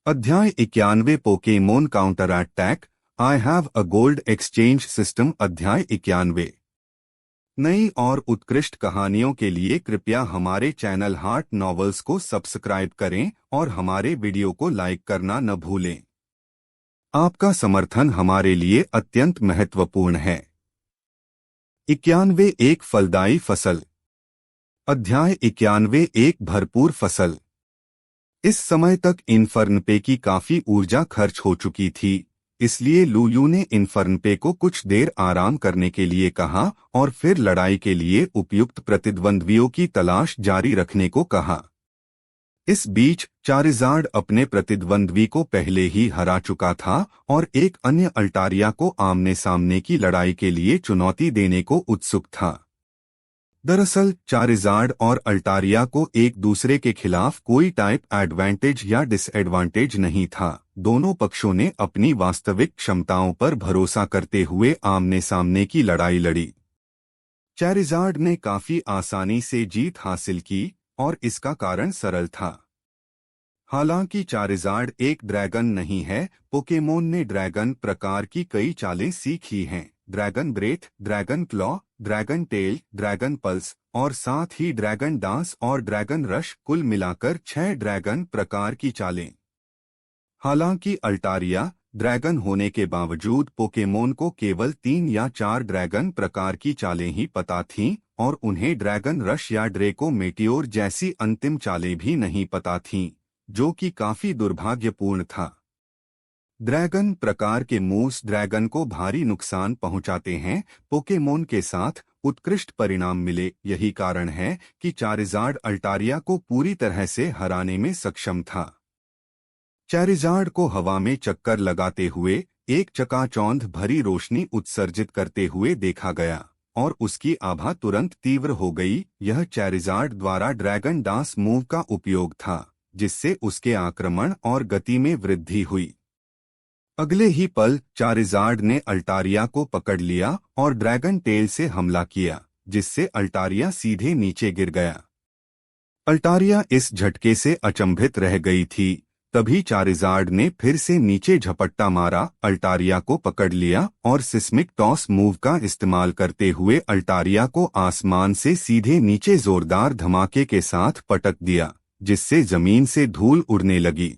अध्याय 91 Pokemon counter attack. I have a gold exchange system. अध्याय 91। नई और उत्कृष्ट कहानियों के लिए कृपया हमारे चैनल हार्ट नॉवेल्स को सब्सक्राइब करें और हमारे वीडियो को लाइक करना न भूलें। आपका समर्थन हमारे लिए अत्यंत महत्वपूर्ण है। 91 एक फलदायी फसल। अध्याय 91 एक भरपूर फसल। इस समय तक इन्फर्नपे की काफी ऊर्जा खर्च हो चुकी थी, इसलिए लूयू ने इन्फर्नपे को कुछ देर आराम करने के लिए कहा और फिर लड़ाई के लिए उपयुक्त प्रतिद्वंद्वियों की तलाश जारी रखने को कहा। इस बीच चारिज़ार्ड अपने प्रतिद्वंद्वी को पहले ही हरा चुका था और एक अन्य अल्टारिया को आमने सामने की लड़ाई के लिए चुनौती देने को उत्सुक था। दरअसल चारिज़ार्ड और अल्टारिया को एक दूसरे के खिलाफ कोई टाइप एडवांटेज या डिसएडवांटेज नहीं था। दोनों पक्षों ने अपनी वास्तविक क्षमताओं पर भरोसा करते हुए आमने सामने की लड़ाई लड़ी। चारिज़ार्ड ने काफी आसानी से जीत हासिल की और इसका कारण सरल था। हालांकि चारिज़ार्ड एक ड्रैगन नहीं है, पोकेमोन ने ड्रैगन प्रकार की कई चालें सीखी हैं। Dragon breath, dragon claw, dragon tail, dragon pulse और साथ ही ड्रैगन डांस और ड्रैगन रश, कुल मिलाकर 6 ड्रैगन प्रकार की चालें। हालांकि अल्टारिया ड्रैगन होने के बावजूद पोकेमोन को केवल 3 या 4 ड्रैगन प्रकार की चालें ही पता थीं और उन्हें ड्रैगन रश या ड्रेको मेटियोर जैसी अंतिम चालें भी नहीं पता थीं, जो कि काफी दुर्भाग्यपूर्ण था। ड्रैगन प्रकार के मूव्स ड्रैगन को भारी नुकसान पहुंचाते हैं। पोकेमोन के साथ उत्कृष्ट परिणाम मिले, यही कारण है कि चारिज़ार्ड अल्टारिया को पूरी तरह से हराने में सक्षम था। चारिज़ार्ड को हवा में चक्कर लगाते हुए एक चकाचौंध भरी रोशनी उत्सर्जित करते हुए देखा गया और उसकी आभा तुरंत तीव्र हो गई। यह चारिज़ार्ड द्वारा ड्रैगन डांस मूव का उपयोग था, जिससे उसके आक्रमण और गति में वृद्धि हुई। अगले ही पल चारिज़ार्ड ने अल्टारिया को पकड़ लिया और ड्रैगन टेल से हमला किया, जिससे अल्टारिया सीधे नीचे गिर गया। अल्टारिया इस झटके से अचंभित रह गई थी। तभी चारिज़ार्ड ने फिर से नीचे झपट्टा मारा, अल्टारिया को पकड़ लिया और सिस्मिक टॉस मूव का इस्तेमाल करते हुए अल्टारिया को आसमान से सीधे नीचे जोरदार धमाके के साथ पटक दिया, जिससे जमीन से धूल उड़ने लगी।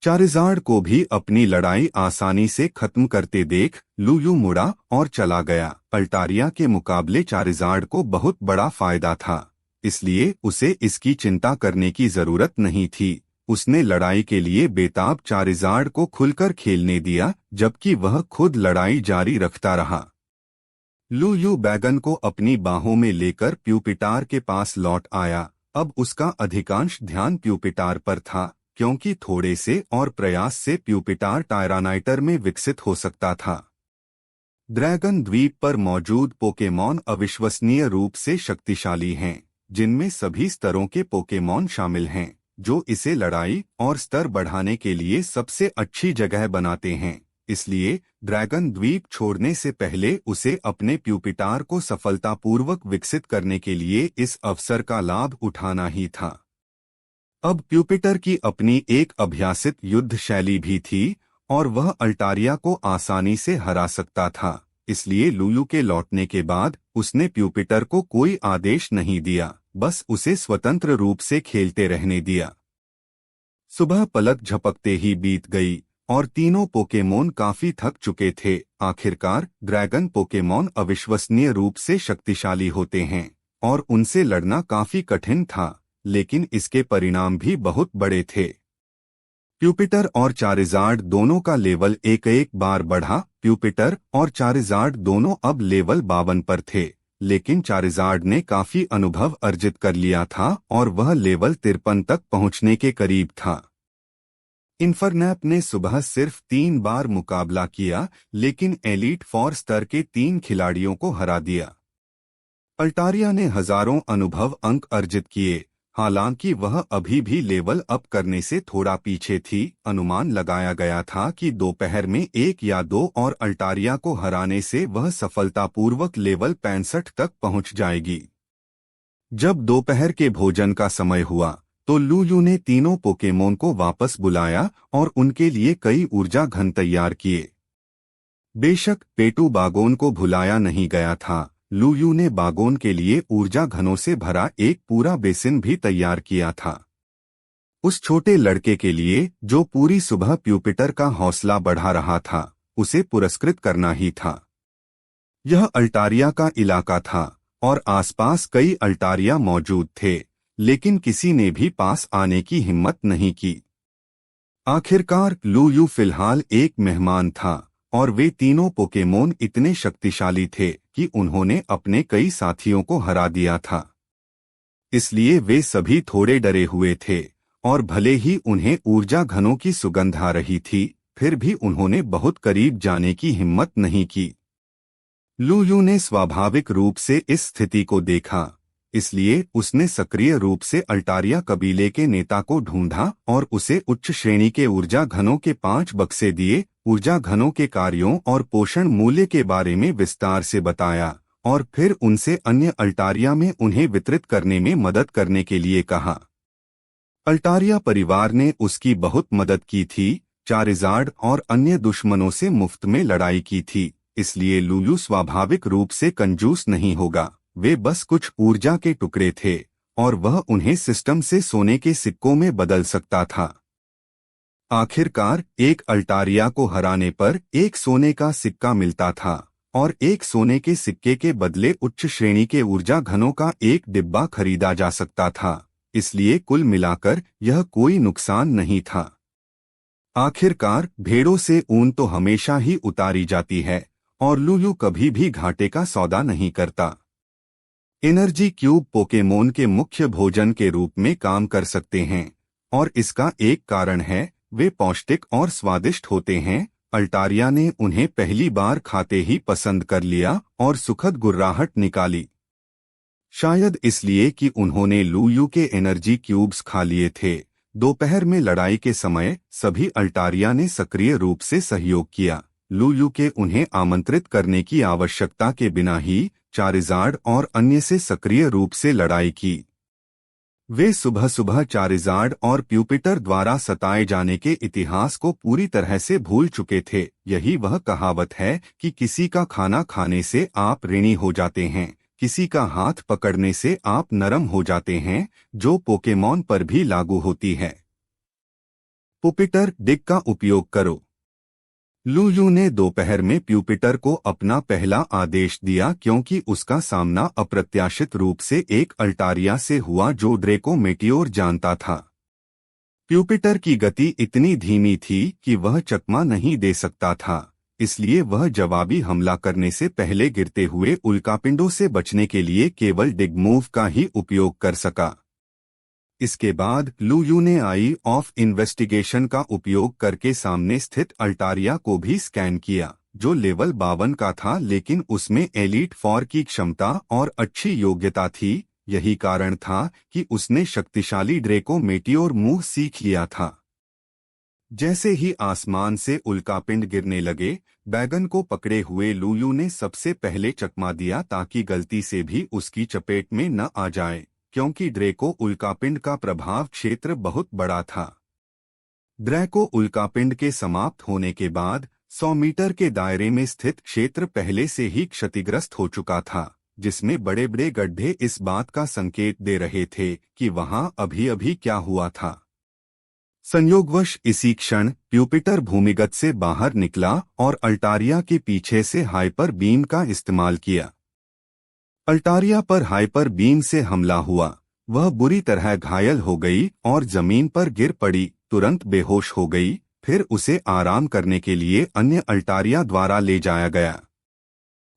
चारिज़ार्ड को भी अपनी लड़ाई आसानी से खत्म करते देख लूयू मुड़ा और चला गया। अल्टारिया के मुकाबले चारिज़ार्ड को बहुत बड़ा फायदा था, इसलिए उसे इसकी चिंता करने की जरूरत नहीं थी। उसने लड़ाई के लिए बेताब चारिज़ार्ड को खुलकर खेलने दिया, जबकि वह खुद लड़ाई जारी रखता रहा। लूयू बैगन को अपनी बाहों में लेकर प्यूपिटार के पास लौट आया। अब उसका अधिकांश ध्यान प्यूपिटार पर था, क्योंकि थोड़े से और प्रयास से प्यूपिटार टायरानाइटर में विकसित हो सकता था। ड्रैगन द्वीप पर मौजूद पोकेमॉन अविश्वसनीय रूप से शक्तिशाली हैं, जिनमें सभी स्तरों के पोकेमॉन शामिल हैं, जो इसे लड़ाई और स्तर बढ़ाने के लिए सबसे अच्छी जगह बनाते हैं। इसलिए ड्रैगन द्वीप छोड़ने से पहले उसे अपने प्यूपिटार को सफलतापूर्वक विकसित करने के लिए इस अवसर का लाभ उठाना ही था। अब प्यूपिटर की अपनी एक अभ्यासित युद्ध शैली भी थी और वह अल्टारिया को आसानी से हरा सकता था। इसलिए लूयू के लौटने के बाद उसने प्यूपिटर को कोई आदेश नहीं दिया, बस उसे स्वतंत्र रूप से खेलते रहने दिया। सुबह पलक झपकते ही बीत गई और तीनों पोकेमोन काफी थक चुके थे। आखिरकार ड्रैगन पोकेमोन अविश्वसनीय रूप से शक्तिशाली होते हैं और उनसे लड़ना काफी कठिन था, लेकिन इसके परिणाम भी बहुत बड़े थे। प्यूपिटर और चारिज़ार्ड दोनों का लेवल एक बार बढ़ा। प्यूपिटर और चारिज़ार्ड दोनों अब लेवल 52 पर थे, लेकिन चारिज़ार्ड ने काफी अनुभव अर्जित कर लिया था और वह लेवल 53 तक पहुंचने के करीब था। इन्फर्नैप ने सुबह सिर्फ 3 बार मुकाबला किया, लेकिन एलीट 4 स्तर के 3 खिलाड़ियों को हरा दिया। अल्टारिया ने हजारों अनुभव अंक अर्जित किए, हालांकि वह अभी भी लेवल अप करने से थोड़ा पीछे थी। अनुमान लगाया गया था कि दोपहर में 1 या 2 और अल्टारिया को हराने से वह सफलतापूर्वक लेवल 65 तक पहुंच जाएगी। जब दोपहर के भोजन का समय हुआ तो लूयू ने तीनों पोकेमोन को वापस बुलाया और उनके लिए कई ऊर्जा घन तैयार किए। बेशक पेटू बागोन को भुलाया नहीं गया था। लूयू ने बागोन के लिए ऊर्जा घनों से भरा एक पूरा बेसिन भी तैयार किया था। उस छोटे लड़के के लिए जो पूरी सुबह प्यूपिटर का हौसला बढ़ा रहा था, उसे पुरस्कृत करना ही था। यह अल्टारिया का इलाका था और आसपास कई अल्टारिया मौजूद थे, लेकिन किसी ने भी पास आने की हिम्मत नहीं की। आखिरकार लूयू फिलहाल एक मेहमान था और वे तीनों पोकेमोन इतने शक्तिशाली थे कि उन्होंने अपने कई साथियों को हरा दिया था। इसलिए वे सभी थोड़े डरे हुए थे और भले ही उन्हें ऊर्जा घनों की सुगंध आ रही थी, फिर भी उन्होंने बहुत करीब जाने की हिम्मत नहीं की। लूयू ने स्वाभाविक रूप से इस स्थिति को देखा, इसलिए उसने सक्रिय रूप से अल्टारिया कबीले के नेता को ढूंढा और उसे उच्च श्रेणी के ऊर्जा घनों के 5 बक्से दिए, ऊर्जा घनों के कार्यों और पोषण मूल्य के बारे में विस्तार से बताया और फिर उनसे अन्य अल्टारिया में उन्हें वितरित करने में मदद करने के लिए कहा। अल्टारिया परिवार ने उसकी बहुत मदद की थी, चारिज़ार्ड और अन्य दुश्मनों से मुफ्त में लड़ाई की थी, इसलिए लूयू स्वाभाविक रूप से कंजूस नहीं होगा। वे बस कुछ ऊर्जा के टुकड़े थे और वह उन्हें सिस्टम से सोने के सिक्कों में बदल सकता था। आखिरकार एक अल्टारिया को हराने पर एक सोने का सिक्का मिलता था और एक सोने के सिक्के के बदले उच्च श्रेणी के ऊर्जा घनों का एक डिब्बा खरीदा जा सकता था, इसलिए कुल मिलाकर यह कोई नुकसान नहीं था। आखिरकार भेड़ों से ऊन तो हमेशा ही उतारी जाती है और लूयू कभी भी घाटे का सौदा नहीं करता। एनर्जी क्यूब पोकेमोन के मुख्य भोजन के रूप में काम कर सकते हैं और इसका एक कारण है, वे पौष्टिक और स्वादिष्ट होते हैं। अल्टारिया ने उन्हें पहली बार खाते ही पसंद कर लिया और सुखद गुर्राहट निकाली। शायद इसलिए कि उन्होंने लूयू के एनर्जी क्यूब्स खा लिए थे। दोपहर में लड़ाई के समय सभी अल्टारिया ने सक्रिय रूप से सहयोग किया। लूयू के उन्हें आमंत्रित करने की आवश्यकता के बिना ही चारिज़ार्ड और अन्य से सक्रिय रूप से लड़ाई की। वे सुबह सुबह चारिज़ार्ड और प्यूपिटर द्वारा सताए जाने के इतिहास को पूरी तरह से भूल चुके थे। यही वह कहावत है कि किसी का खाना खाने से आप ऋणी हो जाते हैं, किसी का हाथ पकड़ने से आप नरम हो जाते हैं, जो पोकेमॉन पर भी लागू होती है। प्यूपिटर डिग का उपयोग करो। लूयू ने दोपहर में प्यूपिटर को अपना पहला आदेश दिया क्योंकि उसका सामना अप्रत्याशित रूप से एक अल्टारिया से हुआ जो ड्रेको मेटियोर जानता था। प्यूपिटर की गति इतनी धीमी थी कि वह चकमा नहीं दे सकता था, इसलिए वह जवाबी हमला करने से पहले गिरते हुए उल्कापिंडों से बचने के लिए केवल डिग मूव का ही उपयोग कर सका। इसके बाद लूयू ने आई ऑफ इन्वेस्टिगेशन का उपयोग करके सामने स्थित अल्टारिया को भी स्कैन किया, जो लेवल 52 का था, लेकिन उसमें एलीट 4 की क्षमता और अच्छी योग्यता थी। यही कारण था कि उसने शक्तिशाली ड्रेको मेटियोर मूव सीख लिया था। जैसे ही आसमान से उल्कापिंड गिरने लगे, बैगन को पकड़े हुए लूयू ने सबसे पहले चकमा दिया ताकि गलती से भी उसकी चपेट में न आ जाए, क्योंकि ड्रेको उल्कापिंड का प्रभाव क्षेत्र बहुत बड़ा था। ड्रेको उल्कापिंड के समाप्त होने के बाद 100 मीटर के दायरे में स्थित क्षेत्र पहले से ही क्षतिग्रस्त हो चुका था, जिसमें बड़े बड़े गड्ढे इस बात का संकेत दे रहे थे कि वहां अभी अभी क्या हुआ था। संयोगवश इसी क्षण प्यूपिटर भूमिगत से बाहर निकला और अल्टारिया के पीछे से हाइपर बीम का इस्तेमाल किया। अल्टारिया पर हाइपर बीम से हमला हुआ। वह बुरी तरह घायल हो गई और जमीन पर गिर पड़ी, तुरंत बेहोश हो गई। फिर उसे आराम करने के लिए अन्य अल्टारिया द्वारा ले जाया गया।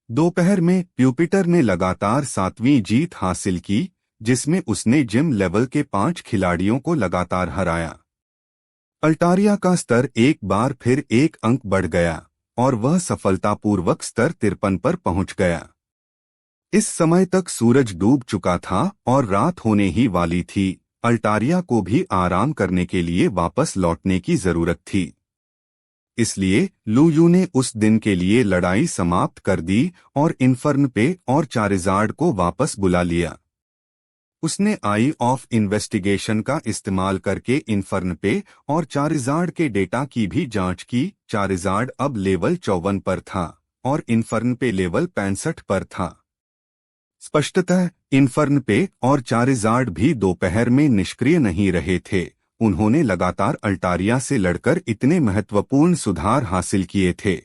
दोपहर में प्यूपिटर ने लगातार 7वीं जीत हासिल की, जिसमें उसने जिम लेवल के 5 खिलाड़ियों को लगातार हराया। अल्टारिया का स्तर एक बार फिर 1 अंक बढ़ गया और वह सफलतापूर्वक स्तर 53 पर पहुंच गया। इस समय तक सूरज डूब चुका था और रात होने ही वाली थी। अल्टारिया को भी आराम करने के लिए वापस लौटने की जरूरत थी। इसलिए लूयू ने उस दिन के लिए लड़ाई समाप्त कर दी और इन्फर्न पे और चारिज़ार्ड को वापस बुला लिया। उसने आई ऑफ इन्वेस्टिगेशन का इस्तेमाल करके इन्फर्न पे और चारिज़ार्ड के डेटा की भी जांच की। चारिज़ार्ड अब लेवल 54 पर था और इन्फर्न पे लेवल 65 पर था। स्पष्टतः इन्फर्न पे और चारिज़ार्ड भी दोपहर में निष्क्रिय नहीं रहे थे। उन्होंने लगातार अल्टारिया से लड़कर इतने महत्वपूर्ण सुधार हासिल किए थे।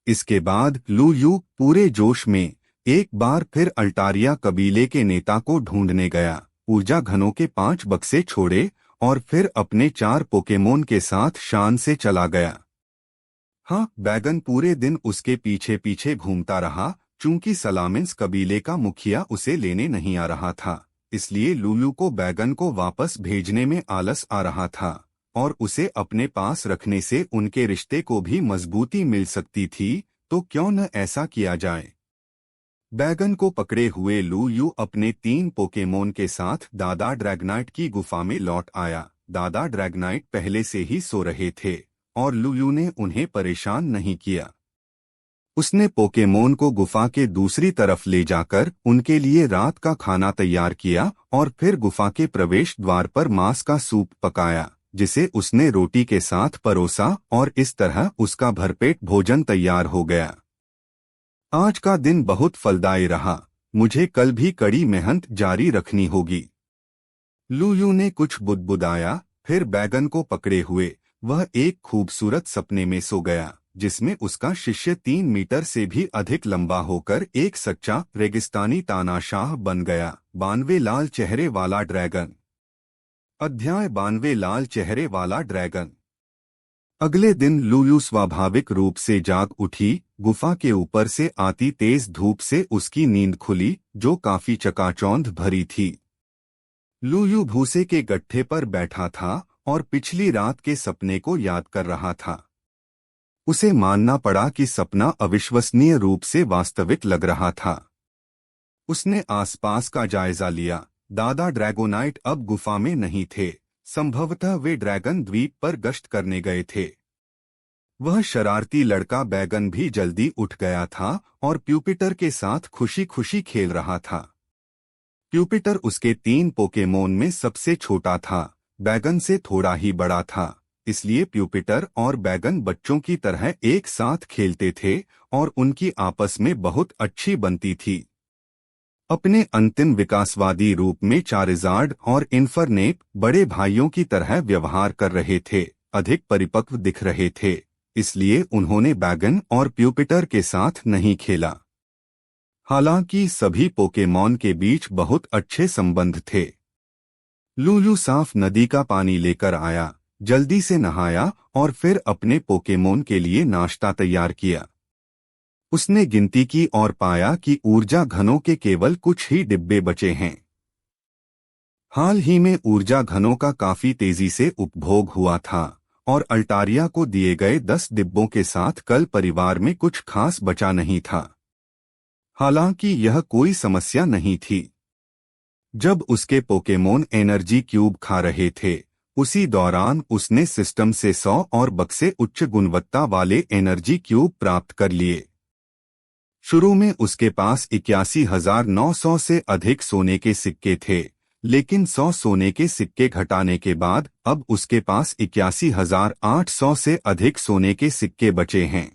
इसके बाद लू यू पूरे जोश में एक बार फिर अल्टारिया कबीले के नेता को ढूंढने गया। ऊर्जा घनों के 5 बक्से छोड़े और फिर अपने 4 पोकेमोन के साथ शान से चला गया। हाँ, बैगन पूरे दिन उसके पीछे पीछे घूमता रहा। चूंकि सलामिन्स कबीले का मुखिया उसे लेने नहीं आ रहा था, इसलिए लूलू को बैगन को वापस भेजने में आलस आ रहा था और उसे अपने पास रखने से उनके रिश्ते को भी मजबूती मिल सकती थी। तो क्यों न ऐसा किया जाए। बैगन को पकड़े हुए लू यू अपने 3 पोकेमोन के साथ दादा ड्रैगनाइट की गुफा में लौट आया। दादा ड्रैगनाइट पहले से ही सो रहे थे और लू यू ने उन्हें परेशान नहीं किया। उसने पोकेमोन को गुफा के दूसरी तरफ ले जाकर उनके लिए रात का खाना तैयार किया और फिर गुफा के प्रवेश द्वार पर मांस का सूप पकाया, जिसे उसने रोटी के साथ परोसा और इस तरह उसका भरपेट भोजन तैयार हो गया। आज का दिन बहुत फलदायी रहा। मुझे कल भी कड़ी मेहनत जारी रखनी होगी। लू यू ने कुछ बुदबुदाया, फिर बैगन को पकड़े हुए वह एक खूबसूरत सपने में सो गया, जिसमें उसका शिष्य 3 मीटर से भी अधिक लंबा होकर एक सच्चा रेगिस्तानी तानाशाह बन गया। 92 लाल चेहरे वाला ड्रैगन। अध्याय 92 लाल चेहरे वाला ड्रैगन। अगले दिन लूलू स्वाभाविक रूप से जाग उठी। गुफा के ऊपर से आती तेज धूप से उसकी नींद खुली, जो काफी चकाचौंध भरी थी। लूलू भूसे के गट्ठे पर बैठा था और पिछली रात के सपने को याद कर रहा था। उसे मानना पड़ा कि सपना अविश्वसनीय रूप से वास्तविक लग रहा था। उसने आसपास का जायजा लिया। दादा ड्रैगोनाइट अब गुफा में नहीं थे। संभवतः वे ड्रैगन द्वीप पर गश्त करने गए थे। वह शरारती लड़का बैगन भी जल्दी उठ गया था और प्यूपिटर के साथ खुशी खुशी खेल रहा था। प्यूपिटर उसके 3 पोकेमोन में सबसे छोटा था। बैगन से थोड़ा ही बड़ा था, इसलिए प्यूपिटर और बैगन बच्चों की तरह एक साथ खेलते थे और उनकी आपस में बहुत अच्छी बनती थी। अपने अंतिम विकासवादी रूप में चारिज़ार्ड और इन्फरनेप बड़े भाइयों की तरह व्यवहार कर रहे थे, अधिक परिपक्व दिख रहे थे, इसलिए उन्होंने बैगन और प्यूपिटर के साथ नहीं खेला। हालांकि सभी पोकेमॉन के बीच बहुत अच्छे संबंध थे। लूलू साफ नदी का पानी लेकर आया, जल्दी से नहाया और फिर अपने पोकेमोन के लिए नाश्ता तैयार किया। उसने गिनती की और पाया कि ऊर्जा घनों के केवल कुछ ही डिब्बे बचे हैं। हाल ही में ऊर्जा घनों का काफी तेजी से उपभोग हुआ था और अल्टारिया को दिए गए 10 डिब्बों के साथ कल परिवार में कुछ खास बचा नहीं था। हालांकि यह कोई समस्या नहीं थी। जब उसके पोकेमोन एनर्जी क्यूब खा रहे थे, उसी दौरान उसने सिस्टम से 100 और बक्से उच्च गुणवत्ता वाले एनर्जी क्यूब प्राप्त कर लिए। शुरू में उसके पास 81,900 से अधिक सोने के सिक्के थे, लेकिन 100 सोने के सिक्के घटाने के बाद अब उसके पास 81,800 से अधिक सोने के सिक्के बचे हैं।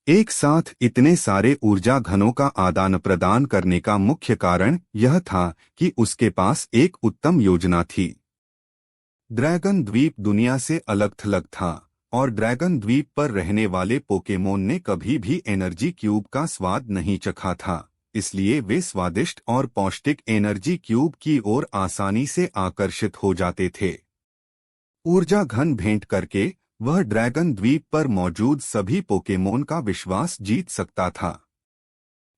एक साथ इतने सारे ऊर्जा घनों का आदान प्रदान करने का मुख्य कारण यह था कि उसके पास एक उत्तम योजना थी। ड्रैगन द्वीप दुनिया से अलग थलग था और ड्रैगन द्वीप पर रहने वाले पोकेमोन ने कभी भी एनर्जी क्यूब का स्वाद नहीं चखा था, इसलिए वे स्वादिष्ट और पौष्टिक एनर्जी क्यूब की ओर आसानी से आकर्षित हो जाते थे। ऊर्जा घन भेंट करके वह ड्रैगन द्वीप पर मौजूद सभी पोकेमोन का विश्वास जीत सकता था।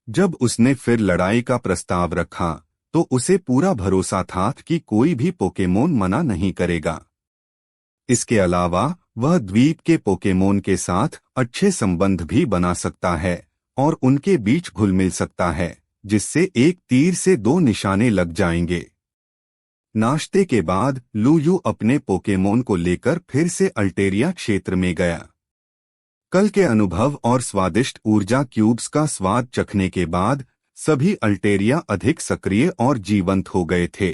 जब उसने फिर लड़ाई का प्रस्ताव रखा तो उसे पूरा भरोसा था कि कोई भी पोकेमोन मना नहीं करेगा। इसके अलावा वह द्वीप के पोकेमोन के साथ अच्छे संबंध भी बना सकता है और उनके बीच घुल मिल सकता है, जिससे एक तीर से 2 निशाने लग जाएंगे। नाश्ते के बाद लूयू अपने पोकेमोन को लेकर फिर से अल्टेरिया क्षेत्र में गया। कल के अनुभव और स्वादिष्ट ऊर्जा क्यूब्स का स्वाद चखने के बाद सभी अल्टेरिया अधिक सक्रिय और जीवंत हो गए थे।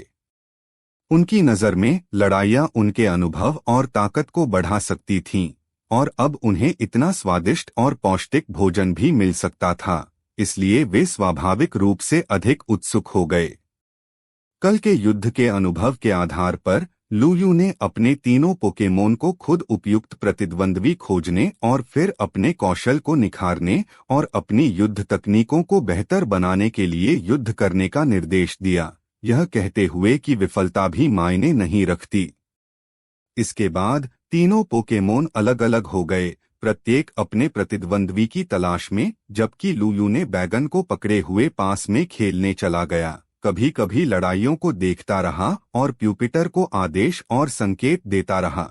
उनकी नज़र में लड़ाइयाँ उनके अनुभव और ताकत को बढ़ा सकती थीं, और अब उन्हें इतना स्वादिष्ट और पौष्टिक भोजन भी मिल सकता था, इसलिए वे स्वाभाविक रूप से अधिक उत्सुक हो गए। कल के युद्ध के अनुभव के आधार पर लुयू ने अपने तीनों पोकेमोन को खुद उपयुक्त प्रतिद्वंद्वी खोजने और फिर अपने कौशल को निखारने और अपनी युद्ध तकनीकों को बेहतर बनाने के लिए युद्ध करने का निर्देश दिया, यह कहते हुए कि विफलता भी मायने नहीं रखती। इसके बाद तीनों पोकेमोन अलग अलग हो गए, प्रत्येक अपने प्रतिद्वंद्वी की तलाश में, जबकि लुयू ने बैगन को पकड़े हुए पास में खेलने चला गया, कभी कभी लड़ाइयों को देखता रहा और प्यूपिटर को आदेश और संकेत देता रहा।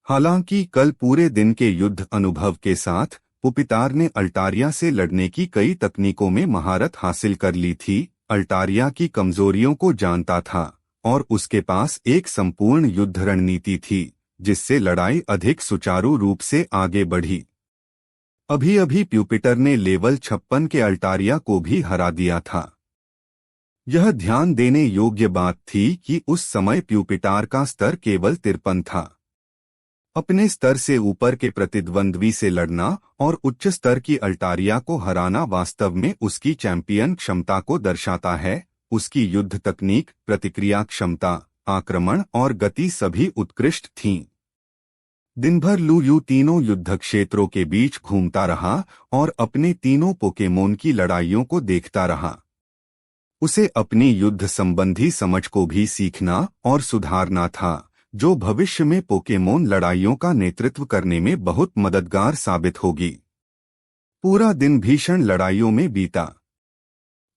हालांकि कल पूरे दिन के युद्ध अनुभव के साथ पुपितार ने अल्टारिया से लड़ने की कई तकनीकों में महारत हासिल कर ली थी, अल्टारिया की कमजोरियों को जानता था और उसके पास एक संपूर्ण युद्ध रणनीति थी, जिससे लड़ाई अधिक सुचारू रूप से आगे बढ़ी। अभी अभी प्यूपिटर ने लेवल 56 के अल्टारिया को भी हरा दिया था। यह ध्यान देने योग्य बात थी कि उस समय प्यूपिटार का स्तर केवल 53 था। अपने स्तर से ऊपर के प्रतिद्वंद्वी से लड़ना और उच्च स्तर की अल्टारिया को हराना वास्तव में उसकी चैंपियन क्षमता को दर्शाता है। उसकी युद्ध तकनीक, प्रतिक्रिया क्षमता, आक्रमण और गति सभी उत्कृष्ट थीं। दिन भर लुयू तीनों युद्ध क्षेत्रों के बीच घूमता रहा और अपने तीनों पोकेमोन की लड़ाइयों को देखता रहा। उसे अपनी युद्ध संबंधी समझ को भी सीखना और सुधारना था, जो भविष्य में पोकेमोन लड़ाइयों का नेतृत्व करने में बहुत मददगार साबित होगी। पूरा दिन भीषण लड़ाइयों में बीता।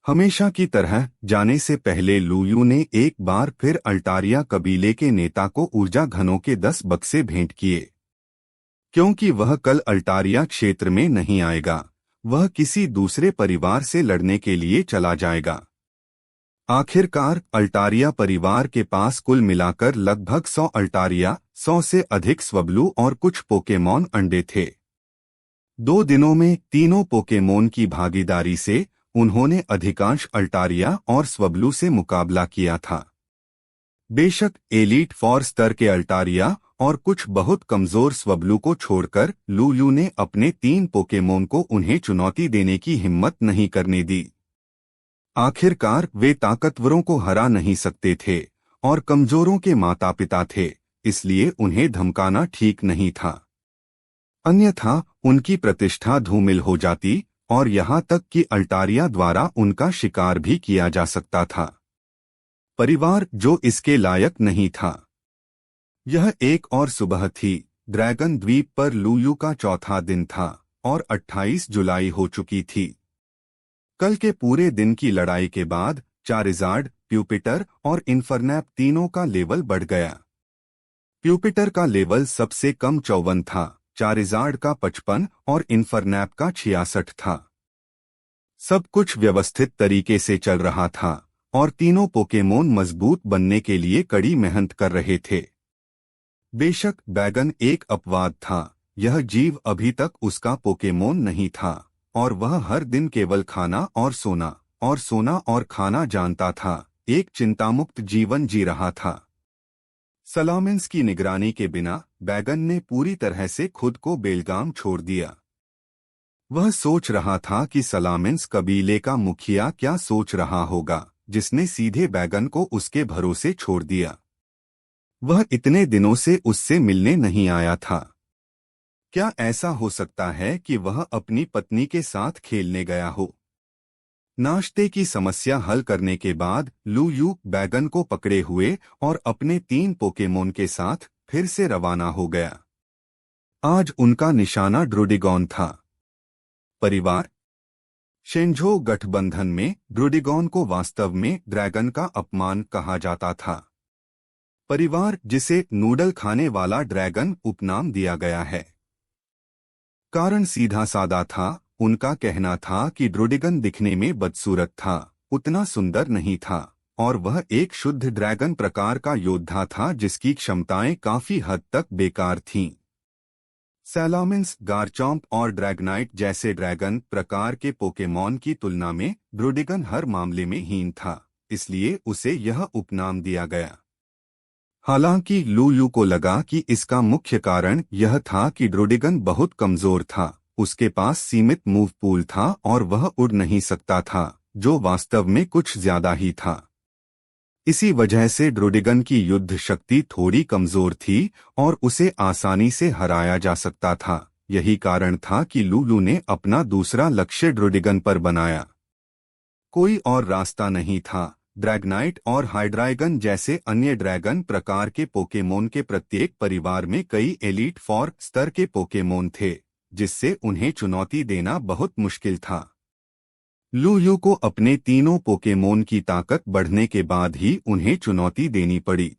हमेशा की तरह जाने से पहले लुयू ने एक बार फिर अल्टारिया कबीले के नेता को ऊर्जा घनों के 10 बक्से भेंट किए। क्योंकि वह कल अल्टारिया क्षेत्र में नहीं आएगा, वह किसी दूसरे परिवार से लड़ने के लिए चला जाएगा। आखिरकार अल्टारिया परिवार के पास कुल मिलाकर लगभग 100 अल्टारिया, 100 से अधिक स्वब्लू और कुछ पोकेमॉन अंडे थे। 2 दिनों में तीनों पोकेमोन की भागीदारी से उन्होंने अधिकांश अल्टारिया और स्वब्लू से मुकाबला किया था। बेशक एलीट 4 स्तर के अल्टारिया और कुछ बहुत कमजोर स्वब्लू को छोड़कर लुयू ने अपने 3 पोकेमोन को उन्हें चुनौती देने की हिम्मत नहीं करने दी। आखिरकार वे ताकतवरों को हरा नहीं सकते थे और कमजोरों के माता पिता थे, इसलिए उन्हें धमकाना ठीक नहीं था। अन्यथा उनकी प्रतिष्ठा धूमिल हो जाती और यहाँ तक कि अल्टारिया द्वारा उनका शिकार भी किया जा सकता था, परिवार जो इसके लायक नहीं था। यह एक और सुबह थी। ड्रैगन द्वीप पर लुयू का चौथा दिन था और 28 जुलाई हो चुकी थी। कल के पूरे दिन की लड़ाई के बाद चारिज़ार्ड, प्यूपिटर और इन्फरनैप तीनों का लेवल बढ़ गया। प्यूपिटर का लेवल सबसे कम 54 था, चारिज़ार्ड का 55 और इन्फरनैप का 66 था। सब कुछ व्यवस्थित तरीके से चल रहा था और तीनों पोकेमोन मजबूत बनने के लिए कड़ी मेहनत कर रहे थे। बेशक बैगन एक अपवाद था, यह जीव अभी तक उसका पोकेमोन नहीं था और वह हर दिन केवल खाना और सोना और खाना जानता था, एक चिंतामुक्त जीवन जी रहा था। सलामिन्स की निगरानी के बिना बैगन ने पूरी तरह से खुद को बेलगाम छोड़ दिया। वह सोच रहा था कि सलामिन्स कबीले का मुखिया क्या सोच रहा होगा, जिसने सीधे बैगन को उसके भरोसे छोड़ दिया। वह इतने दिनों से उससे मिलने नहीं आया था। क्या ऐसा हो सकता है कि वह अपनी पत्नी के साथ खेलने गया हो? नाश्ते की समस्या हल करने के बाद लुयू बैगन को पकड़े हुए और अपने 3 पोकेमोन के साथ फिर से रवाना हो गया। आज उनका निशाना ड्रोडिगॉन था। परिवार शेंझो गठबंधन में ड्रोडिगॉन को वास्तव में ड्रैगन का अपमान कहा जाता था। परिवार जिसे नूडल खाने वाला ड्रैगन उपनाम दिया गया है। कारण सीधा सादा था। उनका कहना था कि ड्रोडिगन दिखने में बदसूरत था, उतना सुंदर नहीं था और वह एक शुद्ध ड्रैगन प्रकार का योद्धा था जिसकी क्षमताएं काफी हद तक बेकार थीं। सैलामिन्स, गारचॉम्प और ड्रैगनाइट जैसे ड्रैगन प्रकार के पोकेमॉन की तुलना में ड्रूडिगन हर मामले में हीन था, इसलिए उसे यह उपनाम दिया गया। हालांकि लू को लगा कि इसका मुख्य कारण यह था कि ड्रूडिगन बहुत कमजोर था, उसके पास सीमित मूव पूल था और वह उड़ नहीं सकता था, जो वास्तव में कुछ ज्यादा ही था। इसी वजह से ड्रूडिगन की युद्ध शक्ति थोड़ी कमजोर थी और उसे आसानी से हराया जा सकता था। यही कारण था कि लू ने अपना दूसरा लक्ष्य ड्रूडिगन पर बनाया। कोई और रास्ता नहीं था। ड्रैगनाइट और हाइड्राइगन जैसे अन्य ड्रैगन प्रकार के पोकेमोन के प्रत्येक परिवार में कई एलीट फोर स्तर के पोकेमोन थे, जिससे उन्हें चुनौती देना बहुत मुश्किल था। लू को अपने तीनों पोकेमोन की ताकत बढ़ने के बाद ही उन्हें चुनौती देनी पड़ी।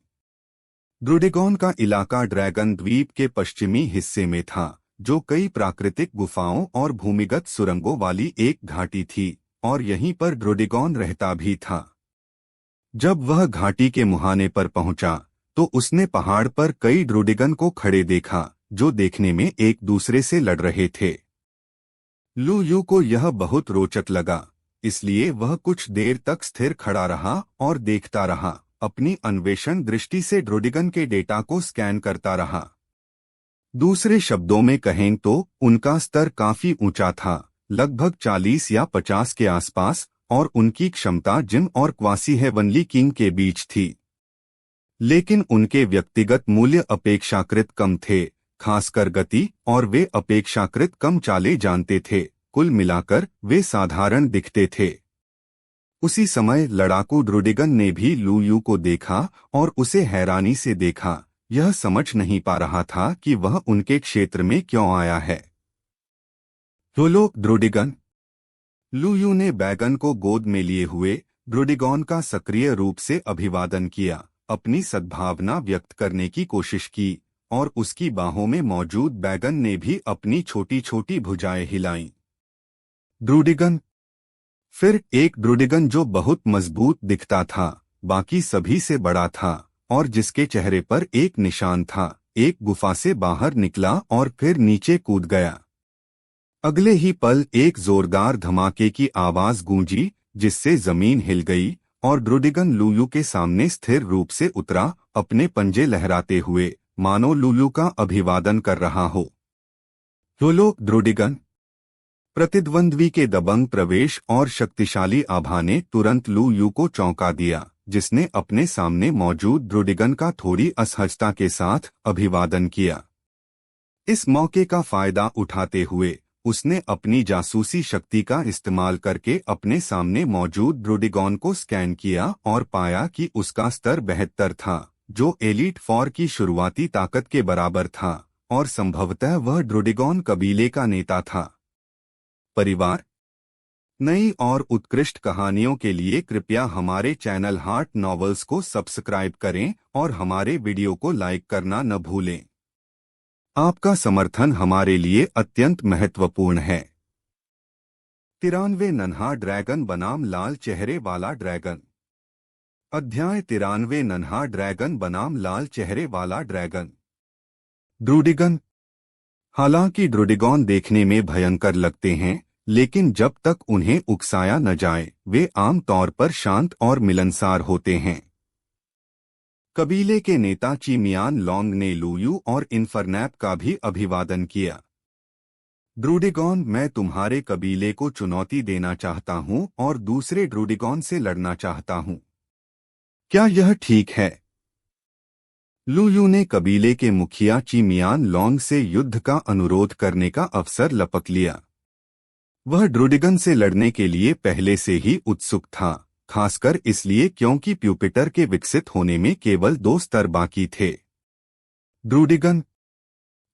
ड्रूडिगॉन का इलाका ड्रैगन द्वीप के पश्चिमी हिस्से में था, जो कई प्राकृतिक गुफाओं और भूमिगत सुरंगों वाली एक घाटी थी, और यहीं पर ड्रूडिगॉन रहता भी था। जब वह घाटी के मुहाने पर पहुंचा, तो उसने पहाड़ पर कई ड्रूडिगन को खड़े देखा, जो देखने में एक दूसरे से लड़ रहे थे। लू को यह बहुत रोचक लगा, इसलिए वह कुछ देर तक स्थिर खड़ा रहा और देखता रहा, अपनी अन्वेषण दृष्टि से ड्रूडिगन के डेटा को स्कैन करता रहा। दूसरे शब्दों में कहें तो उनका स्तर काफी ऊंचा था, लगभग 40 या 50 के आसपास, और उनकी क्षमता जिम और क्वासी हेवनली किंग के बीच थी। लेकिन उनके व्यक्तिगत मूल्य अपेक्षाकृत कम थे, खासकर गति, और वे अपेक्षाकृत कम चालें जानते थे। कुल मिलाकर वे साधारण दिखते थे। उसी समय लड़ाकू ड्रूडिगन ने भी लू को देखा और उसे हैरानी से देखा। यह समझ नहीं पा रहा था कि वह उनके क्षेत्र में क्यों आया है। लो ड्रूडिगन। लू ने बैगन को गोद में लिए हुए ड्रूडिगॉन का सक्रिय रूप से अभिवादन किया, अपनी सद्भावना व्यक्त करने की कोशिश की, और उसकी बाहों में मौजूद बैगन ने भी अपनी छोटी छोटी भुजाएं हिलाईं। ड्रूडिगन। फिर एक ड्रूडिगन जो बहुत मजबूत दिखता था, बाकी सभी से बड़ा था, और जिसके चेहरे पर एक निशान था, एक गुफा से बाहर निकला और फिर नीचे कूद गया। अगले ही पल एक जोरदार धमाके की आवाज गूंजी, जिससे जमीन हिल गई, और ड्रूडिगन लू के सामने स्थिर रूप से उतरा, अपने पंजे लहराते हुए, मानो लू का अभिवादन कर रहा हो। लो ड्रूडिगन। प्रतिद्वंद्वी के दबंग प्रवेश और शक्तिशाली आभा ने तुरंत लू को चौंका दिया, जिसने अपने सामने मौजूद ड्रूडिगन का थोड़ी असहजता के साथ अभिवादन किया। इस मौके का फायदा उठाते हुए उसने अपनी जासूसी शक्ति का इस्तेमाल करके अपने सामने मौजूद ड्रूडिगॉन को स्कैन किया और पाया कि उसका स्तर 72 था, जो एलीट फोर की शुरुआती ताकत के बराबर था, और संभवतः वह ड्रूडिगॉन कबीले का नेता था। परिवार। नई और उत्कृष्ट कहानियों के लिए कृपया हमारे चैनल हार्ट नॉवेल्स को सब्सक्राइब करें और हमारे वीडियो को लाइक करना न भूलें। आपका समर्थन हमारे लिए अत्यंत महत्वपूर्ण है। 93 नन्हा ड्रैगन बनाम लाल चेहरे वाला ड्रैगन। अध्याय 93 नन्हा ड्रैगन बनाम लाल चेहरे वाला ड्रैगन। ड्रूडिगन। हालांकि ड्रूडिगॉन देखने में भयंकर लगते हैं, लेकिन जब तक उन्हें उकसाया न जाए, वे आम तौर पर शांत और मिलनसार होते हैं। कबीले के नेता चिमियान लॉन्ग ने लू और इन्फरनैप का भी अभिवादन किया। ड्रूडिगॉन, मैं तुम्हारे कबीले को चुनौती देना चाहता हूं और दूसरे ड्रूडिगॉन से लड़ना चाहता हूं। क्या यह ठीक है? लू ने कबीले के मुखिया चिमियान लॉन्ग से युद्ध का अनुरोध करने का अवसर लपक लिया। वह ड्रूडिगन से लड़ने के लिए पहले से ही उत्सुक था, खासकर इसलिए क्योंकि प्यूपिटर के विकसित होने में केवल 2 स्तर बाकी थे। ड्रूडिगन।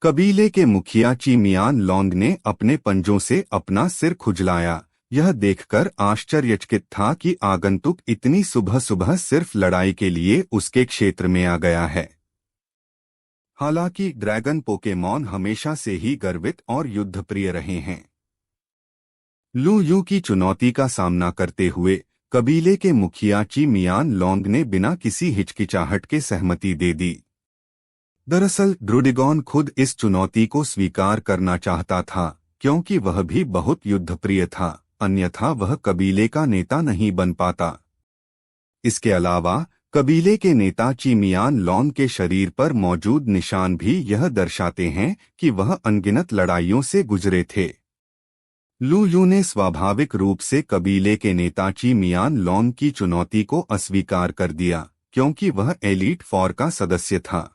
कबीले के मुखिया चिमियान लॉन्ग ने अपने पंजों से अपना सिर खुजलाया, यह देखकर आश्चर्यचकित था कि आगंतुक इतनी सुबह सुबह सिर्फ लड़ाई के लिए उसके क्षेत्र में आ गया है। हालांकि ड्रैगन पोकेमॉन हमेशा से ही गर्वित और युद्धप्रिय रहे हैं। लू की चुनौती का सामना करते हुए कबीले के मुखिया चिमियान लॉन्ग ने बिना किसी हिचकिचाहट के सहमति दे दी। दरअसल ड्रोडिगॉन खुद इस चुनौती को स्वीकार करना चाहता था, क्योंकि वह भी बहुत युद्धप्रिय था, अन्यथा वह कबीले का नेता नहीं बन पाता। इसके अलावा कबीले के नेता चिमियान लॉन के शरीर पर मौजूद निशान भी यह दर्शाते हैं कि वह अनगिनत लड़ाइयों से गुजरे थे। लू यू ने स्वाभाविक रूप से कबीले के नेता चिमियान लॉन की चुनौती को अस्वीकार कर दिया, क्योंकि वह एलीट फोर का सदस्य था।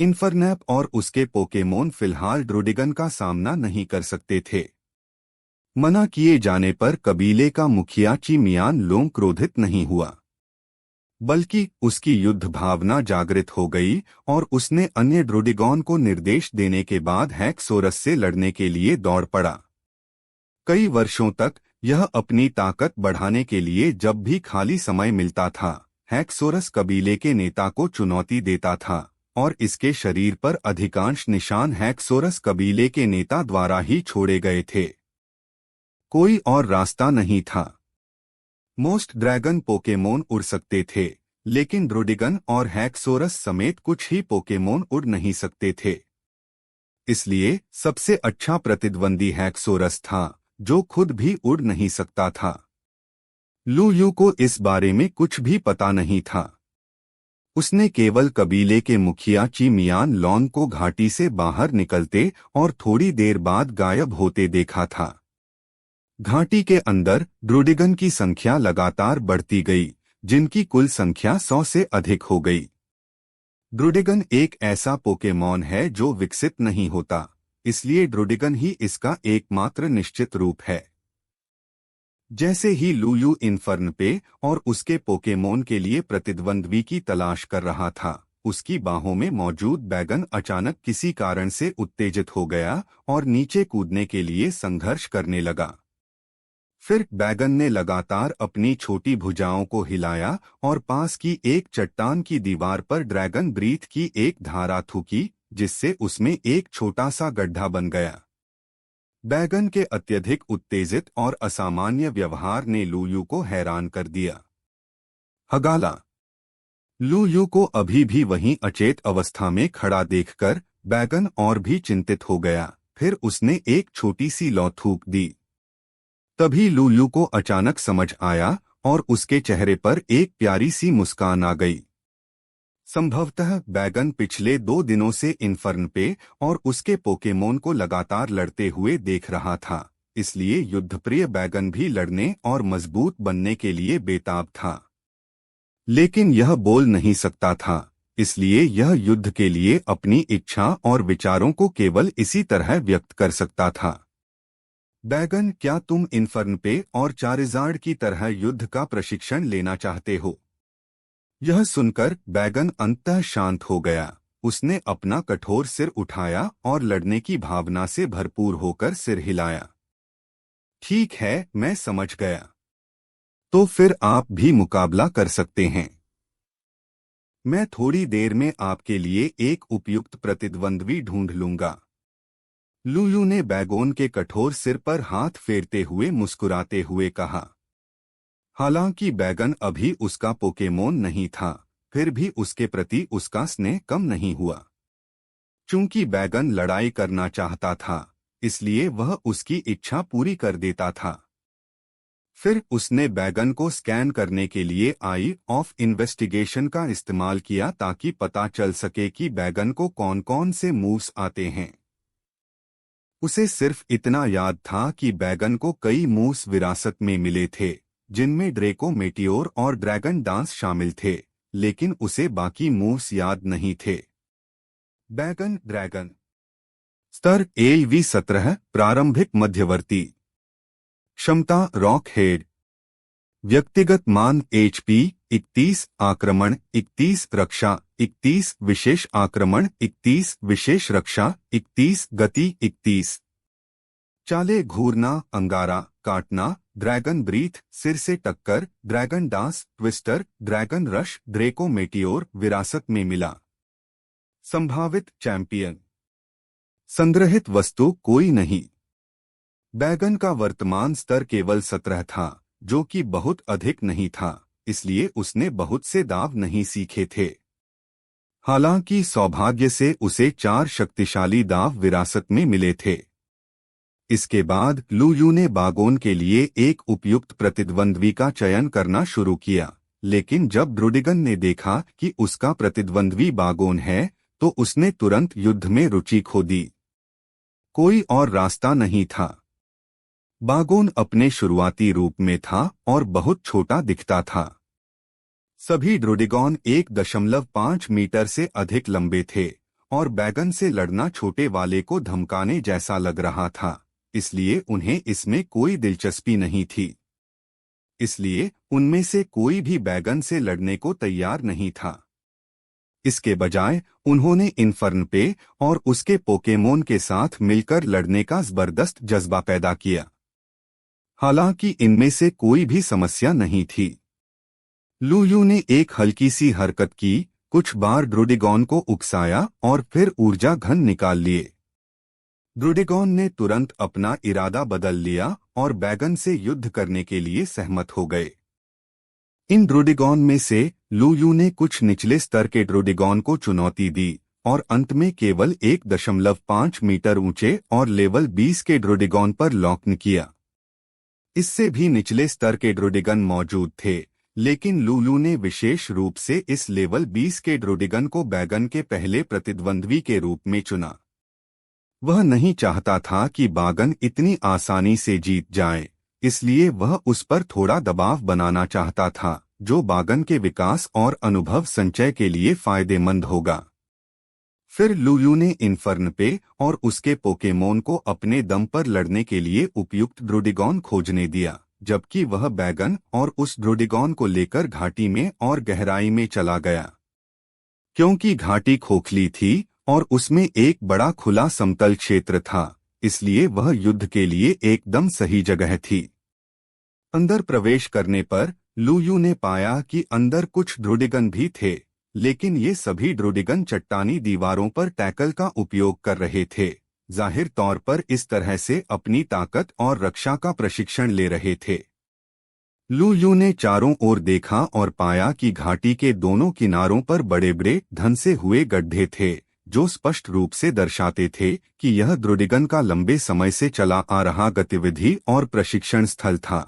इन्फरनैप और उसके पोकेमोन फिलहाल ड्रोडिगन का सामना नहीं कर सकते थे। मना किए जाने पर कबीले का मुखिया चिमियान लोंग क्रोधित नहीं हुआ, बल्कि उसकी युद्ध भावना जागृत हो गई और उसने अन्य ड्रोडिगॉन को निर्देश देने के बाद हैक्सोरस से लड़ने के लिए दौड़ पड़ा। कई वर्षों तक यह अपनी ताकत बढ़ाने के लिए जब भी खाली समय मिलता था, हैक्सोरस कबीले के नेता को चुनौती देता था, और इसके शरीर पर अधिकांश निशान हैक्सोरस कबीले के नेता द्वारा ही छोड़े गए थे। कोई और रास्ता नहीं था। मोस्ट ड्रैगन पोकेमोन उड़ सकते थे, लेकिन ड्रोडिगन और हैक्सोरस समेत कुछ ही पोकेमोन उड़ नहीं सकते थे। इसलिए सबसे अच्छा प्रतिद्वंदी हैक्सोरस था, जो खुद भी उड़ नहीं सकता था। लू यू को इस बारे में कुछ भी पता नहीं था। उसने केवल कबीले के मुखिया चिमियान लॉन को घाटी से बाहर निकलते और थोड़ी देर बाद गायब होते देखा था। घाटी के अंदर ड्रोडिगन की संख्या लगातार बढ़ती गई, जिनकी कुल संख्या 100 से अधिक हो गई। ड्रोडिगन एक ऐसा पोकेमॉन है जो विकसित नहीं होता, इसलिए ड्रोडिगन ही इसका एकमात्र निश्चित रूप है। जैसे ही लू यू इन्फर्न पे और उसके पोकेमोन के लिए प्रतिद्वंद्वी की तलाश कर रहा था, उसकी बाहों में मौजूद बैगन अचानक किसी कारण से उत्तेजित हो गया और नीचे कूदने के लिए संघर्ष करने लगा। फिर बैगन ने लगातार अपनी छोटी भुजाओं को हिलाया और पास की एक चट्टान की दीवार पर ड्रैगन ब्रीथ की एक धारा थूकी, जिससे उसमें एक छोटा सा गड्ढा बन गया। बैगन के अत्यधिक उत्तेजित और असामान्य व्यवहार ने लू यू को हैरान कर दिया। हगाला। लू यू को अभी भी वहीं अचेत अवस्था में खड़ा देखकर बैगन और भी चिंतित हो गया। फिर उसने एक छोटी सी लौ थूक दी। तभी लू यू को अचानक समझ आया और उसके चेहरे पर एक प्यारी सी मुस्कान आ गई। संभवतः बैगन पिछले 2 दिनों से इन्फर्न पे और उसके पोकेमोन को लगातार लड़ते हुए देख रहा था, इसलिए युद्धप्रिय बैगन भी लड़ने और मजबूत बनने के लिए बेताब था। लेकिन यह बोल नहीं सकता था, इसलिए यह युद्ध के लिए अपनी इच्छा और विचारों को केवल इसी तरह व्यक्त कर सकता था। बैगन, क्या तुम इन्फर्न पे और चारिज़ार्ड की तरह युद्ध का प्रशिक्षण लेना चाहते हो? यह सुनकर बैगन अंततः शांत हो गया। उसने अपना कठोर सिर उठाया और लड़ने की भावना से भरपूर होकर सिर हिलाया। ठीक है, मैं समझ गया। तो फिर आप भी मुकाबला कर सकते हैं। मैं थोड़ी देर में आपके लिए एक उपयुक्त प्रतिद्वंद्वी ढूंढ लूंगा। लू यू ने बैगोन के कठोर सिर पर हाथ फेरते हुए मुस्कुराते हुए कहा। हालांकि बैगन अभी उसका पोकेमोन नहीं था, फिर भी उसके प्रति उसका स्नेह कम नहीं हुआ। चूंकि बैगन लड़ाई करना चाहता था, इसलिए वह उसकी इच्छा पूरी कर देता था। फिर उसने बैगन को स्कैन करने के लिए आई ऑफ इन्वेस्टिगेशन का इस्तेमाल किया ताकि पता चल सके कि बैगन को कौन कौन से मूव्स आते हैं। उसे सिर्फ इतना याद था कि बैगन को कई मूव्स विरासत में मिले थे, जिनमें ड्रेको मेटियोर और ड्रैगन डांस शामिल थे, लेकिन उसे बाकी मूव्स याद नहीं थे। बैगन ड्रैगन स्तर AV 17 प्रारंभिक मध्यवर्ती क्षमता रॉक हेड व्यक्तिगत मान HP 31 आक्रमण 31 रक्षा 31 विशेष आक्रमण 31 विशेष रक्षा 31 गति 31 चाले घूरना अंगारा काटना ड्रैगन ब्रीथ सिर से टक्कर dragon dance twister dragon rush ड्रेको meteor विरासत में मिला। संभावित चैंपियन संग्रहित वस्तु कोई नहीं। बैगन का वर्तमान स्तर केवल 17 था, जो कि बहुत अधिक नहीं था, इसलिए उसने बहुत से दाव नहीं सीखे थे। हालांकि सौभाग्य से उसे 4 शक्तिशाली दाव विरासत में मिले थे। इसके बाद लुयू ने बागोन के लिए एक उपयुक्त प्रतिद्वंद्वी का चयन करना शुरू किया, लेकिन जब ड्रोडिगन ने देखा कि उसका प्रतिद्वंद्वी बागोन है, तो उसने तुरंत युद्ध में रुचि खो दी। कोई और रास्ता नहीं था। बागोन अपने शुरुआती रूप में था और बहुत छोटा दिखता था। सभी ड्रोडिगॉन 1.5 मीटर से अधिक लंबे थे और बैगन से लड़ना छोटे वाले को धमकाने जैसा लग रहा था, इसलिए उन्हें इसमें कोई दिलचस्पी नहीं थी। इसलिए उनमें से कोई भी बैगन से लड़ने को तैयार नहीं था। इसके बजाय उन्होंने इन्फर्न पे और उसके पोकेमोन के साथ मिलकर लड़ने का जबरदस्त जज्बा पैदा किया। हालांकि इनमें से कोई भी समस्या नहीं थी। लुयू ने एक हल्की सी हरकत की, कुछ बार ड्रोडिगॉन को उकसाया और फिर ऊर्जा घन निकाल लिए। ड्रोडिगॉन ने तुरंत अपना इरादा बदल लिया और बैगन से युद्ध करने के लिए सहमत हो गए। इन ड्रोडिगॉन में से लुयू ने कुछ निचले स्तर के ड्रोडिगॉन को चुनौती दी और अंत में केवल 1.5 मीटर ऊंचे और लेवल 20 के ड्रोडिगॉन पर लॉक किया। इससे भी निचले स्तर के ड्रोडिगन मौजूद थे, लेकिन लुयू ने विशेष रूप से इस लेवल 20 के ड्रोडिगन को बैगन के पहले प्रतिद्वंद्वी के रूप में चुना। वह नहीं चाहता था कि बागन इतनी आसानी से जीत जाए, इसलिए वह उस पर थोड़ा दबाव बनाना चाहता था, जो बागन के विकास और अनुभव संचय के लिए फायदेमंद होगा। फिर लुयू ने इन्फर्न पे और उसके पोकेमोन को अपने दम पर लड़ने के लिए उपयुक्त ड्रोडिगॉन खोजने दिया, जबकि वह बैगन और उस ड्रोडिगॉन को लेकर घाटी में और गहराई में चला गया। क्योंकि घाटी खोखली थी और उसमें एक बड़ा खुला समतल क्षेत्र था, इसलिए वह युद्ध के लिए एकदम सही जगह थी। अंदर प्रवेश करने पर लुयू ने पाया कि अंदर कुछ ड्रोडिगन भी थे, लेकिन ये सभी ड्रोडिगन चट्टानी दीवारों पर टैकल का उपयोग कर रहे थे, जाहिर तौर पर इस तरह से अपनी ताकत और रक्षा का प्रशिक्षण ले रहे थे। लुयू ने चारों ओर देखा और पाया कि घाटी के दोनों किनारों पर बड़े बड़े धंसे हुए गड्ढे थे, जो स्पष्ट रूप से दर्शाते थे कि यह ड्रोडिगन का लंबे समय से चला आ रहा गतिविधि और प्रशिक्षण स्थल था।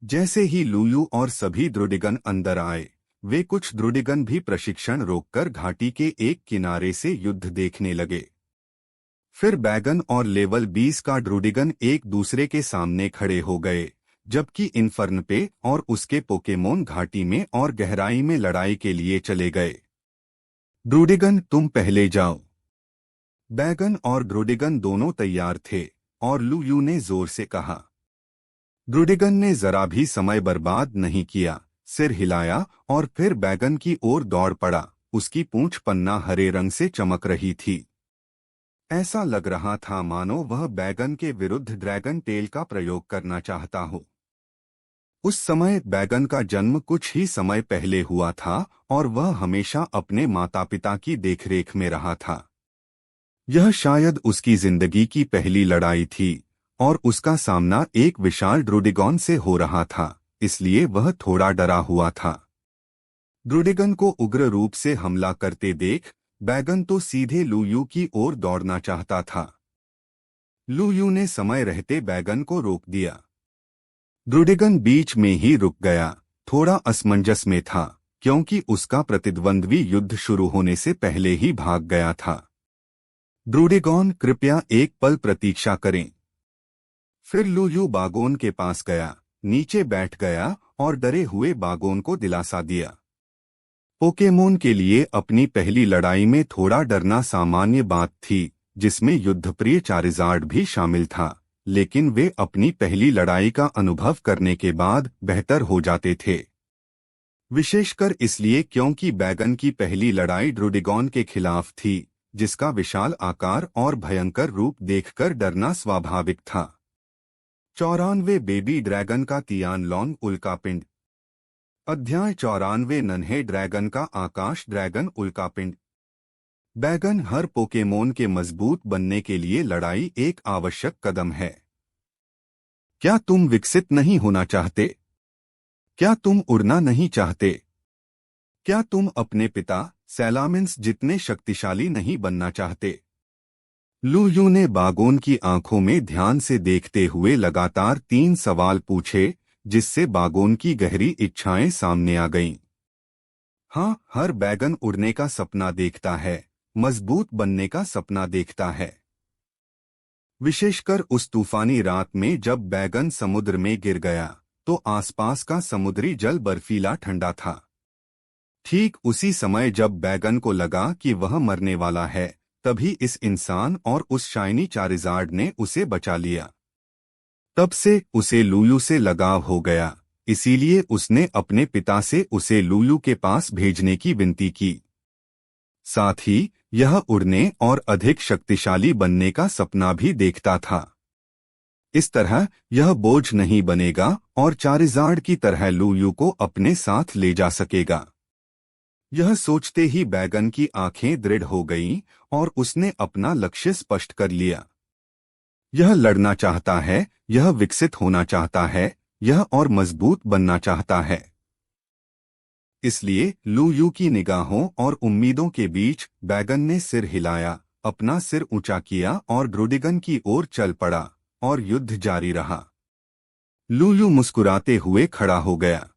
जैसे ही लुयू और सभी ड्रोडिगन अंदर आए, वे कुछ ड्रोडिगन भी प्रशिक्षण रोककर घाटी के एक किनारे से युद्ध देखने लगे। फिर बैगन और लेवल 20 का ड्रोडिगन एक दूसरे के सामने खड़े हो गए, जबकि इन्फर्न पे और उसके पोकेमोन घाटी में और गहराई में लड़ाई के लिए चले गए। ड्रोडिगन, तुम पहले जाओ। बैगन और ड्रोडिगन दोनों तैयार थे और लुयू ने जोर से कहा। ड्रोडिगन ने जरा भी समय बर्बाद नहीं किया, सिर हिलाया और फिर बैगन की ओर दौड़ पड़ा। उसकी पूंछ पन्ना हरे रंग से चमक रही थी। ऐसा लग रहा था मानो वह बैगन के विरुद्ध ड्रैगन टेल का प्रयोग करना चाहता हो। उस समय बैगन का जन्म कुछ ही समय पहले हुआ था और वह हमेशा अपने माता पिता की देखरेख में रहा था। यह शायद उसकी जिंदगी की पहली लड़ाई थी और उसका सामना एक विशाल ड्रोडिगॉन से हो रहा था, इसलिए वह थोड़ा डरा हुआ था। ड्रोडिगन को उग्र रूप से हमला करते देख बैगन तो सीधे लुयू की ओर दौड़ना चाहता था। लुयू ने समय रहते बैगन को रोक दिया। ड्रोडिगन बीच में ही रुक गया, थोड़ा असमंजस में था, क्योंकि उसका प्रतिद्वंद्वी युद्ध शुरू होने से पहले ही भाग गया था। ड्रोडिगॉन, कृपया एक पल प्रतीक्षा करें। फिर लुयू बागोन के पास गया, नीचे बैठ गया और डरे हुए बागोन को दिलासा दिया। पोकेमोन के लिए अपनी पहली लड़ाई में थोड़ा डरना सामान्य बात थी, जिसमें युद्धप्रिय चारिज़ार्ड भी शामिल था, लेकिन वे अपनी पहली लड़ाई का अनुभव करने के बाद बेहतर हो जाते थे। विशेषकर इसलिए क्योंकि बैगन की पहली लड़ाई ड्रोडिगॉन के खिलाफ थी, जिसका विशाल आकार और भयंकर रूप देखकर डरना स्वाभाविक था। 94 बेबी ड्रैगन का तियानलॉन्ग उल्कापिंड। अध्याय 94 नन्हे ड्रैगन का आकाश ड्रैगन उल्कापिंड। बैगन, हर पोकेमोन के मजबूत बनने के लिए लड़ाई एक आवश्यक कदम है। क्या तुम विकसित नहीं होना चाहते? क्या तुम उड़ना नहीं चाहते? क्या तुम अपने पिता, सैलामिन्स जितने शक्तिशाली नहीं बनना चाहते। लू यू ने बागोन की आंखों में ध्यान से देखते हुए लगातार 3 सवाल पूछे, जिससे बागोन की गहरी इच्छाएं सामने आ गईं। हाँ, हर बैगन उड़ने का सपना देखता है, मजबूत बनने का सपना देखता है। विशेषकर उस तूफानी रात में जब बैगन समुद्र में गिर गया, तो आसपास का समुद्री जल बर्फीला ठंडा था। ठीक उसी समय जब बैगन को लगा कि वह मरने वाला है, तभी इस इंसान और उस शाइनी चारिज़ार्ड ने उसे बचा लिया। तब से उसे लूलू से लगाव हो गया, इसीलिए उसने अपने पिता से उसे लूलू के पास भेजने की विनती की। साथ ही यह उड़ने और अधिक शक्तिशाली बनने का सपना भी देखता था। इस तरह यह बोझ नहीं बनेगा और चारिज़ार्ड की तरह लूलू को अपने साथ ले जा सकेगा। यह सोचते ही बैगन की आंखें दृढ़ हो गईं और उसने अपना लक्ष्य स्पष्ट कर लिया। यह लड़ना चाहता है, यह विकसित होना चाहता है, यह और मजबूत बनना चाहता है। इसलिए लू यू की निगाहों और उम्मीदों के बीच बैगन ने सिर हिलाया, अपना सिर ऊंचा किया और ड्रूडिगन की ओर चल पड़ा, और युद्ध जारी रहा। लू यू मुस्कुराते हुए खड़ा हो गया।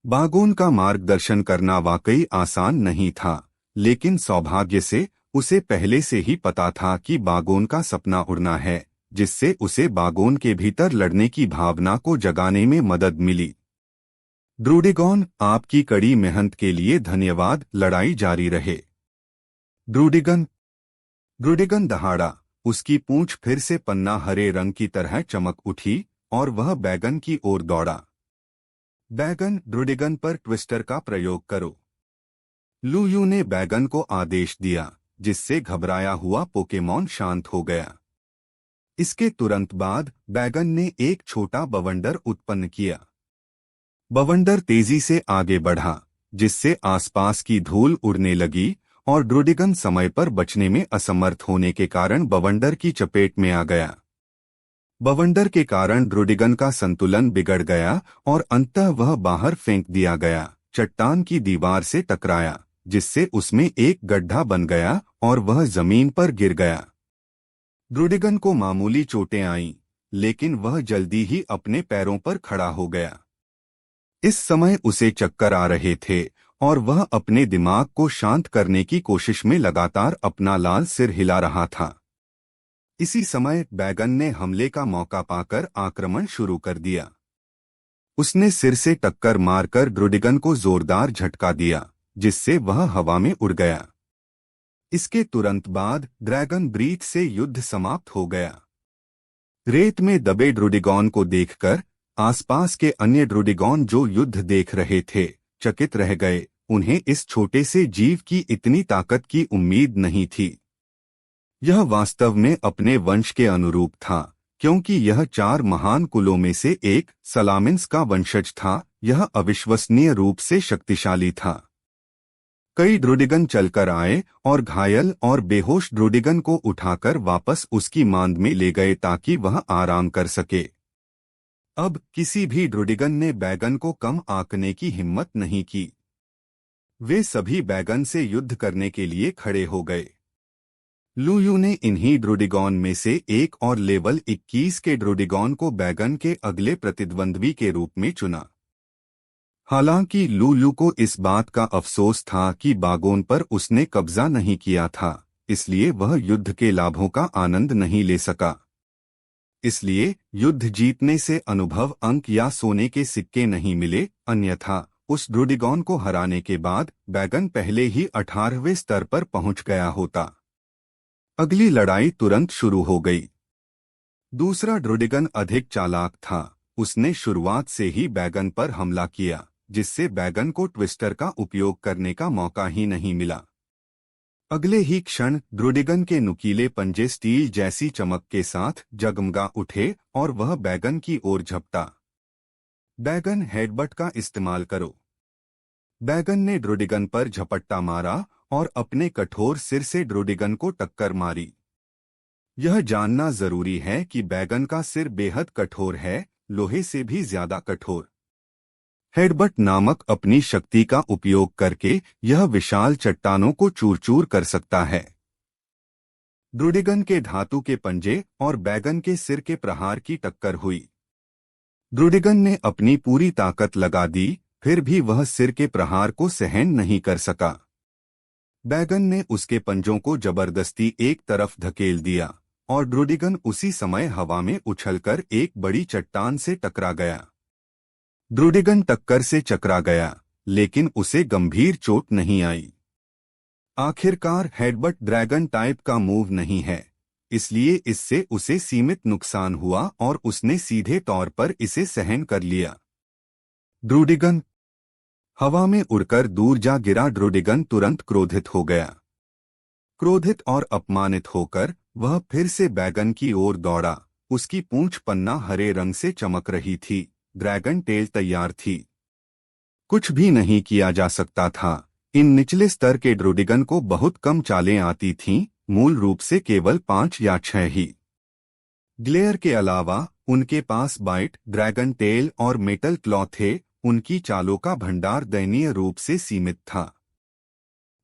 बागोन का मार्गदर्शन करना वाकई आसान नहीं था, लेकिन सौभाग्य से उसे पहले से ही पता था कि बागोन का सपना उड़ना है, जिससे उसे बागोन के भीतर लड़ने की भावना को जगाने में मदद मिली। ड्रूडिगॉन, आपकी कड़ी मेहनत के लिए धन्यवाद। लड़ाई जारी रहे। ड्रूडिगन। ड्रूडिगन दहाड़ा। उसकी पूंछ फिर से पन्ना हरे रंग की तरह चमक उठी और वह बैगन की ओर दौड़ा। बैगन, ड्रूडिगन पर ट्विस्टर का प्रयोग करो। लू यू ने बैगन को आदेश दिया, जिससे घबराया हुआ पोकेमॉन शांत हो गया। इसके तुरंत बाद बैगन ने एक छोटा बवंडर उत्पन्न किया। बवंडर तेजी से आगे बढ़ा, जिससे आसपास की धूल उड़ने लगी और ड्रूडिगन समय पर बचने में असमर्थ होने के कारण बवंडर की चपेट में आ गया। बवंडर के कारण ड्रूडिगन का संतुलन बिगड़ गया और अंततः वह बाहर फेंक दिया गया, चट्टान की दीवार से टकराया, जिससे उसमें एक गड्ढा बन गया और वह जमीन पर गिर गया। ड्रूडिगन को मामूली चोटें आईं, लेकिन वह जल्दी ही अपने पैरों पर खड़ा हो गया। इस समय उसे चक्कर आ रहे थे और वह अपने दिमाग को शांत करने की कोशिश में लगातार अपना लाल सिर हिला रहा था। इसी समय बैगन ने हमले का मौका पाकर आक्रमण शुरू कर दिया। उसने सिर से टक्कर मारकर ड्रूडिगन को जोरदार झटका दिया, जिससे वह हवा में उड़ गया। इसके तुरंत बाद ड्रैगन ब्रीथ से युद्ध समाप्त हो गया। रेत में दबे ड्रूडिगॉन को देखकर आसपास के अन्य ड्रूडिगॉन जो युद्ध देख रहे थे, चकित रह गए। उन्हें इस छोटे से जीव की इतनी ताकत की उम्मीद नहीं थी। यह वास्तव में अपने वंश के अनुरूप था, क्योंकि यह 4 महान कुलों में से एक सलामिन्स का वंशज था। यह अविश्वसनीय रूप से शक्तिशाली था। कई ड्रूडिगन चलकर आए और घायल और बेहोश ड्रूडिगन को उठाकर वापस उसकी मांद में ले गए ताकि वह आराम कर सके। अब किसी भी ड्रूडिगन ने बैगन को कम आंकने की हिम्मत नहीं की। वे सभी बैगन से युद्ध करने के लिए खड़े हो गए। लू यू ने इन्हीं ड्रूडिगॉन में से एक और लेवल 21 के ड्रूडिगॉन को बैगन के अगले प्रतिद्वंद्वी के रूप में चुना। हालांकि लू यू को इस बात का अफसोस था कि बागोन पर उसने कब्जा नहीं किया था, इसलिए वह युद्ध के लाभों का आनंद नहीं ले सका। इसलिए युद्ध जीतने से अनुभव अंक या सोने के सिक्के नहीं मिले, अन्यथा उस ड्रूडिगॉन को हराने के बाद बैगन पहले ही 18वें स्तर पर पहुंच गया होता। अगली लड़ाई तुरंत शुरू हो गई। दूसरा ड्रूडिगन अधिक चालाक था। उसने शुरुआत से ही बैगन पर हमला किया, जिससे बैगन को ट्विस्टर का उपयोग करने का मौका ही नहीं मिला। अगले ही क्षण ड्रूडिगन के नुकीले पंजे स्टील जैसी चमक के साथ जगमगा उठे और वह बैगन की ओर झपटा। बैगन, हेडबट का इस्तेमाल करो। बैगन ने ड्रूडिगन पर झपट्टा मारा और अपने कठोर सिर से ड्रूडिगन को टक्कर मारी। यह जानना जरूरी है कि बैगन का सिर बेहद कठोर है, लोहे से भी ज्यादा कठोर। हेडबट नामक अपनी शक्ति का उपयोग करके यह विशाल चट्टानों को चूर चूर कर सकता है। ड्रूडिगन के धातु के पंजे और बैगन के सिर के प्रहार की टक्कर हुई। ड्रूडिगन ने अपनी पूरी ताकत लगा दी, फिर भी वह सिर के प्रहार को सहन नहीं कर सका। बैगन ने उसके पंजों को जबरदस्ती एक तरफ धकेल दिया और ड्रूडिगन उसी समय हवा में उछलकर एक बड़ी चट्टान से टकरा गया। ड्रूडिगन टक्कर से चकरा गया, लेकिन उसे गंभीर चोट नहीं आई। आखिरकार हेडबट ड्रैगन टाइप का मूव नहीं है, इसलिए इससे उसे सीमित नुकसान हुआ और उसने सीधे तौर पर इसे सहन कर लिया। ड्रूडिगन हवा में उड़कर दूर जा गिरा। ड्रूडिगन तुरंत क्रोधित हो गया। क्रोधित और अपमानित होकर वह फिर से बैगन की ओर दौड़ा। उसकी पूंछ पन्ना हरे रंग से चमक रही थी। ड्रैगन टेल तैयार थी। कुछ भी नहीं किया जा सकता था। इन निचले स्तर के ड्रूडिगन को बहुत कम चालें आती थीं, मूल रूप से केवल 5 या 6 ही। ग्लेयर के अलावा उनके पास बाइट, ड्रैगन टेल और मेटल क्लॉ थे। उनकी चालों का भंडार दयनीय रूप से सीमित था।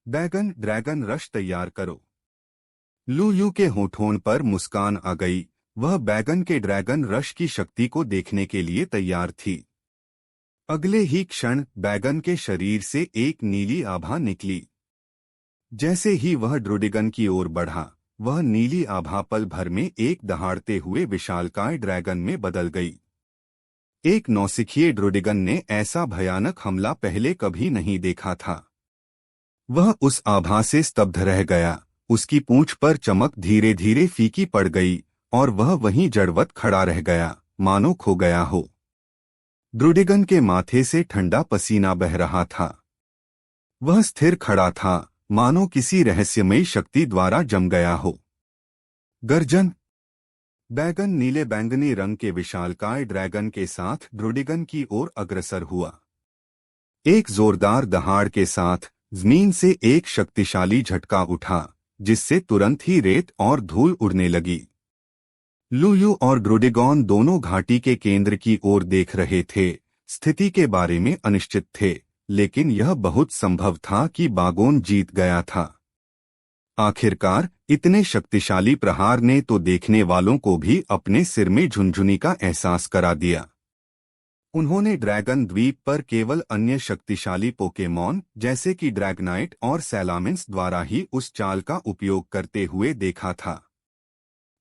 बैगन ड्रैगन रश तैयार करो। लू यू के होठों पर मुस्कान आ गई। वह बैगन के ड्रैगन रश की शक्ति को देखने के लिए तैयार थी। अगले ही क्षण बैगन के शरीर से एक नीली आभा निकली। जैसे ही वह ड्रूडिगन की ओर बढ़ा, वह नीली आभा पल भर में एक दहाड़ते हुए विशालकाय ड्रैगन में बदल गई। एक नौसिखिए ड्रूडिगन ने ऐसा भयानक हमला पहले कभी नहीं देखा था। वह उस आभा से स्तब्ध रह गया। उसकी पूंछ पर चमक धीरे धीरे फीकी पड़ गई और वह वहीं जड़वत खड़ा रह गया, मानो खो गया हो। ड्रूडिगन के माथे से ठंडा पसीना बह रहा था। वह स्थिर खड़ा था, मानो किसी रहस्यमयी शक्ति द्वारा जम गया हो। गर्जन बैगन नीले बैंगनी रंग के विशालकाय ड्रैगन के साथ ड्रूडिगन की ओर अग्रसर हुआ। एक जोरदार दहाड़ के साथ जमीन से एक शक्तिशाली झटका उठा, जिससे तुरंत ही रेत और धूल उड़ने लगी। लू यू और ड्रूडिगन दोनों घाटी के केंद्र की ओर देख रहे थे। स्थिति के बारे में अनिश्चित थे, लेकिन यह बहुत संभव था कि बागोन जीत गया था। आखिरकार इतने शक्तिशाली प्रहार ने तो देखने वालों को भी अपने सिर में झुनझुनी का एहसास करा दिया। उन्होंने ड्रैगन द्वीप पर केवल अन्य शक्तिशाली पोकेमॉन जैसे कि ड्रैगनाइट और सैलामिन्स द्वारा ही उस चाल का उपयोग करते हुए देखा था।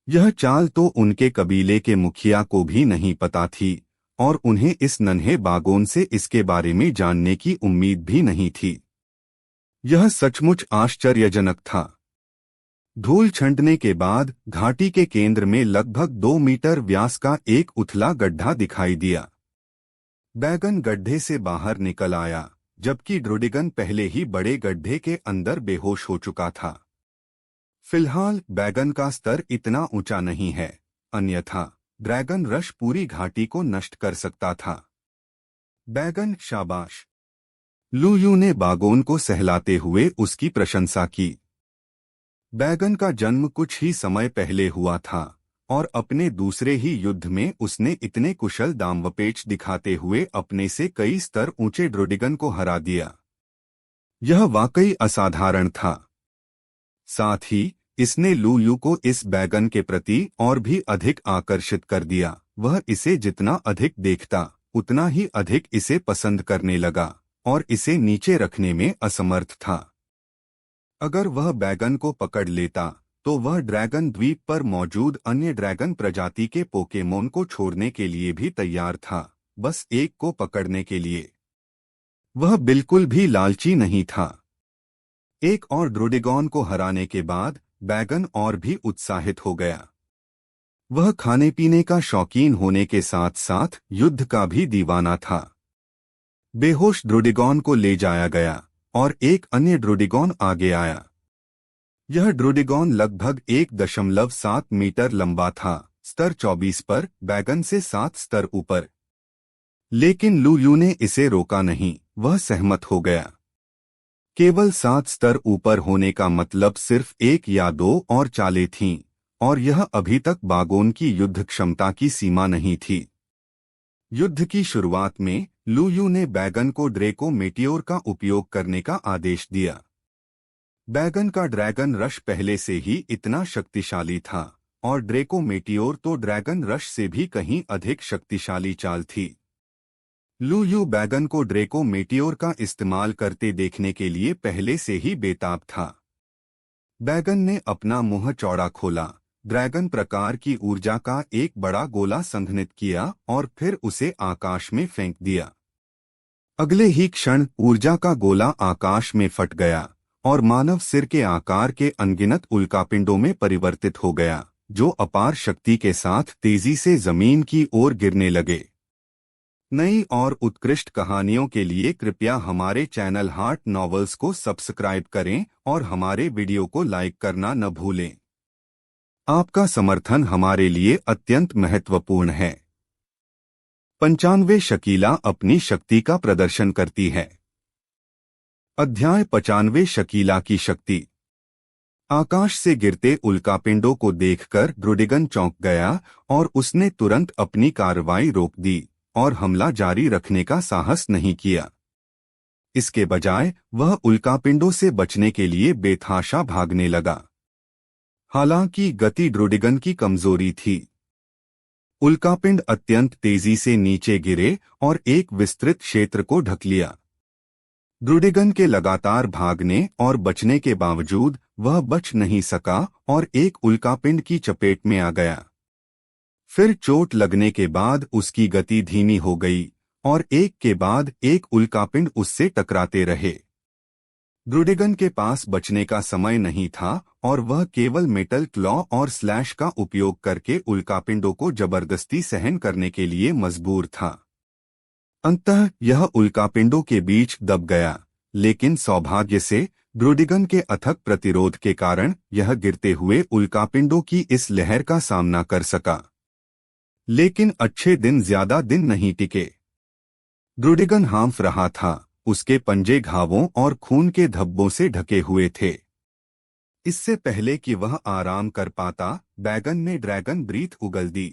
यह चाल तो उनके कबीले के मुखिया को भी नहीं पता थी और उन्हें इस नन्हे बागोन से इसके बारे में जानने की उम्मीद भी नहीं थी। यह सचमुच आश्चर्यजनक था। धूल छंटने के बाद घाटी के केंद्र में लगभग 2 मीटर व्यास का एक उथला गड्ढा दिखाई दिया। बैगन गड्ढे से बाहर निकल आया, जबकि ड्रूडिगन पहले ही बड़े गड्ढे के अंदर बेहोश हो चुका था। फिलहाल बैगन का स्तर इतना ऊंचा नहीं है, अन्यथा ड्रैगन रश पूरी घाटी को नष्ट कर सकता था। बैगन शाबाश। लू यू ने बागोन को सहलाते हुए उसकी प्रशंसा की। बैगन का जन्म कुछ ही समय पहले हुआ था और अपने दूसरे ही युद्ध में उसने इतने कुशल दांवपेच दिखाते हुए अपने से कई स्तर ऊंचे ड्रूडिगन को हरा दिया। यह वाकई असाधारण था। साथ ही इसने लू यू को इस बैगन के प्रति और भी अधिक आकर्षित कर दिया। वह इसे जितना अधिक देखता, उतना ही अधिक इसे पसंद करने लगा और इसे नीचे रखने में असमर्थ था। अगर वह बैगन को पकड़ लेता तो वह ड्रैगन द्वीप पर मौजूद अन्य ड्रैगन प्रजाति के पोकेमोन को छोड़ने के लिए भी तैयार था, बस एक को पकड़ने के लिए। वह बिल्कुल भी लालची नहीं था। एक और ड्रूडिगन को हराने के बाद बैगन और भी उत्साहित हो गया। वह खाने पीने का शौकीन होने के साथ साथ युद्ध का भी दीवाना था। बेहोश ड्रूडिगन को ले जाया गया और एक अन्य ड्रूडिगन आगे आया। यह ड्रूडिगन लगभग 1.7 मीटर लंबा था, स्तर 24 पर, बैगन से 7 स्तर ऊपर। लेकिन लू यू ने इसे रोका नहीं, वह सहमत हो गया। केवल 7 स्तर ऊपर होने का मतलब सिर्फ 1 या 2 और चालें थीं, और यह अभी तक बागोन की युद्ध क्षमता की सीमा नहीं थी। युद्ध की शुरुआत में लुयू ने बैगन को ड्रेको मेटियोर का उपयोग करने का आदेश दिया। बैगन का ड्रैगन रश पहले से ही इतना शक्तिशाली था और ड्रेको मेटियोर तो ड्रैगन रश से भी कहीं अधिक शक्तिशाली चाल थी। लुयू बैगन को ड्रेको मेटियोर का इस्तेमाल करते देखने के लिए पहले से ही बेताब था। बैगन ने अपना मुंह चौड़ा खोला, ड्रैगन प्रकार की ऊर्जा का एक बड़ा गोला संघनित किया और फिर उसे आकाश में फेंक दिया। अगले ही क्षण ऊर्जा का गोला आकाश में फट गया और मानव सिर के आकार के अनगिनत उल्कापिंडों में परिवर्तित हो गया, जो अपार शक्ति के साथ तेजी से जमीन की ओर गिरने लगे। नई और उत्कृष्ट कहानियों के लिए कृपया हमारे चैनल हार्ट नॉवेल्स को सब्सक्राइब करें और हमारे वीडियो को लाइक करना न भूलें। आपका समर्थन हमारे लिए अत्यंत महत्वपूर्ण है। 95 शकीला अपनी शक्ति का प्रदर्शन करती है। अध्याय 95 शकीला की शक्ति। आकाश से गिरते उल्कापिंडों को देखकर ड्रुडिगन चौंक गया और उसने तुरंत अपनी कार्रवाई रोक दी और हमला जारी रखने का साहस नहीं किया। इसके बजाय वह उल्कापिंडों से बचने के लिए बेतहाशा भागने लगा। हालांकि गति ड्रुडिगन की कमजोरी थी। उल्कापिंड अत्यंत तेजी से नीचे गिरे और एक विस्तृत क्षेत्र को ढक लिया। ड्रुडिगन के लगातार भागने और बचने के बावजूद वह बच नहीं सका और एक उल्कापिंड की चपेट में आ गया। फिर चोट लगने के बाद उसकी गति धीमी हो गई और एक के बाद एक उल्कापिंड उससे टकराते रहे। ड्रुडिगन के पास बचने का समय नहीं था और वह केवल मेटल क्लॉ और स्लैश का उपयोग करके उल्कापिंडों को जबरदस्ती सहन करने के लिए मजबूर था। अंततः यह उल्कापिंडों के बीच दब गया, लेकिन सौभाग्य से ड्रुडिगन के अथक प्रतिरोध के कारण यह गिरते हुए उल्कापिंडों की इस लहर का सामना कर सका। लेकिन अच्छे दिन ज्यादा दिन नहीं टिके। ड्रुडिगन हाँफ रहा था, उसके पंजे घावों और खून के धब्बों से ढके हुए थे। इससे पहले कि वह आराम कर पाता, बैगन ने ड्रैगन ब्रीथ उगल दी।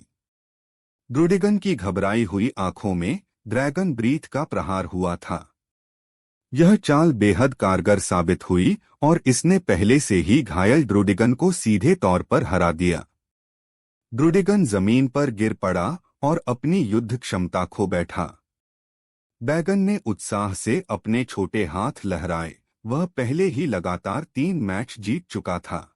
ड्रुडिगन की घबराई हुई आंखों में ड्रैगन ब्रीथ का प्रहार हुआ था। यह चाल बेहद कारगर साबित हुई और इसने पहले से ही घायल ड्रुडिगन को सीधे तौर पर हरा दिया। ड्रुडिगन जमीन पर गिर पड़ा और अपनी युद्ध क्षमता खो बैठा। बैगन ने उत्साह से अपने छोटे हाथ लहराए, वह पहले ही लगातार 3 मैच जीत चुका था।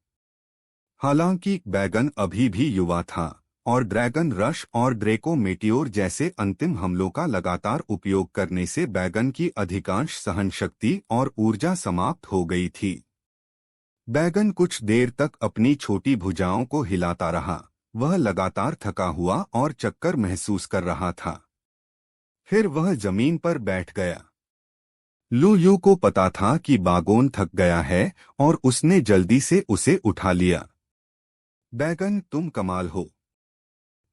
हालांकि बैगन अभी भी युवा था और ड्रैगन रश और ड्रेको मेटियोर जैसे अंतिम हमलों का लगातार उपयोग करने से बैगन की अधिकांश सहन शक्ति और ऊर्जा समाप्त हो गई थी। बैगन कुछ देर तक अपनी छोटी भुजाओं को हिलाता रहा, वह लगातार थका हुआ और चक्कर महसूस कर रहा था। फिर वह जमीन पर बैठ गया। लुयू को पता था कि बागोन थक गया है और उसने जल्दी से उसे उठा लिया। बैगन, तुम कमाल हो।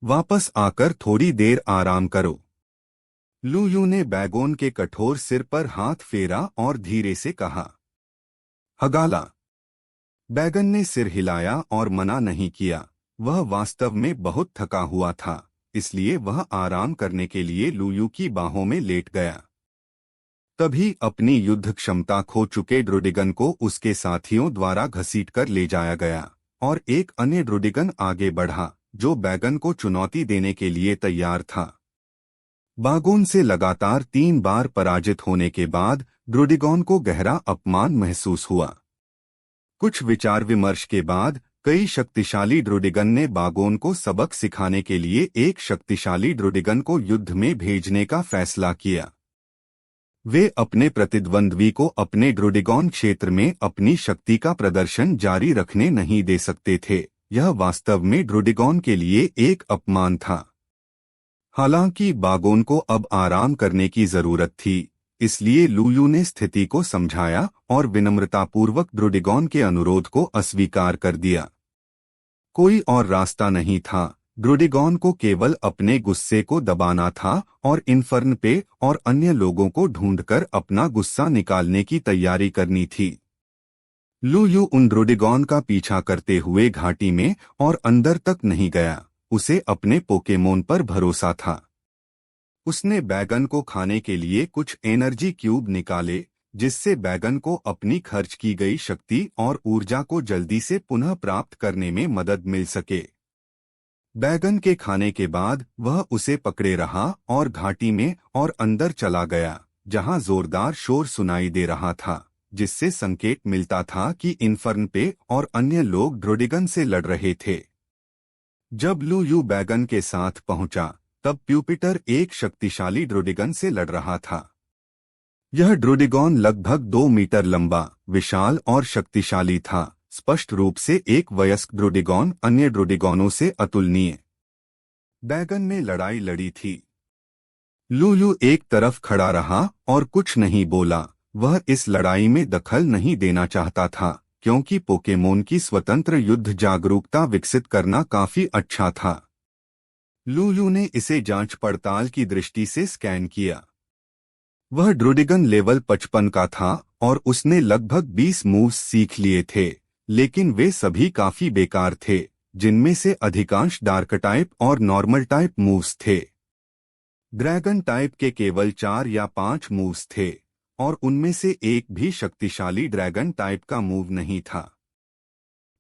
वापस आकर थोड़ी देर आराम करो। लुयू ने बैगोन के कठोर सिर पर हाथ फेरा और धीरे से कहा। हगाला। बैगन ने सिर हिलाया और मना नहीं किया। वह वास्तव में बहुत थका हुआ था, इसलिए वह आराम करने के लिए लुयू की बाहों में लेट गया। तभी अपनी युद्ध क्षमता खो चुके ड्रुडिगन को उसके साथियों द्वारा घसीटकर ले जाया गया और एक अन्य ड्रुडिगन आगे बढ़ा, जो बैगन को चुनौती देने के लिए तैयार था। बागोन से लगातार 3 बार पराजित होने के बाद ड्रुडिगन को गहरा अपमान महसूस हुआ। कुछ विचार विमर्श के बाद कई शक्तिशाली ड्रुडिगन ने बागोन को सबक सिखाने के लिए एक शक्तिशाली ड्रुडिगन को युद्ध में भेजने का फैसला किया। वे अपने प्रतिद्वंद्वी को अपने ड्रुडिगन क्षेत्र में अपनी शक्ति का प्रदर्शन जारी रखने नहीं दे सकते थे। यह वास्तव में ड्रुडिगन के लिए एक अपमान था। हालांकि बागोन को अब आराम करने की जरूरत थी, इसलिए लुयू ने स्थिति को समझाया और विनम्रतापूर्वक ड्रुडिगन के अनुरोध को अस्वीकार कर दिया। कोई और रास्ता नहीं था। ड्रुडिगन को केवल अपने गुस्से को दबाना था और इन्फर्न पे और अन्य लोगों को ढूंढकर अपना गुस्सा निकालने की तैयारी करनी थी। लुयू उन ड्रुडिगन का पीछा करते हुए घाटी में और अंदर तक नहीं गया। उसे अपने पोकेमोन पर भरोसा था। उसने बैगन को खाने के लिए कुछ एनर्जी क्यूब निकाले, जिससे बैगन को अपनी खर्च की गई शक्ति और ऊर्जा को जल्दी से पुनः प्राप्त करने में मदद मिल सके। बैगन के खाने के बाद वह उसे पकड़े रहा और घाटी में और अंदर चला गया, जहां जोरदार शोर सुनाई दे रहा था, जिससे संकेत मिलता था कि इन्फर्न पे और अन्य लोग ड्रोडिगन से लड़ रहे थे। जब लू यू बैगन के साथ पहुंचा, तब प्यूपिटर एक शक्तिशाली ड्रोडिगन से लड़ रहा था। यह ड्रोडिगॉन लगभग 2 मीटर लंबा, विशाल और शक्तिशाली था, स्पष्ट रूप से एक वयस्क ड्रोडिगॉन अन्य ड्रोडिगॉनों से अतुलनीय। बैगन ने लड़ाई लड़ी थी। लूलू एक तरफ खड़ा रहा और कुछ नहीं बोला। वह इस लड़ाई में दखल नहीं देना चाहता था, क्योंकि पोकेमोन की स्वतंत्र युद्ध जागरूकता विकसित करना काफी अच्छा था। लूलू ने इसे जांच पड़ताल की दृष्टि से स्कैन किया। वह ड्रोडिगन लेवल 55 का था और उसने लगभग 20 मूव्स सीख लिए थे, लेकिन वे सभी काफी बेकार थे, जिनमें से अधिकांश डार्क टाइप और नॉर्मल टाइप मूव्स थे। ड्रैगन टाइप के केवल 4 या 5 मूव्स थे, और उनमें से एक भी शक्तिशाली ड्रैगन टाइप का मूव नहीं था।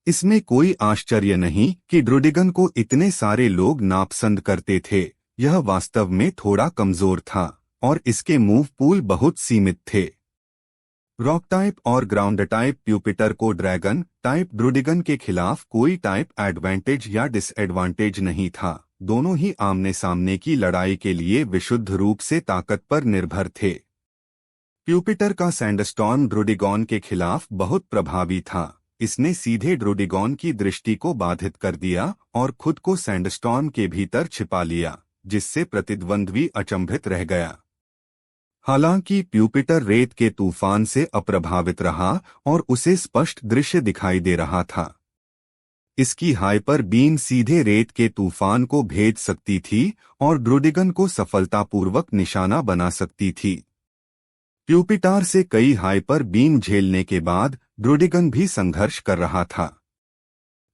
इसमें कोई आश्चर्य नहीं कि ड्रोडिगन को इतने सारे लोग नापसंद करते थे। यह वास्तव में थोड़ा कमजोर था और इसके मूव पूल बहुत सीमित थे। रॉक टाइप और ग्राउंड टाइप प्यूपिटर को ड्रैगन टाइप ड्रोडिगन के खिलाफ कोई टाइप एडवांटेज या डिसएडवांटेज नहीं था। दोनों ही आमने सामने की लड़ाई के लिए विशुद्ध रूप से ताकत पर निर्भर थे। प्यूपिटर का सैंडस्टॉर्म ड्रोडिगॉन के खिलाफ बहुत प्रभावी था। इसने सीधे ड्रोडिगॉन की दृष्टि को बाधित कर दिया और खुद को सैंडस्टॉर्म के भीतर छिपा लिया, जिससे प्रतिद्वंद्वी अचंभित रह गया। हालांकि प्यूपिटर रेत के तूफान से अप्रभावित रहा और उसे स्पष्ट दृश्य दिखाई दे रहा था। इसकी हाइपर बीम सीधे रेत के तूफान को भेज सकती थी और ड्रोडिगन को सफलतापूर्वक निशाना बना सकती थी। प्यूपिटर से कई हाइपर बीम झेलने के बाद ड्रोडिगन भी संघर्ष कर रहा था,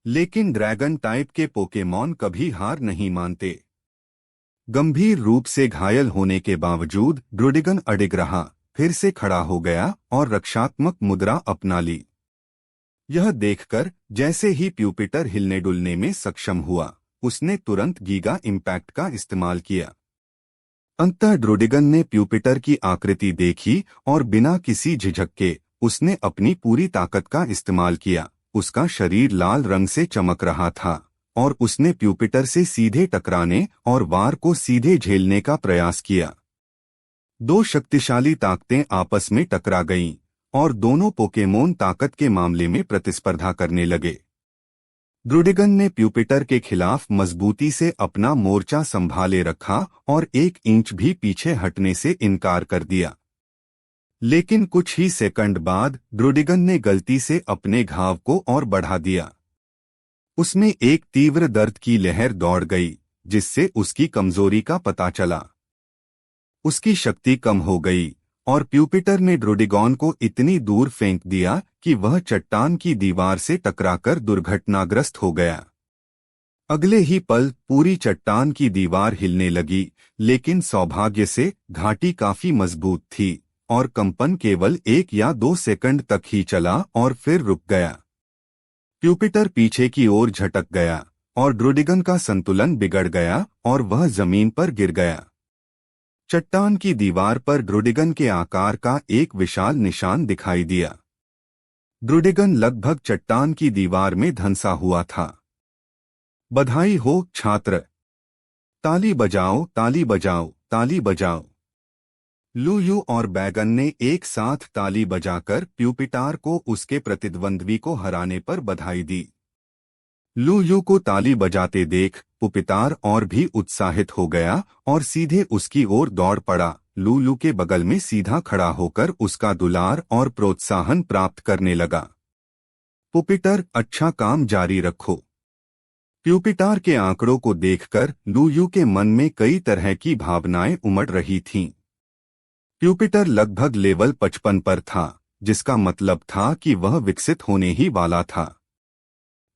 लेकिन ड्रैगन टाइप के पोकेमॉन कभी हार नहीं मानते। गंभीर रूप से घायल होने के बावजूद ड्रोडिगन अडिग रहा, फिर से खड़ा हो गया और रक्षात्मक मुद्रा अपना ली। यह देखकर जैसे ही प्यूपिटर हिलने डुलने में सक्षम हुआ, उसने तुरंत गीगा इम्पैक्ट का इस्तेमाल किया। अंततः ड्रोडिगन ने प्यूपिटर की आकृति देखी और बिना किसी झिझक के उसने अपनी पूरी ताकत का इस्तेमाल किया। उसका शरीर लाल रंग से चमक रहा था और उसने प्यूपिटर से सीधे टकराने और वार को सीधे झेलने का प्रयास किया। दो शक्तिशाली ताकतें आपस में टकरा गईं और दोनों पोकेमोन ताकत के मामले में प्रतिस्पर्धा करने लगे। ड्रोडिगन ने प्यूपिटर के खिलाफ मजबूती से अपना मोर्चा संभाले रखा और 1 इंच भी पीछे हटने से इनकार कर दिया। लेकिन कुछ ही सेकंड बाद ड्रोडिगन ने गलती से अपने घाव को और बढ़ा दिया। उसमें एक तीव्र दर्द की लहर दौड़ गई, जिससे उसकी कमजोरी का पता चला। उसकी शक्ति कम हो गई और प्यूपिटर ने ड्रोडिगॉन को इतनी दूर फेंक दिया कि वह चट्टान की दीवार से टकराकर दुर्घटनाग्रस्त हो गया। अगले ही पल पूरी चट्टान की दीवार हिलने लगी, लेकिन सौभाग्य से घाटी काफी मजबूत थी और कंपन केवल 1 या 2 सेकंड तक ही चला और फिर रुक गया। प्यूपिटर पीछे की ओर झटक गया और ड्रोडिगन का संतुलन बिगड़ गया और वह जमीन पर गिर गया। चट्टान की दीवार पर ड्रोडिगन के आकार का एक विशाल निशान दिखाई दिया। ड्रोडिगन लगभग चट्टान की दीवार में धंसा हुआ था। बधाई हो छात्र, ताली बजाओ ताली बजाओ ताली बजाओ। लू यू और बैगन ने एक साथ ताली बजाकर प्यूपिटर को उसके प्रतिद्वंद्वी को हराने पर बधाई दी। लू यू को ताली बजाते देख प्यूपिटर और भी उत्साहित हो गया और सीधे उसकी ओर दौड़ पड़ा। लू यू के बगल में सीधा खड़ा होकर उसका दुलार और प्रोत्साहन प्राप्त करने लगा। प्यूपिटर, अच्छा काम जारी रखो। प्यूपिटर के आंकड़ों को देखकर लू यू के मन में कई तरह की भावनाएं उमड़ रही थीं। प्यूपिटर लगभग लेवल 55 पर था, जिसका मतलब था कि वह विकसित होने ही वाला था।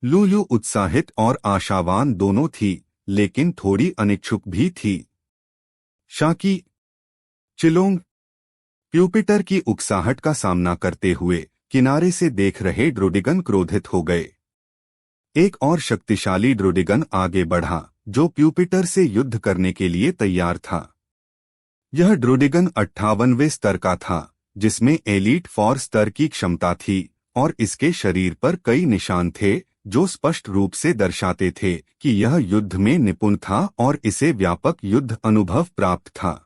लू यू उत्साहित और आशावान दोनों थी, लेकिन थोड़ी अनिच्छुक भी थी। शाकी चिलोंग प्यूपिटर की उकसाहट का सामना करते हुए किनारे से देख रहे ड्रोडिगन क्रोधित हो गए। एक और शक्तिशाली ड्रोडिगन आगे बढ़ा जो प्यूपिटर से युद्ध करने के लिए तैयार था। यह ड्रोडिगन 58वें स्तर का था, जिसमें एलीट फोर स्तर की क्षमता थी और इसके शरीर पर कई निशान थे जो स्पष्ट रूप से दर्शाते थे कि यह युद्ध में निपुण था और इसे व्यापक युद्ध अनुभव प्राप्त था।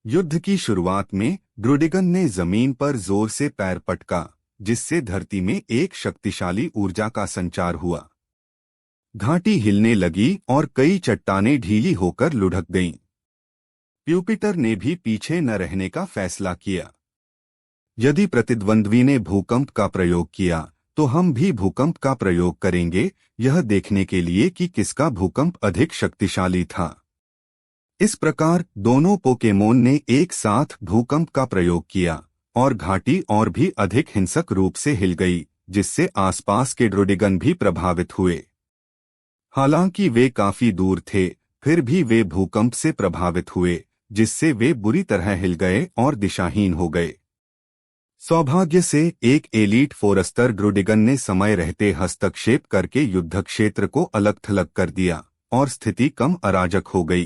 युद्ध की शुरुआत में ड्रोडिगन ने जमीन पर जोर से पैर पटका, जिससे धरती में एक शक्तिशाली ऊर्जा का संचार हुआ। घाटी हिलने लगी और कई चट्टानें ढीली होकर लुढ़क गईं। प्यूपिटर ने भी पीछे न रहने का फैसला किया। यदि प्रतिद्वंद्वी ने भूकंप का प्रयोग किया तो हम भी भूकंप का प्रयोग करेंगे, यह देखने के लिए कि किसका भूकंप अधिक शक्तिशाली था। इस प्रकार दोनों पोकेमोन ने एक साथ भूकंप का प्रयोग किया और घाटी और भी अधिक हिंसक रूप से हिल गई, जिससे आसपास के ड्रोडिगन भी प्रभावित हुए। हालांकि वे काफी दूर थे, फिर भी वे भूकंप से प्रभावित हुए, जिससे वे बुरी तरह हिल गए और दिशाहीन हो गए। सौभाग्य से एक एलीट फोरस्टर ड्रोडिगन ने समय रहते हस्तक्षेप करके युद्ध क्षेत्र को अलग थलग कर दिया और स्थिति कम अराजक हो गई।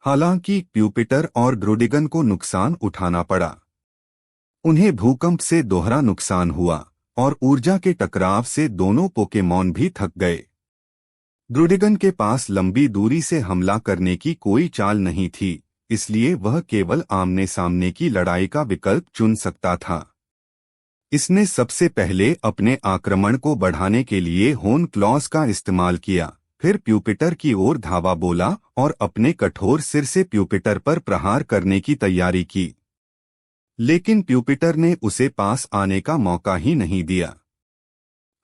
हालांकि प्यूपिटर और ड्रोडिगन को नुकसान उठाना पड़ा। उन्हें भूकंप से दोहरा नुकसान हुआ और ऊर्जा के टकराव से दोनों पोकेमॉन भी थक गए। ड्रोडिगन के पास लंबी दूरी से हमला करने की कोई चाल नहीं थी, इसलिए वह केवल आमने सामने की लड़ाई का विकल्प चुन सकता था। इसने सबसे पहले अपने आक्रमण को बढ़ाने के लिए होर्न क्लॉज का इस्तेमाल किया, फिर प्यूपिटर की ओर धावा बोला और अपने कठोर सिर से प्यूपिटर पर प्रहार करने की तैयारी की। लेकिन प्यूपिटर ने उसे पास आने का मौका ही नहीं दिया।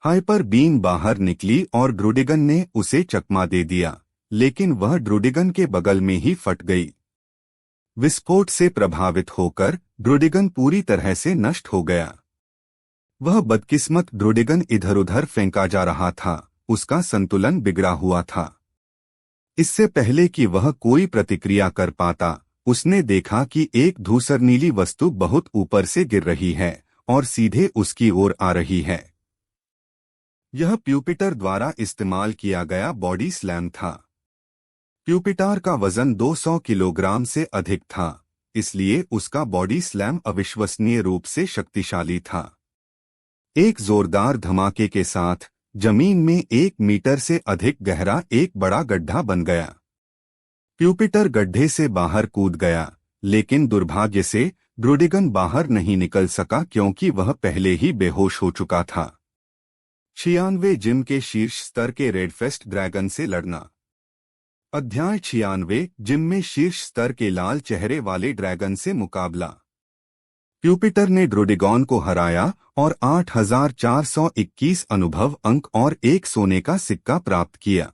हाइपर बीम बाहर निकली और ड्रोडिगन ने उसे चकमा दे दिया, लेकिन वह ड्रोडिगन के बगल में ही फट गई। विस्फोट से प्रभावित होकर ड्रोडिगन पूरी तरह से नष्ट हो गया। वह बदकिस्मत ड्रोडिगन इधर-उधर फेंका जा रहा था, उसका संतुलन बिगड़ा हुआ था। इससे पहले कि वह कोई प्रतिक्रिया कर पाता, उसने देखा कि एक धूसर नीली वस्तु बहुत ऊपर से गिर रही है और सीधे उसकी ओर आ रही है। यह प्यूपिटर द्वारा इस्तेमाल किया गया बॉडी स्लैम था। प्यूपिटर का वजन 200 किलोग्राम से अधिक था, इसलिए उसका बॉडी स्लैम अविश्वसनीय रूप से शक्तिशाली था। एक जोरदार धमाके के साथ जमीन में 1 मीटर से अधिक गहरा एक बड़ा गड्ढा बन गया। प्यूपिटर गड्ढे से बाहर कूद गया, लेकिन दुर्भाग्य से ड्रोडिगन बाहर नहीं निकल सका क्योंकि वह पहले ही बेहोश हो चुका था। 96 जिम के शीर्ष स्तर के रेडफेस्ट ड्रैगन से लड़ना। अध्याय 96 जिम में शीर्ष स्तर के लाल चेहरे वाले ड्रैगन से मुकाबला। प्यूपिटर ने ड्रोडिगॉन को हराया और 8421 अनुभव अंक और 1 सोने का सिक्का प्राप्त किया।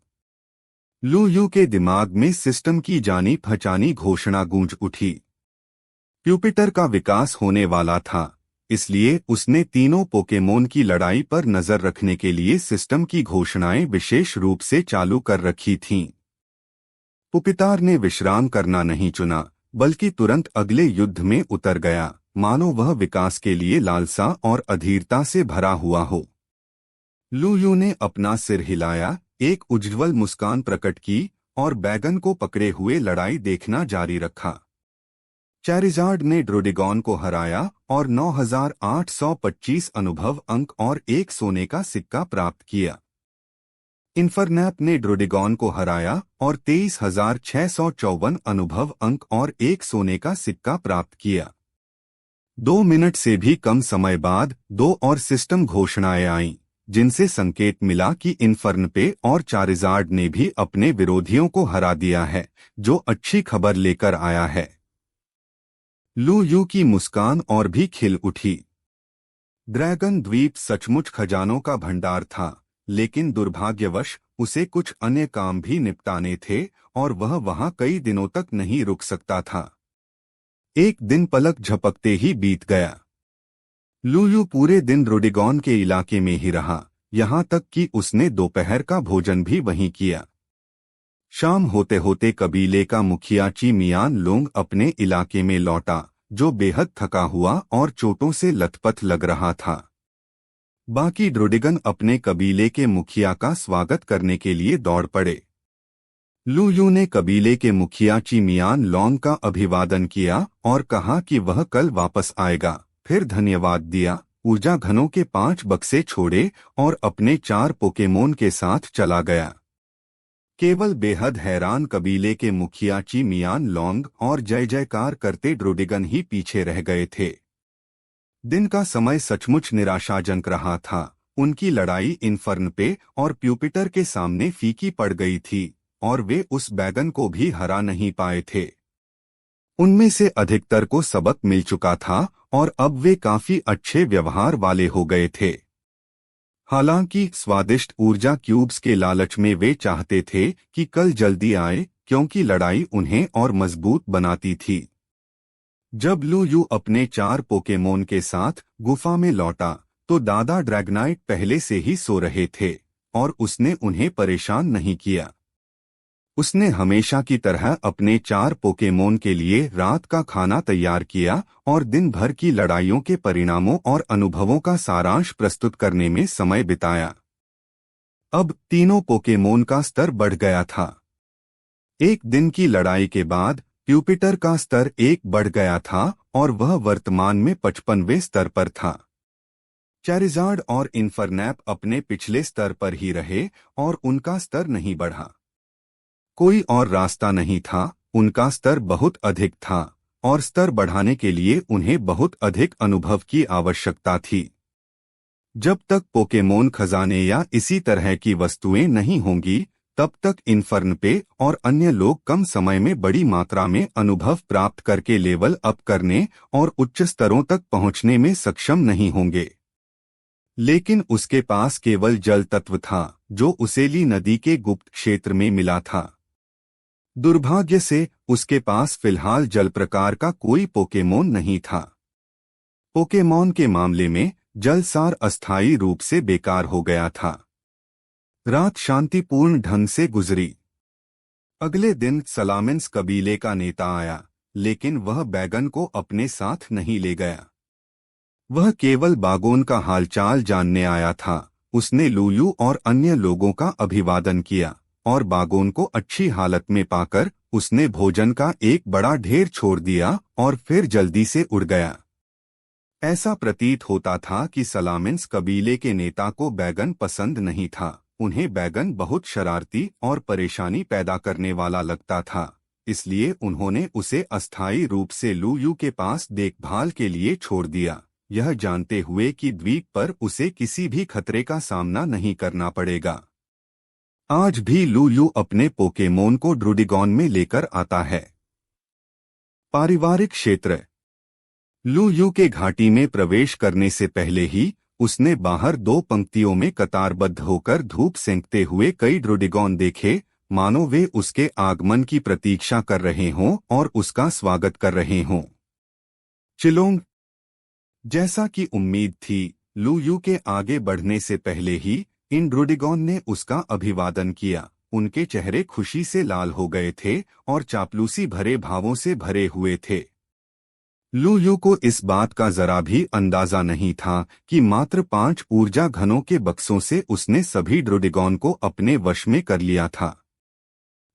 लू यू के दिमाग में सिस्टम की जानी पहचानी घोषणा गूंज उठी। प्यूपिटर का विकास होने वाला था, इसलिए उसने तीनों पोकेमोन की लड़ाई पर नजर रखने के लिए सिस्टम की घोषणाएं विशेष रूप से चालू कर रखी थीं। पुपितार ने विश्राम करना नहीं चुना, बल्कि तुरंत अगले युद्ध में उतर गया, मानो वह विकास के लिए लालसा और अधीरता से भरा हुआ हो। लू यू ने अपना सिर हिलाया, एक उज्ज्वल मुस्कान प्रकट की और बैगन को पकड़े हुए लड़ाई देखना जारी रखा। चैरिज़ार्ड ने ड्रोडिगॉन को हराया और 9825 अनुभव अंक और 1 सोने का सिक्का प्राप्त किया। इन्फरनैप ने ड्रोडिगॉन को हराया और 23,654 अनुभव अंक और 1 सोने का सिक्का प्राप्त किया। 2 मिनट से भी कम समय बाद 2 और सिस्टम घोषणाएं आईं, जिनसे संकेत मिला कि इन्फर्नपे और चारिज़ार्ड ने भी अपने विरोधियों को हरा दिया है, जो अच्छी खबर लेकर आया है। लू यू की मुस्कान और भी खिल उठी। ड्रैगन द्वीप सचमुच खजानों का भंडार था, लेकिन दुर्भाग्यवश उसे कुछ अन्य काम भी निपटाने थे और वह वहां कई दिनों तक नहीं रुक सकता था। एक दिन पलक झपकते ही बीत गया। लू यू पूरे दिन ड्रोडिगॉन के इलाके में ही रहा, यहाँ तक कि उसने दोपहर का भोजन भी वहीं किया। शाम होते होते कबीले का मुखिया ची मियान लोंग अपने इलाके में लौटा, जो बेहद थका हुआ और चोटों से लथपथ लग रहा था। बाकी ड्रोडिगन अपने कबीले के मुखिया का स्वागत करने के लिए दौड़ पड़े। लू यू ने कबीले के मुखिया ची मियान लोंग का अभिवादन किया और कहा कि वह कल वापस आएगा। फिर धन्यवाद दिया, ऊर्जा घनों के 5 बक्से छोड़े और अपने 4 पोकेमोन के साथ चला गया। केवल बेहद हैरान कबीले के मुखिया ची मियान लोंग और जय जयकार करते ड्रोडिगन ही पीछे रह गए थे। दिन का समय सचमुच निराशाजनक रहा था। उनकी लड़ाई इन्फर्न पे और प्यूपिटर के सामने फीकी पड़ गई थी और वे उस बैगन को भी हरा नहीं पाए थे। उनमें से अधिकतर को सबक मिल चुका था और अब वे काफी अच्छे व्यवहार वाले हो गए थे। हालांकि स्वादिष्ट ऊर्जा क्यूब्स के लालच में वे चाहते थे कि कल जल्दी आए, क्योंकि लड़ाई उन्हें और मजबूत बनाती थी। जब लू यू अपने 4 पोकेमोन के साथ गुफा में लौटा तो दादा ड्रैगनाइट पहले से ही सो रहे थे और उसने उन्हें परेशान नहीं किया। उसने हमेशा की तरह अपने 4 पोकेमोन के लिए रात का खाना तैयार किया और दिन भर की लड़ाइयों के परिणामों और अनुभवों का सारांश प्रस्तुत करने में समय बिताया। अब तीनों पोकेमोन का स्तर बढ़ गया था। एक दिन की लड़ाई के बाद प्यूपिटर का स्तर 1 बढ़ गया था और वह वर्तमान में 55वें स्तर पर था। चैरिज़ार्ड और इन्फरनैप अपने पिछले स्तर पर ही रहे और उनका स्तर नहीं बढ़ा। कोई और रास्ता नहीं था, उनका स्तर बहुत अधिक था और स्तर बढ़ाने के लिए उन्हें बहुत अधिक अनुभव की आवश्यकता थी। जब तक पोकेमोन खजाने या इसी तरह की वस्तुएं नहीं होंगी, तब तक इन्फर्न पे और अन्य लोग कम समय में बड़ी मात्रा में अनुभव प्राप्त करके लेवल अप करने और उच्च स्तरों तक पहुंचने में सक्षम नहीं होंगे। लेकिन उसके पास केवल जल तत्व था, जो उसेली नदी के गुप्त क्षेत्र में मिला था। दुर्भाग्य से उसके पास फिलहाल जल प्रकार का कोई पोकेमोन नहीं था। पोकेमोन के मामले में जलसार अस्थायी रूप से बेकार हो गया था। रात शांतिपूर्ण ढंग से गुजरी। अगले दिन सलामिन्स कबीले का नेता आया, लेकिन वह बैगन को अपने साथ नहीं ले गया। वह केवल बागोन का हालचाल जानने आया था। उसने लूयू और अन्य लोगों का अभिवादन किया और बागोन को अच्छी हालत में पाकर उसने भोजन का एक बड़ा ढेर छोड़ दिया और फिर जल्दी से उड़ गया। ऐसा प्रतीत होता था कि सलामिन्स कबीले के नेता को बैगन पसंद नहीं था। उन्हें बैगन बहुत शरारती और परेशानी पैदा करने वाला लगता था, इसलिए उन्होंने उसे अस्थायी रूप से लूयू के पास देखभाल के लिए छोड़ दिया, यह जानते हुए कि द्वीप पर उसे किसी भी खतरे का सामना नहीं करना पड़ेगा। आज भी लूयू अपने पोकेमोन को ड्रूडिगॉन में लेकर आता है। पारिवारिक क्षेत्र। लूयू के घाटी में प्रवेश करने से पहले ही उसने बाहर 2 पंक्तियों में कतारबद्ध होकर धूप सेंकते हुए कई ड्रूडिगॉन देखे, मानो वे उसके आगमन की प्रतीक्षा कर रहे हों और उसका स्वागत कर रहे हों। चिलोंग। जैसा कि उम्मीद थी, लूयू के आगे बढ़ने से पहले ही इन ड्रूडिगॉन ने उसका अभिवादन किया। उनके चेहरे खुशी से लाल हो गए थे और चापलूसी भरे भावों से भरे हुए थे। लूयू को इस बात का जरा भी अंदाजा नहीं था कि मात्र 5 ऊर्जा घनों के बक्सों से उसने सभी ड्रूडिगॉन को अपने वश में कर लिया था।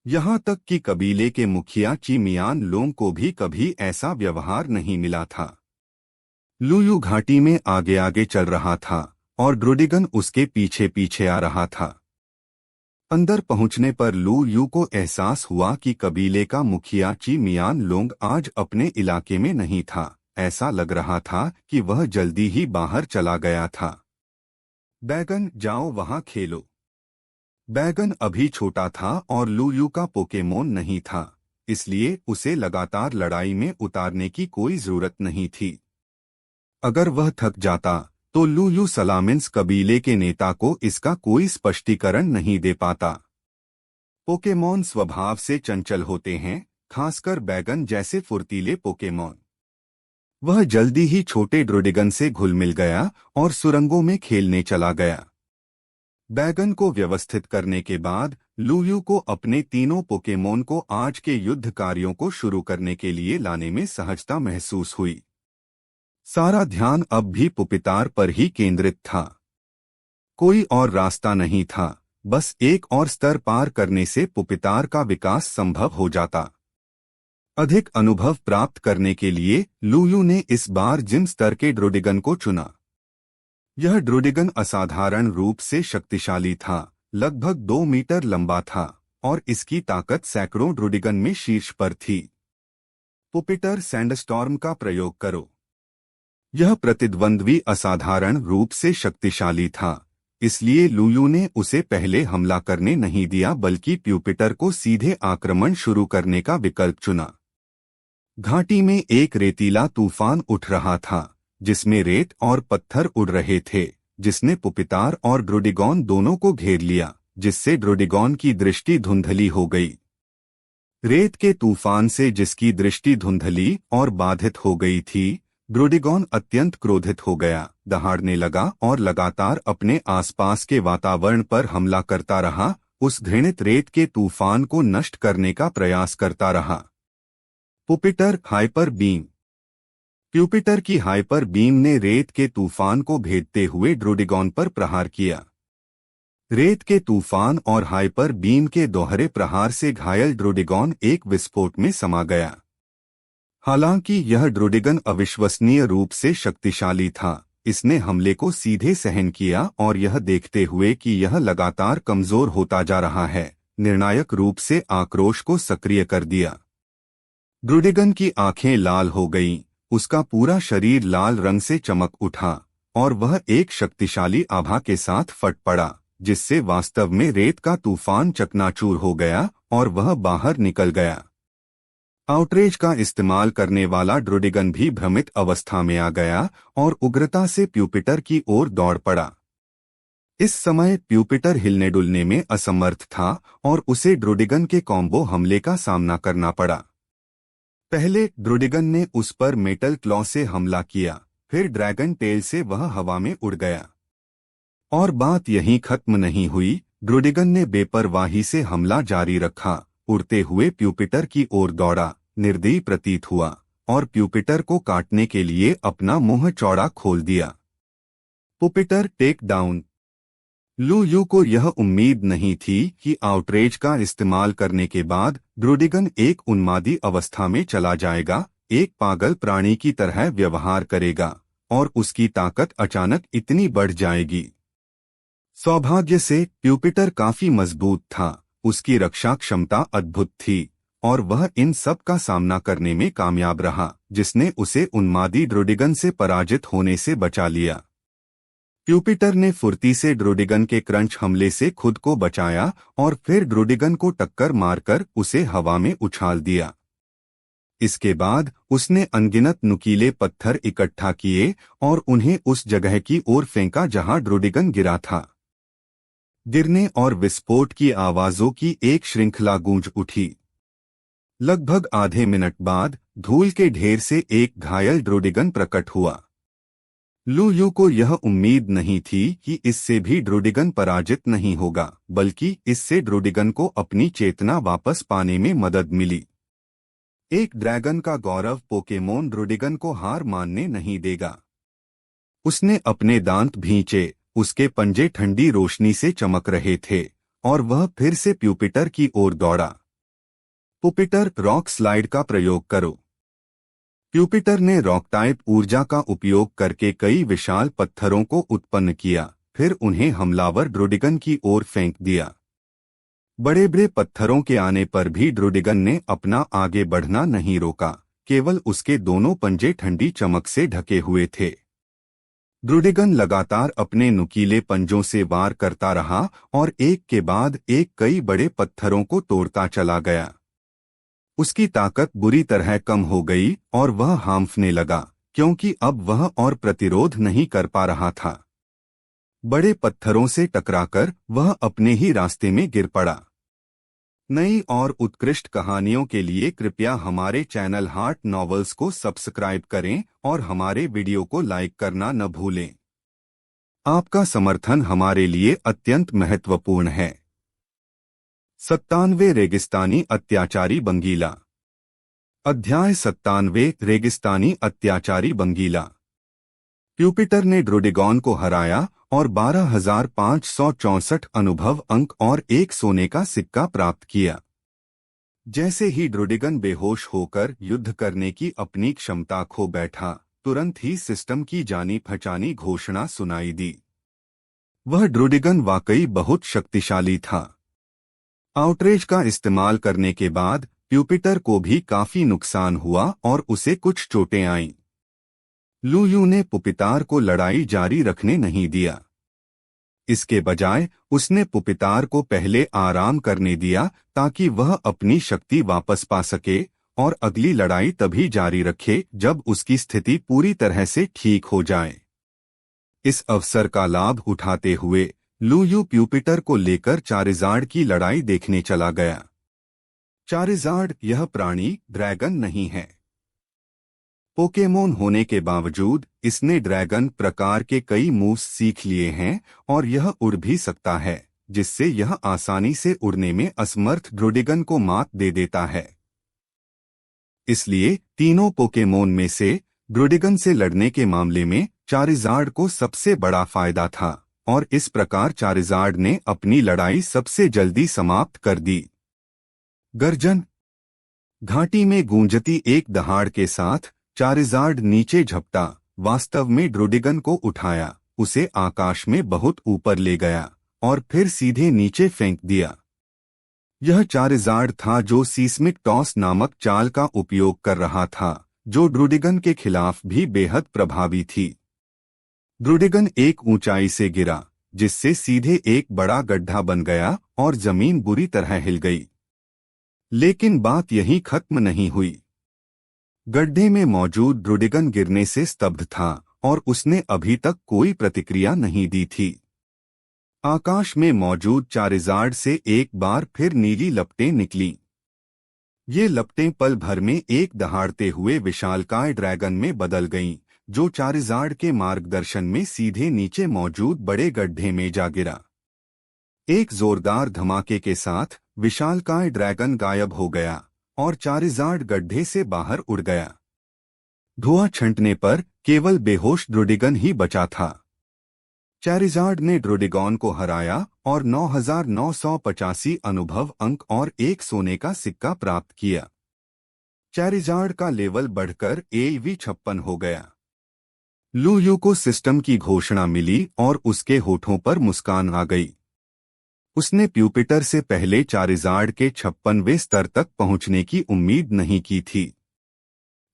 यहाँ तक कि कबीले के मुखिया ची मियान लोंग को भी कभी ऐसा व्यवहार नहीं मिला था। लूयू घाटी में आगे आगे चल रहा था और ड्रूडिगन उसके पीछे पीछे आ रहा था। अंदर पहुंचने पर लूयू को एहसास हुआ कि कबीले का मुखिया ची मियान लोंग आज अपने इलाके में नहीं था। ऐसा लग रहा था कि वह जल्दी ही बाहर चला गया था। बैगन, जाओ वहां खेलो। बैगन अभी छोटा था और लूयू का पोकेमोन नहीं था, इसलिए उसे लगातार लड़ाई में उतारने की कोई जरूरत नहीं थी। अगर वह थक जाता तो लूयू सलामिन्स कबीले के नेता को इसका कोई स्पष्टीकरण नहीं दे पाता। पोकेमोन स्वभाव से चंचल होते हैं, खासकर बैगन जैसे फुर्तीले पोकेमोन। वह जल्दी ही छोटे ड्रूडिगन से घुल मिल गया और सुरंगों में खेलने चला गया। बैगन को व्यवस्थित करने के बाद लुयू को अपने तीनों पोकेमोन को आज के युद्ध कार्यों को शुरू करने के लिए लाने में सहजता महसूस हुई। सारा ध्यान अब भी पुपितार पर ही केंद्रित था। कोई और रास्ता नहीं था, बस एक और स्तर पार करने से पुपितार का विकास संभव हो जाता। अधिक अनुभव प्राप्त करने के लिए लुयू ने इस बार जिम स्तर के ड्रोडिगन को चुना। यह ड्रोडिगन असाधारण रूप से शक्तिशाली था, लगभग 2 मीटर लंबा था और इसकी ताकत सैकड़ों ड्रोडिगन में शीर्ष पर थी। पुपिटर सैंडस्टॉर्म का प्रयोग करो। यह प्रतिद्वंद्वी असाधारण रूप से शक्तिशाली था, इसलिए लुयू ने उसे पहले हमला करने नहीं दिया बल्कि प्यूपिटर को सीधे आक्रमण शुरू करने का विकल्प चुना। घाटी में एक रेतीला तूफान उठ रहा था जिसमें रेत और पत्थर उड़ रहे थे, जिसने पुपितार और ड्रोडिगॉन दोनों को घेर लिया, जिससे ड्रोडिगॉन की दृष्टि धुंधली हो गई। रेत के तूफान से जिसकी दृष्टि धुंधली और बाधित हो गई थी, ड्रोडिगॉन अत्यंत क्रोधित हो गया, दहाड़ने लगा और लगातार अपने आसपास के वातावरण पर हमला करता रहा, उस घृणित रेत के तूफान को नष्ट करने का प्रयास करता रहा। पुपिटर हाइपर बीम। प्यूपिटर की हाइपर बीम ने रेत के तूफान को भेदते हुए ड्रोडिगॉन पर प्रहार किया। रेत के तूफान और हाइपर बीम के दोहरे प्रहार से घायल ड्रोडिगॉन एक विस्फोट में समा गया। हालांकि यह ड्रोडिगन अविश्वसनीय रूप से शक्तिशाली था, इसने हमले को सीधे सहन किया और यह देखते हुए कि यह लगातार कमजोर होता जा रहा है, निर्णायक रूप से आक्रोश को सक्रिय कर दिया। ड्रोडिगन की आंखें लाल हो गईं, उसका पूरा शरीर लाल रंग से चमक उठा और वह एक शक्तिशाली आभा के साथ फट पड़ा, जिससे वास्तव में रेत का तूफान चकनाचूर हो गया और वह बाहर निकल गया। आउटरेज का इस्तेमाल करने वाला ड्रोडिगन भी भ्रमित अवस्था में आ गया और उग्रता से प्यूपिटर की ओर दौड़ पड़ा। इस समय प्यूपिटर हिलने डुलने में असमर्थ था और उसे ड्रोडिगन के कॉम्बो हमले का सामना करना पड़ा। पहले ड्रोडिगन ने उस पर मेटल क्लॉ से हमला किया, फिर ड्रैगन टेल से वह हवा में उड़ गया। और बात यहीं खत्म नहीं हुई, ड्रोडिगन ने बेपरवाही से हमला जारी रखा, उड़ते हुए प्यूपिटर की ओर दौड़ा, निर्दयी प्रतीत हुआ और प्यूपिटर को काटने के लिए अपना मुंह चौड़ा खोल दिया। पुपिटर टेक डाउन। लुयू को यह उम्मीद नहीं थी कि आउटरेज का इस्तेमाल करने के बाद ड्रोडिगन एक उन्मादी अवस्था में चला जाएगा, एक पागल प्राणी की तरह व्यवहार करेगा और उसकी ताकत अचानक इतनी बढ़ जाएगी। सौभाग्य से प्यूपिटर काफी मजबूत था, उसकी रक्षा क्षमता अद्भुत थी और वह इन सब का सामना करने में कामयाब रहा, जिसने उसे उन्मादी ड्रोडिगन से पराजित होने से बचा लिया। प्यूपिटर ने फुर्ती से ड्रोडिगन के क्रंच हमले से खुद को बचाया और फिर ड्रोडिगन को टक्कर मारकर उसे हवा में उछाल दिया। इसके बाद उसने अनगिनत नुकीले पत्थर इकट्ठा किए और उन्हें उस जगह की ओर फेंका जहां ड्रोडिगन गिरा था। गिरने और विस्फोट की आवाजों की एक श्रृंखला गूंज उठी। लगभग आधे मिनट बाद धूल के ढेर से एक घायल ड्रोडिगन प्रकट हुआ। लुयू को यह उम्मीद नहीं थी कि इससे भी ड्रोडिगन पराजित नहीं होगा, बल्कि इससे ड्रोडिगन को अपनी चेतना वापस पाने में मदद मिली। एक ड्रैगन का गौरव पोकेमोन ड्रोडिगन को हार मानने नहीं देगा। उसने अपने दांत भींचे, उसके पंजे ठंडी रोशनी से चमक रहे थे और वह फिर से प्यूपिटर की ओर दौड़ा। पुपिटर रॉक स्लाइड का प्रयोग करो। प्यूपिटर ने रॉक टाइप ऊर्जा का उपयोग करके कई विशाल पत्थरों को उत्पन्न किया, फिर उन्हें हमलावर ड्रोडिगन की ओर फेंक दिया। बड़े बड़े पत्थरों के आने पर भी ड्रोडिगन ने अपना आगे बढ़ना नहीं रोका, केवल उसके दोनों पंजे ठंडी चमक से ढके हुए थे। ड्रोडिगन लगातार अपने नुकीले पंजों से वार करता रहा और एक के बाद एक कई बड़े पत्थरों को तोड़ता चला गया। उसकी ताकत बुरी तरह कम हो गई और वह हांफने लगा, क्योंकि अब वह और प्रतिरोध नहीं कर पा रहा था। बड़े पत्थरों से टकराकर वह अपने ही रास्ते में गिर पड़ा। नई और उत्कृष्ट कहानियों के लिए कृपया हमारे चैनल हार्ट नॉवेल्स को सब्सक्राइब करें और हमारे वीडियो को लाइक करना न भूलें। आपका समर्थन हमारे लिए अत्यंत महत्वपूर्ण है। 97 रेगिस्तानी अत्याचारी बंगीला। अध्याय 97 रेगिस्तानी अत्याचारी बंगीला। प्यूपिटर ने ड्रोडिगॉन को हराया और 12,564 अनुभव अंक और एक सोने का सिक्का प्राप्त किया। जैसे ही ड्रोडिगन बेहोश होकर युद्ध करने की अपनी क्षमता खो बैठा, तुरंत ही सिस्टम की जानी पहचानी घोषणा सुनाई दी। वह ड्रोडिगन वाकई बहुत शक्तिशाली था। आउटरेज का इस्तेमाल करने के बाद प्यूपिटर को भी काफी नुकसान हुआ और उसे कुछ चोटें आईं। लुयू ने पुपितार को लड़ाई जारी रखने नहीं दिया। इसके बजाय उसने पुपितार को पहले आराम करने दिया ताकि वह अपनी शक्ति वापस पा सके और अगली लड़ाई तभी जारी रखे जब उसकी स्थिति पूरी तरह से ठीक हो जाए। इस अवसर का लाभ उठाते हुए लुयू प्यूपिटर को लेकर चारिज़ार्ड की लड़ाई देखने चला गया। चारिज़ार्ड यह प्राणी ड्रैगन नहीं है। पोकेमोन होने के बावजूद इसने ड्रैगन प्रकार के कई मूव्स सीख लिए हैं और यह उड़ भी सकता है, जिससे यह आसानी से उड़ने में असमर्थ ड्रोडिगन को मात दे देता है। इसलिए तीनों पोकेमोन में से ड्रोडिगन से लड़ने के मामले में चारिज़ार्ड को सबसे बड़ा फायदा था और इस प्रकार चारिज़ार्ड ने अपनी लड़ाई सबसे जल्दी समाप्त कर दी। गर्जन। घाटी में गूंजती एक दहाड़ के साथ चारिज़ार्ड नीचे झपटा, वास्तव में ड्रोडिगन को उठाया, उसे आकाश में बहुत ऊपर ले गया और फिर सीधे नीचे फेंक दिया। यह चारिज़ार्ड था जो सीस्मिक टॉस नामक चाल का उपयोग कर रहा था, जो ड्रोडिगन के खिलाफ भी बेहद प्रभावी थी। ड्रोडिगन एक ऊंचाई से गिरा, जिससे सीधे एक बड़ा गड्ढा बन गया और जमीन बुरी तरह हिल गई। लेकिन बात यहीं खत्म नहीं हुई। गड्ढे में मौजूद ड्रोडिगन गिरने से स्तब्ध था और उसने अभी तक कोई प्रतिक्रिया नहीं दी थी। आकाश में मौजूद चारिज़ार्ड से एक बार फिर नीली लपटें निकलीं। ये लपटें पल भर में एक दहाड़ते हुए विशालकाय ड्रैगन में बदल गईं, जो चारिज़ार्ड के मार्गदर्शन में सीधे नीचे मौजूद बड़े गड्ढे में जा गिरा। एक जोरदार धमाके के साथ विशालकाय ड्रैगन गायब हो गया और चारिज़ार्ड गड्ढे से बाहर उड़ गया। धुआं छंटने पर केवल बेहोश ड्रोडिगन ही बचा था। चारिज़ार्ड ने ड्रोडिगॉन को हराया और 9,985 अनुभव अंक और एक सोने का सिक्का प्राप्त किया। चारिज़ार्ड का लेवल बढ़कर AV 56 हो गया। लुयू को सिस्टम की घोषणा मिली और उसके होठों पर मुस्कान आ गई। उसने प्यूपिटर से पहले चारिज़ार्ड के 56वें स्तर तक पहुंचने की उम्मीद नहीं की थी।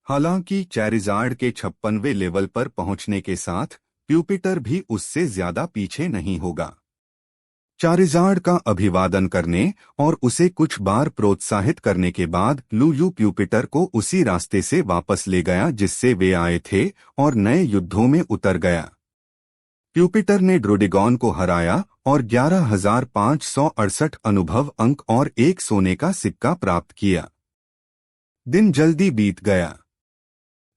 हालांकि चारिज़ार्ड के 56वें लेवल पर पहुंचने के साथ प्यूपिटर भी उससे ज्यादा पीछे नहीं होगा। चारिज़ार्ड का अभिवादन करने और उसे कुछ बार प्रोत्साहित करने के बाद लुयू प्यूपिटर को उसी रास्ते से वापस ले गया जिससे वे आए थे और नए युद्धों में उतर गया। प्यूपिटर ने ड्रोडिगॉन को हराया और 11,568 अनुभव अंक और एक सोने का सिक्का प्राप्त किया। दिन जल्दी बीत गया।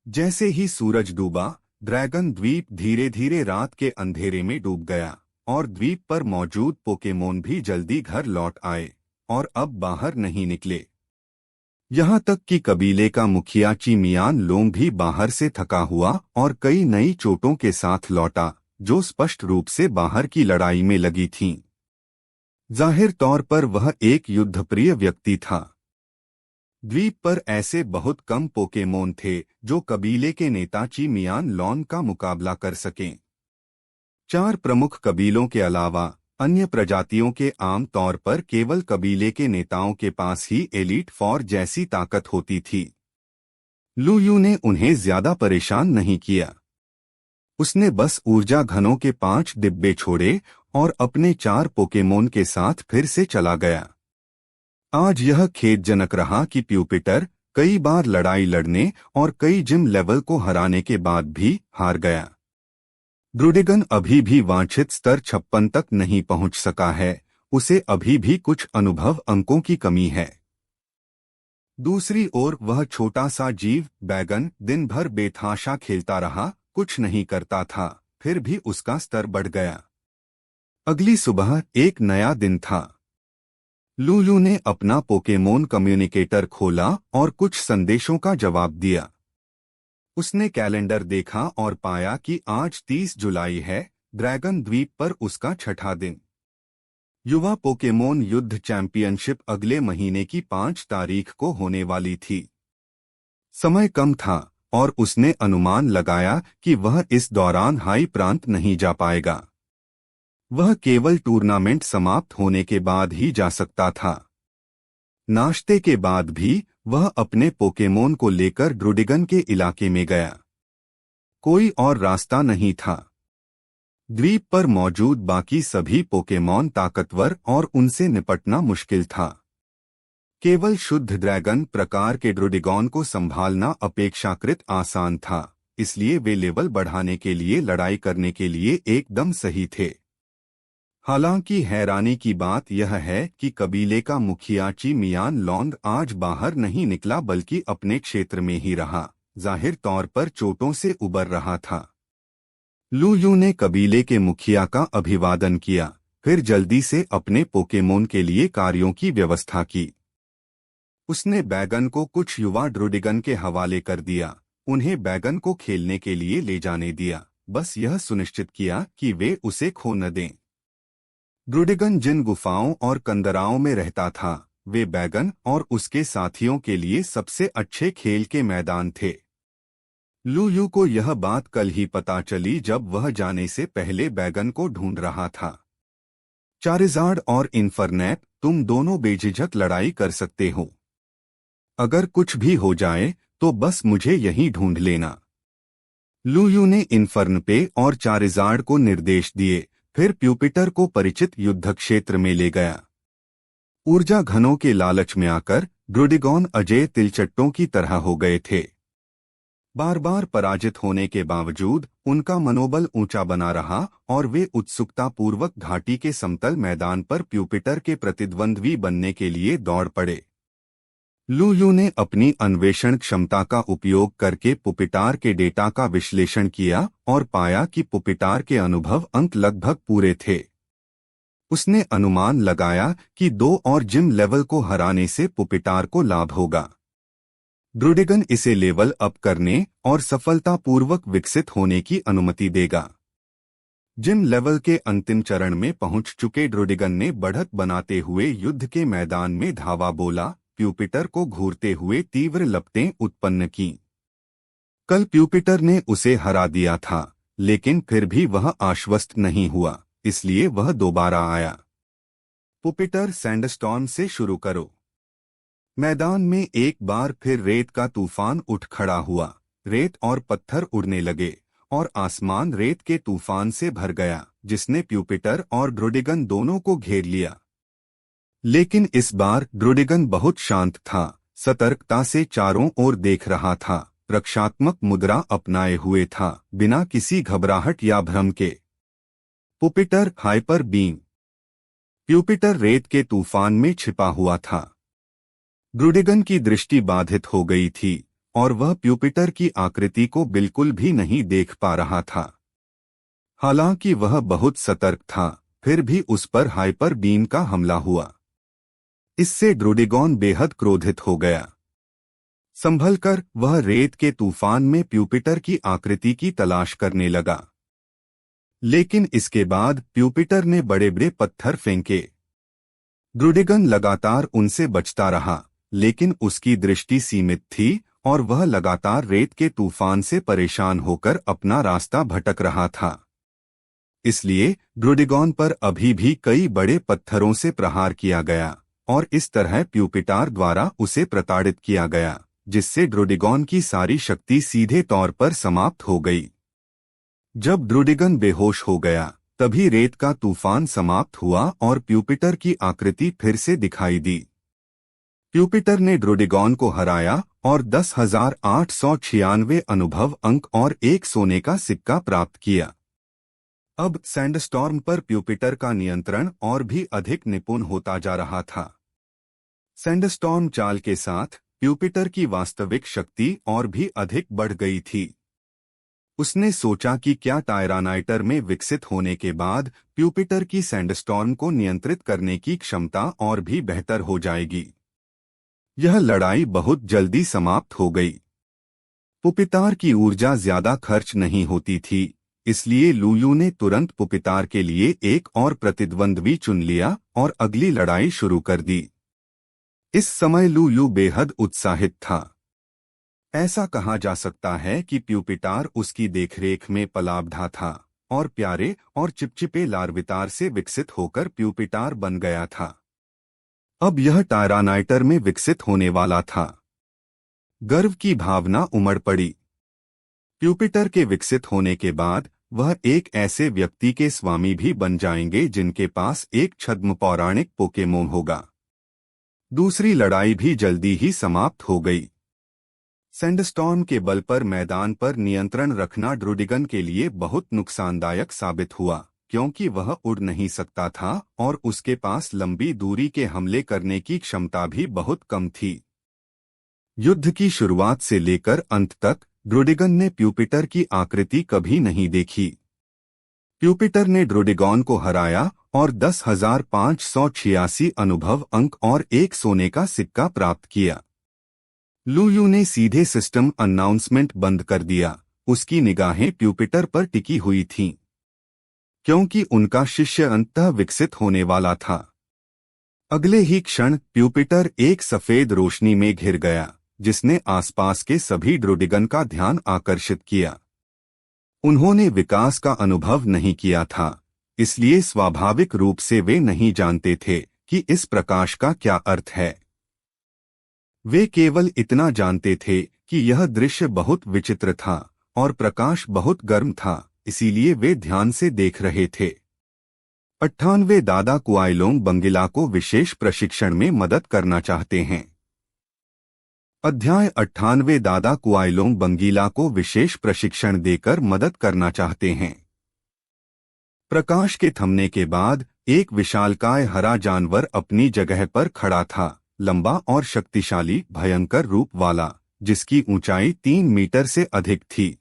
जैसे ही सूरज डूबा, ड्रैगन द्वीप धीरे धीरे रात के अंधेरे में डूब गया और द्वीप पर मौजूद पोकेमोन भी जल्दी घर लौट आए और अब बाहर नहीं निकले। यहाँ तक कि कबीले का मुखिया चिमियान लोंग भी बाहर से थका हुआ और कई नई चोटों के साथ लौटा, जो स्पष्ट रूप से बाहर की लड़ाई में लगी थीं। जाहिर तौर पर वह एक युद्धप्रिय व्यक्ति था। द्वीप पर ऐसे बहुत कम पोकेमोन थे जो कबीले के नेता चिमियान लोंग का मुकाबला कर सकें। 4 प्रमुख कबीलों के अलावा अन्य प्रजातियों के आम तौर पर केवल कबीले के नेताओं के पास ही एलीट फोर जैसी ताकत होती थी। लुयू ने उन्हें ज्यादा परेशान नहीं किया। उसने बस ऊर्जा घनों के 5 डिब्बे छोड़े और अपने 4 पोकेमोन के साथ फिर से चला गया। आज यह खेदजनक रहा कि प्यूपिटर कई बार लड़ाई लड़ने और कई जिम लेवल को हराने के बाद भी हार गया। ड्रोडिगन अभी भी वांछित स्तर 56 तक नहीं पहुंच सका है, उसे अभी भी कुछ अनुभव अंकों की कमी है। दूसरी ओर वह छोटा सा जीव बैगन दिन भर बेतहाशा खेलता रहा, कुछ नहीं करता था, फिर भी उसका स्तर बढ़ गया। अगली सुबह एक नया दिन था। लूलू ने अपना पोकेमोन कम्युनिकेटर खोला और कुछ संदेशों का जवाब दिया। उसने कैलेंडर देखा और पाया कि आज 30 जुलाई है, ड्रैगन द्वीप पर उसका छठा दिन। युवा पोकेमोन युद्ध चैंपियनशिप अगले महीने की 5 तारीख को होने वाली थी। समय कम था और उसने अनुमान लगाया कि वह इस दौरान हाई प्रांत नहीं जा पाएगा। वह केवल टूर्नामेंट समाप्त होने के बाद ही जा सकता था। नाश्ते के बाद भी वह अपने पोकेमोन को लेकर ड्रूडिगन के इलाके में गया। कोई और रास्ता नहीं था। द्वीप पर मौजूद बाकी सभी पोकेमॉन ताकतवर और उनसे निपटना मुश्किल था। केवल शुद्ध ड्रैगन प्रकार के ड्रूडिगॉन को संभालना अपेक्षाकृत आसान था, इसलिए वे लेवल बढ़ाने के लिए लड़ाई करने के लिए एकदम सही थे। हालांकि हैरानी की बात यह है कि कबीले का मुखिया ची मियान लॉन्ग आज बाहर नहीं निकला बल्कि अपने क्षेत्र में ही रहा, जाहिर तौर पर चोटों से उबर रहा था। लूयू ने कबीले के मुखिया का अभिवादन किया, फिर जल्दी से अपने पोकेमोन के लिए कार्यों की व्यवस्था की। उसने बैगन को कुछ युवा ड्रूडिगन के हवाले कर दिया, उन्हें बैगन को खेलने के लिए ले जाने दिया, बस यह सुनिश्चित किया कि वे उसे खो न दें। ड्रूडिगन जिन गुफाओं और कंदराओं में रहता था, वे बैगन और उसके साथियों के लिए सबसे अच्छे खेल के मैदान थे। लूयू को यह बात कल ही पता चली जब वह जाने से पहले बैगन को ढूंढ रहा था। चारिज़ार्ड और इन्फरनैप, तुम दोनों बेझिझक लड़ाई कर सकते हो। अगर कुछ भी हो जाए तो बस मुझे यहीं ढूंढ लेना। लूयू ने इन्फर्नपे और चारिज़ार्ड को निर्देश दिए, फिर प्यूपिटर को परिचित युद्ध क्षेत्र में ले गया। ऊर्जा घनों के लालच में आकर ड्रूडिगॉन अजय तिलचट्टों की तरह हो गए थे। बार बार पराजित होने के बावजूद उनका मनोबल ऊंचा बना रहा और वे उत्सुकतापूर्वक घाटी के समतल मैदान पर प्यूपिटर के प्रतिद्वंद्वी बनने के लिए दौड़ पड़े। लूयू ने अपनी अन्वेषण क्षमता का उपयोग करके पुपिटार के डेटा का विश्लेषण किया और पाया कि पुपिटार के अनुभव अंक लगभग पूरे थे। उसने अनुमान लगाया कि 2 और जिम लेवल को हराने से पुपिटार को लाभ होगा। ड्रूडिगन इसे लेवल अप करने और सफलतापूर्वक विकसित होने की अनुमति देगा। जिम लेवल के अंतिम चरण में पहुंच चुके ड्रूडिगन ने बढ़त बनाते हुए युद्ध के मैदान में धावा बोला, प्यूपिटर को घूरते हुए तीव्र लपटें उत्पन्न की। कल प्यूपिटर ने उसे हरा दिया था, लेकिन फिर भी वह आश्वस्त नहीं हुआ, इसलिए वह दोबारा आया। पुपिटर, सैंडस्टॉर्म से शुरू करो। मैदान में एक बार फिर रेत का तूफान उठ खड़ा हुआ। रेत और पत्थर उड़ने लगे और आसमान रेत के तूफान से भर गया, जिसने प्यूपिटर और ड्रूडिगन दोनों को घेर लिया। लेकिन इस बार ड्रूडिगन बहुत शांत था, सतर्कता से चारों ओर देख रहा था, रक्षात्मक मुद्रा अपनाए हुए था, बिना किसी घबराहट या भ्रम के। पुपिटर, हाइपर बीम। प्यूपिटर रेत के तूफान में छिपा हुआ था। ड्रूडिगन की दृष्टि बाधित हो गई थी और वह प्यूपिटर की आकृति को बिल्कुल भी नहीं देख पा रहा था। हालांकि वह बहुत सतर्क था, फिर भी उस पर हाइपर बीम का हमला हुआ। इससे ड्रूडिगॉन बेहद क्रोधित हो गया। संभलकर वह रेत के तूफान में प्यूपिटर की आकृति की तलाश करने लगा। लेकिन इसके बाद प्यूपिटर ने बड़े बड़े पत्थर फेंके। ड्रूडिगन लगातार उनसे बचता रहा, लेकिन उसकी दृष्टि सीमित थी और वह लगातार रेत के तूफान से परेशान होकर अपना रास्ता भटक रहा था। इसलिए ड्रूडिगॉन पर अभी भी कई बड़े पत्थरों से प्रहार किया गया और इस तरह प्यूपिटार द्वारा उसे प्रताड़ित किया गया, जिससे ड्रूडिगॉन की सारी शक्ति सीधे तौर पर समाप्त हो गई। जब ड्रूडिगन बेहोश हो गया, तभी रेत का तूफान समाप्त हुआ और प्यूपिटर की आकृति फिर से दिखाई दी। प्यूपिटर ने ड्रूडिगॉन को हराया और 10,896 अनुभव अंक और 1 सोने का सिक्का प्राप्त किया। अब सैंडस्टॉर्म पर प्यूपिटर का नियंत्रण और भी अधिक निपुण होता जा रहा था। सैंडस्टॉर्म चाल के साथ प्यूपिटर की वास्तविक शक्ति और भी अधिक बढ़ गई थी। उसने सोचा कि क्या टायरानाइटर में विकसित होने के बाद प्यूपिटर की सैंडस्टॉर्म को नियंत्रित करने की क्षमता और भी बेहतर हो जाएगी। यह लड़ाई बहुत जल्दी समाप्त हो गई। पुपितार की ऊर्जा ज्यादा खर्च नहीं होती थी, इसलिए लूयू ने तुरंत पुपितार के लिए एक और प्रतिद्वंद्वी चुन लिया और अगली लड़ाई शुरू कर दी। इस समय लूयू बेहद उत्साहित था। ऐसा कहा जा सकता है कि प्यूपिटार उसकी देखरेख में पलाबढ़ा था और प्यारे और चिपचिपे लार्वितार से विकसित होकर प्यूपिटार बन गया था। अब यह टायरानाइटर में विकसित होने वाला था। गर्व की भावना उमड़ पड़ी। प्यूपिटर के विकसित होने के बाद वह एक ऐसे व्यक्ति के स्वामी भी बन जाएंगे जिनके पास एक छद्म पौराणिक पोकेमोन होगा। दूसरी लड़ाई भी जल्दी ही समाप्त हो गई। सैंडस्टॉर्म के बल पर मैदान पर नियंत्रण रखना ड्रूडिगन के लिए बहुत नुकसानदायक साबित हुआ, क्योंकि वह उड़ नहीं सकता था और उसके पास लंबी दूरी के हमले करने की क्षमता भी बहुत कम थी। युद्ध की शुरुआत से लेकर अंत तक ड्रूडिगन ने प्यूपिटर की आकृति कभी नहीं देखी। प्यूपिटर ने ड्रूडिगॉन को हराया और 10,586 अनुभव अंक और एक सोने का सिक्का प्राप्त किया। लूयू ने सीधे सिस्टम अनाउंसमेंट बंद कर दिया। उसकी निगाहें प्यूपिटर पर टिकी हुई थीं, क्योंकि उनका शिष्य अंततः विकसित होने वाला था। अगले ही क्षण प्यूपिटर एक सफेद रोशनी में घिर गया, जिसने आसपास के सभी ड्रूडिगन का ध्यान आकर्षित किया। उन्होंने विकास का अनुभव नहीं किया था, इसलिए स्वाभाविक रूप से वे नहीं जानते थे कि इस प्रकाश का क्या अर्थ है। वे केवल इतना जानते थे कि यह दृश्य बहुत विचित्र था और प्रकाश बहुत गर्म था, इसीलिए वे ध्यान से देख रहे थे। 98 दादा कुआइलोंग बंगिला को विशेष प्रशिक्षण में मदद करना चाहते हैं। अध्याय 98 दादा कुआइलोंग बंगीला को विशेष प्रशिक्षण देकर मदद करना चाहते हैं। प्रकाश के थमने के बाद एक विशालकाय हरा जानवर अपनी जगह पर खड़ा था, लंबा और शक्तिशाली, भयंकर रूप वाला, जिसकी ऊंचाई 3 मीटर से अधिक थी।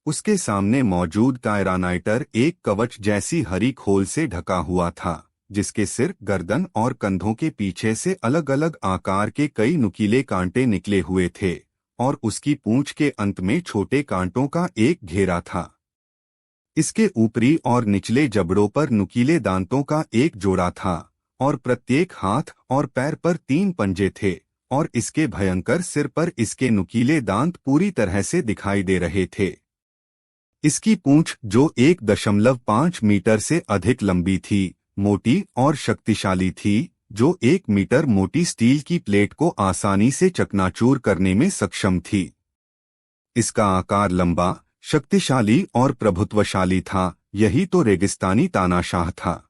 उसके सामने मौजूद टायरानाइटर एक कवच जैसी हरी खोल से ढका हुआ था, जिसके सिर, गर्दन और कंधों के पीछे से अलग अलग आकार के कई नुकीले कांटे निकले हुए थे और उसकी पूंछ के अंत में छोटे कांटों का एक घेरा था। इसके ऊपरी और निचले जबड़ों पर नुकीले दांतों का एक जोड़ा था और प्रत्येक हाथ और पैर पर 3 पंजे थे और इसके भयंकर सिर पर इसके नुकीले दांत पूरी तरह से दिखाई दे रहे थे। इसकी पूंछ, जो 1.5 मीटर से अधिक लंबी थी, मोटी और शक्तिशाली थी, जो 1 मीटर मोटी स्टील की प्लेट को आसानी से चकनाचूर करने में सक्षम थी। इसका आकार लंबा, शक्तिशाली और प्रभुत्वशाली था। यही तो रेगिस्तानी तानाशाह था,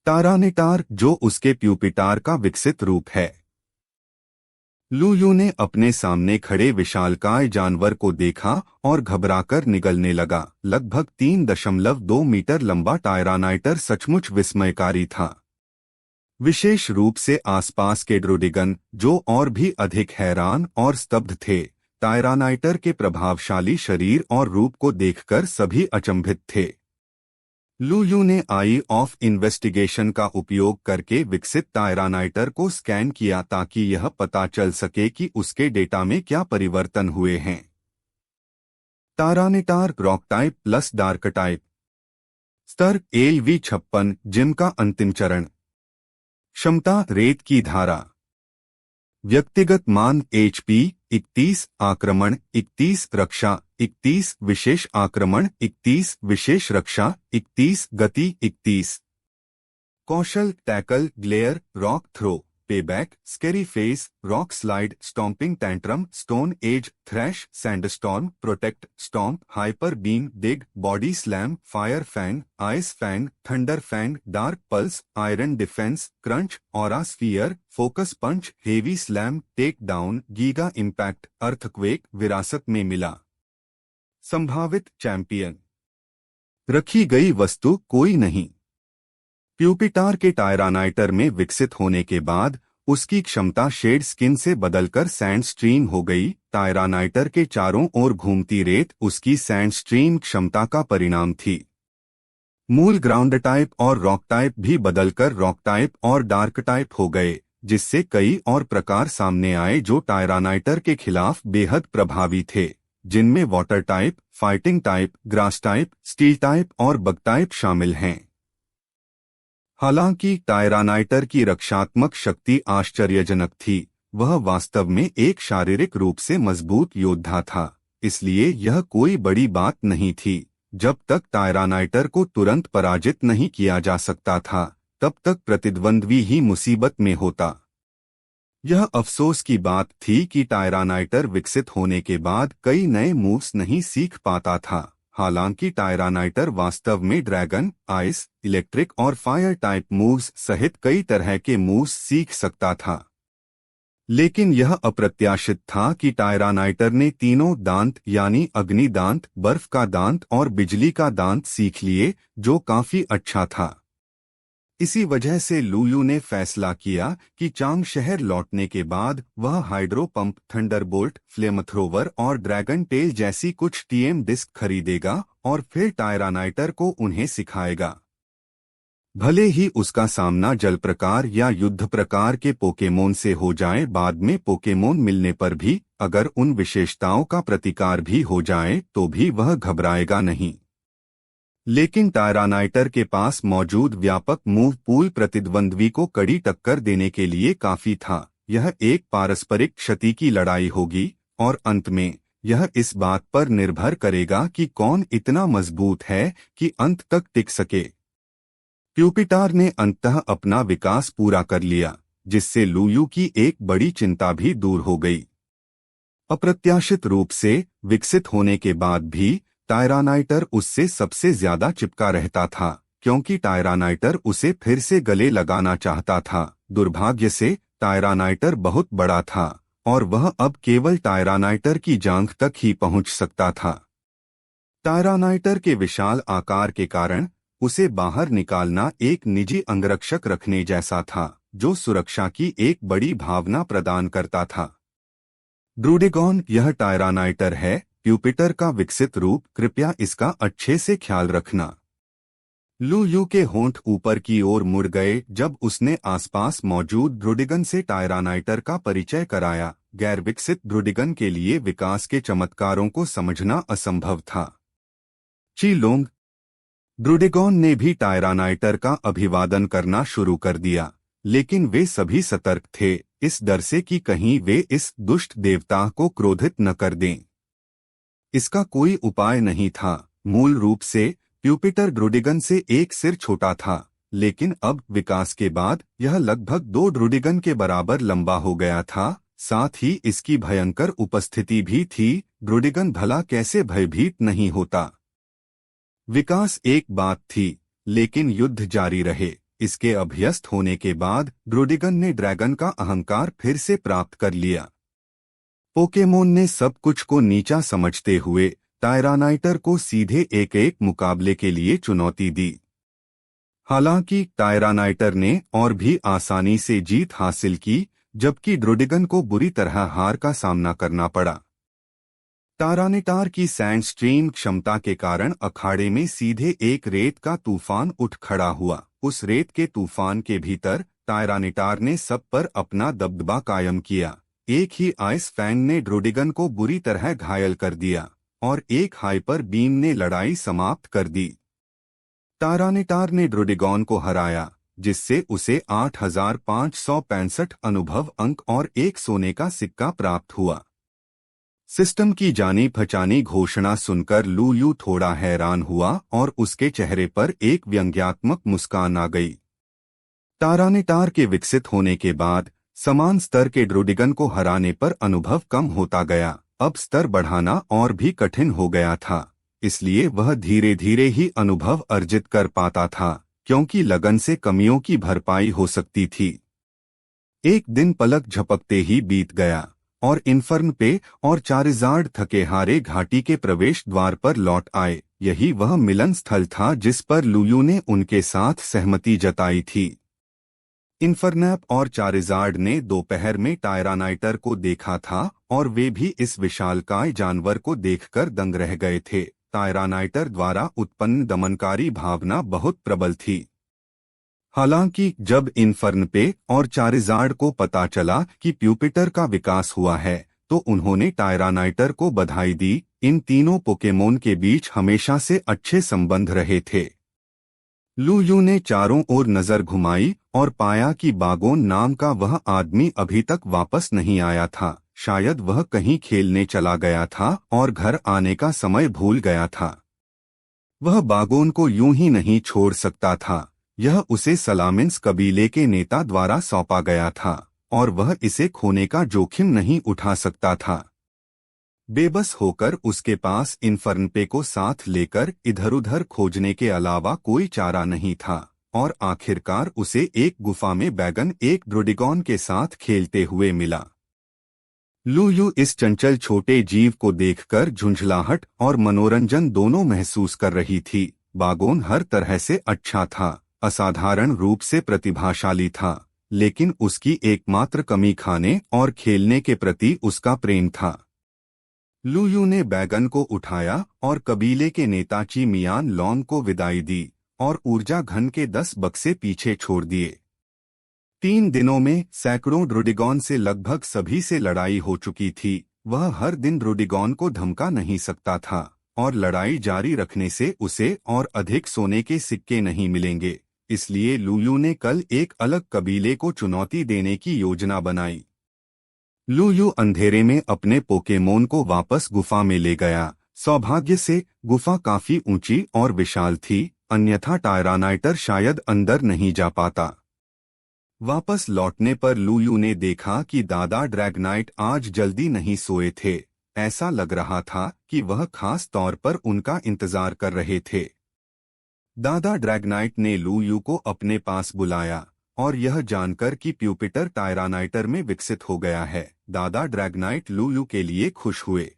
टारानिटार, जो उसके प्यूपिटार का विकसित रूप है। लूयू ने अपने सामने खड़े विशालकाय जानवर को देखा और घबराकर निगलने लगा। लगभग 3.2 मीटर लंबा टायरानाइटर सचमुच विस्मयकारी था, विशेष रूप से आसपास के ड्रूडिगन, जो और भी अधिक हैरान और स्तब्ध थे। टायरानाइटर के प्रभावशाली शरीर और रूप को देखकर सभी अचंभित थे। लूयू ने आई ऑफ इन्वेस्टिगेशन का उपयोग करके विकसित टायरानाइटर को स्कैन किया ताकि यह पता चल सके कि उसके डेटा में क्या परिवर्तन हुए हैं। Tyranitar rock type plus dark type. स्तर LV56, जिम का अंतिम चरण। क्षमता रेत की धारा। व्यक्तिगत मान HP 31, आक्रमण 31, रक्षा 31, विशेष आक्रमण 31, विशेष रक्षा 31, गति 31। कौशल tackle, glare, rock throw, payback, scary face, rock slide, stomping tantrum, stone edge, thrash, sandstorm, protect, stomp, hyper beam, dig, body slam, fire fang, ice fang, thunder fang, dark pulse, iron defence, crunch, aura sphere, focus punch, heavy slam, take down, giga impact, earthquake. विरासत में मिला। संभावित champion. रखी गई वस्तु कोई नहीं। प्यूपिटार के टायरानाइटर में विकसित होने के बाद उसकी क्षमता शेड स्किन से बदलकर सैंड स्ट्रीम हो गई। टायरानाइटर के चारों ओर घूमती रेत उसकी सैंड स्ट्रीम क्षमता का परिणाम थी। मूल ग्राउंड टाइप और रॉक टाइप भी बदलकर रॉक टाइप और डार्क टाइप हो गए, जिससे कई और प्रकार सामने आए जो टायरानाइटर के खिलाफ बेहद प्रभावी थे, जिनमें water type, fighting type, grass type, steel type और बग टाइप शामिल हैं। हालांकि टायरानाइटर की रक्षात्मक शक्ति आश्चर्यजनक थी, वह वास्तव में एक शारीरिक रूप से मजबूत योद्धा था, इसलिए यह कोई बड़ी बात नहीं थी। जब तक टायरानाइटर को तुरंत पराजित नहीं किया जा सकता था, तब तक प्रतिद्वंद्वी ही मुसीबत में होता। यह अफसोस की बात थी कि टायरानाइटर विकसित होने के बाद कई नए मूव्स नहीं सीख पाता था। हालांकि टायरानाइटर वास्तव में ड्रैगन, आइस, इलेक्ट्रिक और फायर टाइप मूव्स सहित कई तरह के मूव्स सीख सकता था। लेकिन यह अप्रत्याशित था कि टायरानाइटर ने तीनों दांत यानी अग्नि दांत, बर्फ का दांत और बिजली का दांत सीख लिए, जो काफी अच्छा था। इसी वजह से लुयू ने फैसला किया कि चांग शहर लौटने के बाद वह हाइड्रो पंप, थंडरबोल्ट, फ्लेमथ्रोवर और ड्रैगन टेल जैसी कुछ टीएम डिस्क खरीदेगा और फिर टायरानाइटर को उन्हें सिखाएगा। भले ही उसका सामना जल प्रकार या युद्ध प्रकार के पोकेमोन से हो जाए, बाद में पोकेमोन मिलने पर भी अगर उन विशेषताओं का प्रतिकार भी हो जाए तो भी वह घबराएगा नहीं। लेकिन टायरानाइटर के पास मौजूद व्यापक मूव पूल प्रतिद्वंद्वी को कड़ी टक्कर देने के लिए काफी था। यह एक पारस्परिक क्षति की लड़ाई होगी और अंत में यह इस बात पर निर्भर करेगा कि कौन इतना मजबूत है कि अंत तक टिक सके। प्यूपिटार ने अंततः अपना विकास पूरा कर लिया, जिससे लुयू की एक बड़ी चिंता भी दूर हो गई। अप्रत्याशित रूप से विकसित होने के बाद भी टायरानाइटर उससे सबसे ज्यादा चिपका रहता था, क्योंकि टायरानाइटर उसे फिर से गले लगाना चाहता था। दुर्भाग्य से टायरानाइटर बहुत बड़ा था और वह अब केवल टायरानाइटर की जांघ तक ही पहुंच सकता था। टायरानाइटर के विशाल आकार के कारण उसे बाहर निकालना एक निजी अंगरक्षक रखने जैसा था, जो सुरक्षा की एक बड़ी भावना प्रदान करता था। ड्रूडेगॉन, यह टायरानाइटर है, प्यूपिटर का विकसित रूप, कृपया इसका अच्छे से ख्याल रखना। लुयू के होंठ ऊपर की ओर मुड़ गए जब उसने आसपास मौजूद ड्रूडिगन से टायरानाइटर का परिचय कराया। गैर विकसित ड्रूडिगन के लिए विकास के चमत्कारों को समझना असंभव था। चीलोंग, ड्रूडेगॉन ने भी टायरानाइटर का अभिवादन करना शुरू कर दिया, लेकिन वे सभी सतर्क थे, इस डर से कि कहीं वे इस दुष्ट देवता को क्रोधित न कर दें। इसका कोई उपाय नहीं था। मूल रूप से प्यूपिटर ड्रूडिगन से एक सिर छोटा था, लेकिन अब विकास के बाद यह लगभग 2 ड्रूडिगन के बराबर लंबा हो गया था। साथ ही इसकी भयंकर उपस्थिति भी थी। ड्रूडिगन भला कैसे भयभीत नहीं होता। विकास एक बात थी, लेकिन युद्ध जारी रहे। इसके अभ्यस्त होने के बाद ड्रूडिगन ने ड्रैगन का अहंकार फिर से प्राप्त कर लिया। पोकेमोन ने सब कुछ को नीचा समझते हुए टायरानाइटर को सीधे एक मुकाबले के लिए चुनौती दी। हालांकि टायरानाइटर ने और भी आसानी से जीत हासिल की, जबकि ड्रूडिगन को बुरी तरह हार का सामना करना पड़ा। टायरानाइटर की सैंड स्ट्रीम क्षमता के कारण अखाड़े में सीधे एक रेत का तूफान उठ खड़ा हुआ। उस रेत के तूफान के भीतर टायरानाइटर ने सब पर अपना दबदबा कायम किया। एक ही आइस फैंग ने ड्रूडिगन को बुरी तरह घायल कर दिया और एक हाइपर बीम ने लड़ाई समाप्त कर दी। टायरानाइटर ने ड्रूडिगन को हराया, जिससे उसे 8565 अनुभव अंक और एक सोने का सिक्का प्राप्त हुआ। सिस्टम की जानी पहचानी घोषणा सुनकर लुयू थोड़ा हैरान हुआ और उसके चेहरे पर एक व्यंग्यात्मक मुस्कान आ गई। टायरानाइटर के विकसित होने के बाद समान स्तर के ड्रूडिगन को हराने पर अनुभव कम होता गया। अब स्तर बढ़ाना और भी कठिन हो गया था, इसलिए वह धीरे धीरे ही अनुभव अर्जित कर पाता था, क्योंकि लगन से कमियों की भरपाई हो सकती थी। एक दिन पलक झपकते ही बीत गया और इन्फर्न पे और चारिज़ार्ड थके हारे घाटी के प्रवेश द्वार पर लौट आए। यही वह मिलन स्थल था जिस पर लुयू ने उनके साथ सहमति जताई थी। इन्फरनैप और चारिज़ार्ड ने दोपहर में टायरानाइटर को देखा था और वे भी इस विशालकाय जानवर को देखकर दंग रह गए थे। टायरानाइटर द्वारा उत्पन्न दमनकारी भावना बहुत प्रबल थी। हालांकि जब इन्फर्नपे और चारिज़ार्ड को पता चला कि प्यूपिटर का विकास हुआ है तो उन्होंने टायरानाइटर को बधाई दी। इन तीनों पोकेमोन के बीच हमेशा से अच्छे संबंध रहे थे। लूयू ने चारों ओर नजर घुमाई और पाया कि बागोन नाम का वह आदमी अभी तक वापस नहीं आया था। शायद वह कहीं खेलने चला गया था और घर आने का समय भूल गया था। वह बागोन को यूं ही नहीं छोड़ सकता था। यह उसे सलामिन्स कबीले के नेता द्वारा सौंपा गया था और वह इसे खोने का जोखिम नहीं उठा सकता था। बेबस होकर उसके पास इन्फर्नपे को साथ लेकर इधर-उधर खोजने के अलावा कोई चारा नहीं था और आखिरकार उसे एक गुफा में बैगन एक ड्रोडिगॉन के साथ खेलते हुए मिला। लूयू इस चंचल छोटे जीव को देखकर झुंझलाहट और मनोरंजन दोनों महसूस कर रही थी। बागोन हर तरह से अच्छा था, असाधारण रूप से प्रतिभाशाली था, लेकिन उसकी एकमात्र कमी खाने और खेलने के प्रति उसका प्रेम था। लूयू ने बैगन को उठाया और कबीले के नेता ची मियान लॉन्ग को विदाई दी और ऊर्जा घन के 10 बक्से पीछे छोड़ दिए। 3 दिनों में सैकड़ों ड्रोडिगॉन से लगभग सभी से लड़ाई हो चुकी थी। वह हर दिन ड्रोडिगॉन को धमका नहीं सकता था और लड़ाई जारी रखने से उसे और अधिक सोने के सिक्के नहीं मिलेंगे। इसलिए लूयू ने कल एक अलग कबीले को चुनौती देने की योजना बनाई। लूयू अंधेरे में अपने पोकेमोन को वापस गुफा में ले गया। सौभाग्य से गुफा काफी ऊंची और विशाल थी, अन्यथा टायरानाइटर शायद अंदर नहीं जा पाता। वापस लौटने पर लूयू ने देखा कि दादा ड्रैगनाइट आज जल्दी नहीं सोए थे। ऐसा लग रहा था कि वह खास तौर पर उनका इंतजार कर रहे थे। दादा ड्रैगनाइट ने लूयू को अपने पास बुलाया और यह जानकर कि प्यूपिटर टायरानाइटर में विकसित हो गया है, दादा ड्रैगनाइट लूयू के लिए खुश हुए।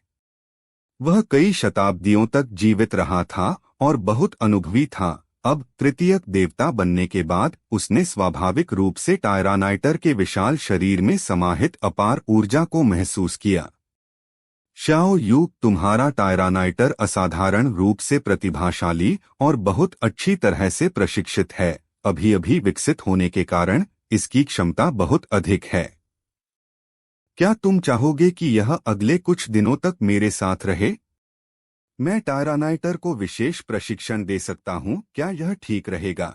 वह कई शताब्दियों तक जीवित रहा था और बहुत अनुभवी था। अब तृतीयक देवता बनने के बाद उसने स्वाभाविक रूप से टायरानाइटर के विशाल शरीर में समाहित अपार ऊर्जा को महसूस किया। शाओ यू, तुम्हारा टायरानाइटर असाधारण रूप से प्रतिभाशाली और बहुत अच्छी तरह से प्रशिक्षित है। अभी अभी विकसित होने के कारण इसकी क्षमता बहुत अधिक है। क्या तुम चाहोगे कि यह अगले कुछ दिनों तक मेरे साथ रहे? मैं टायरानाइटर को विशेष प्रशिक्षण दे सकता हूँ, क्या यह ठीक रहेगा?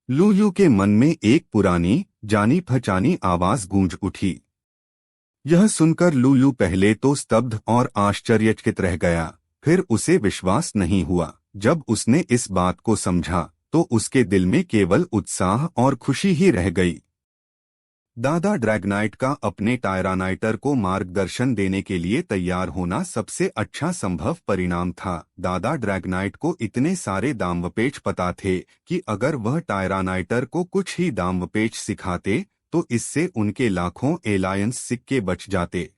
लूयू के मन में एक पुरानी जानी पहचानी आवाज गूंज उठी। यह सुनकर लूयू पहले तो स्तब्ध और आश्चर्यचकित रह गया, फिर उसे विश्वास नहीं हुआ। जब उसने इस बात को समझा तो उसके दिल में केवल उत्साह और खुशी ही रह गई। दादा ड्रैगनाइट का अपने टायरानाइटर को मार्गदर्शन देने के लिए तैयार होना सबसे अच्छा संभव परिणाम था। दादा ड्रैगनाइट को इतने सारे दामवपेच पता थे कि अगर वह टायरानाइटर को कुछ ही दामवपेच सिखाते तो इससे उनके लाखों एलायंस सिक्के बच जाते।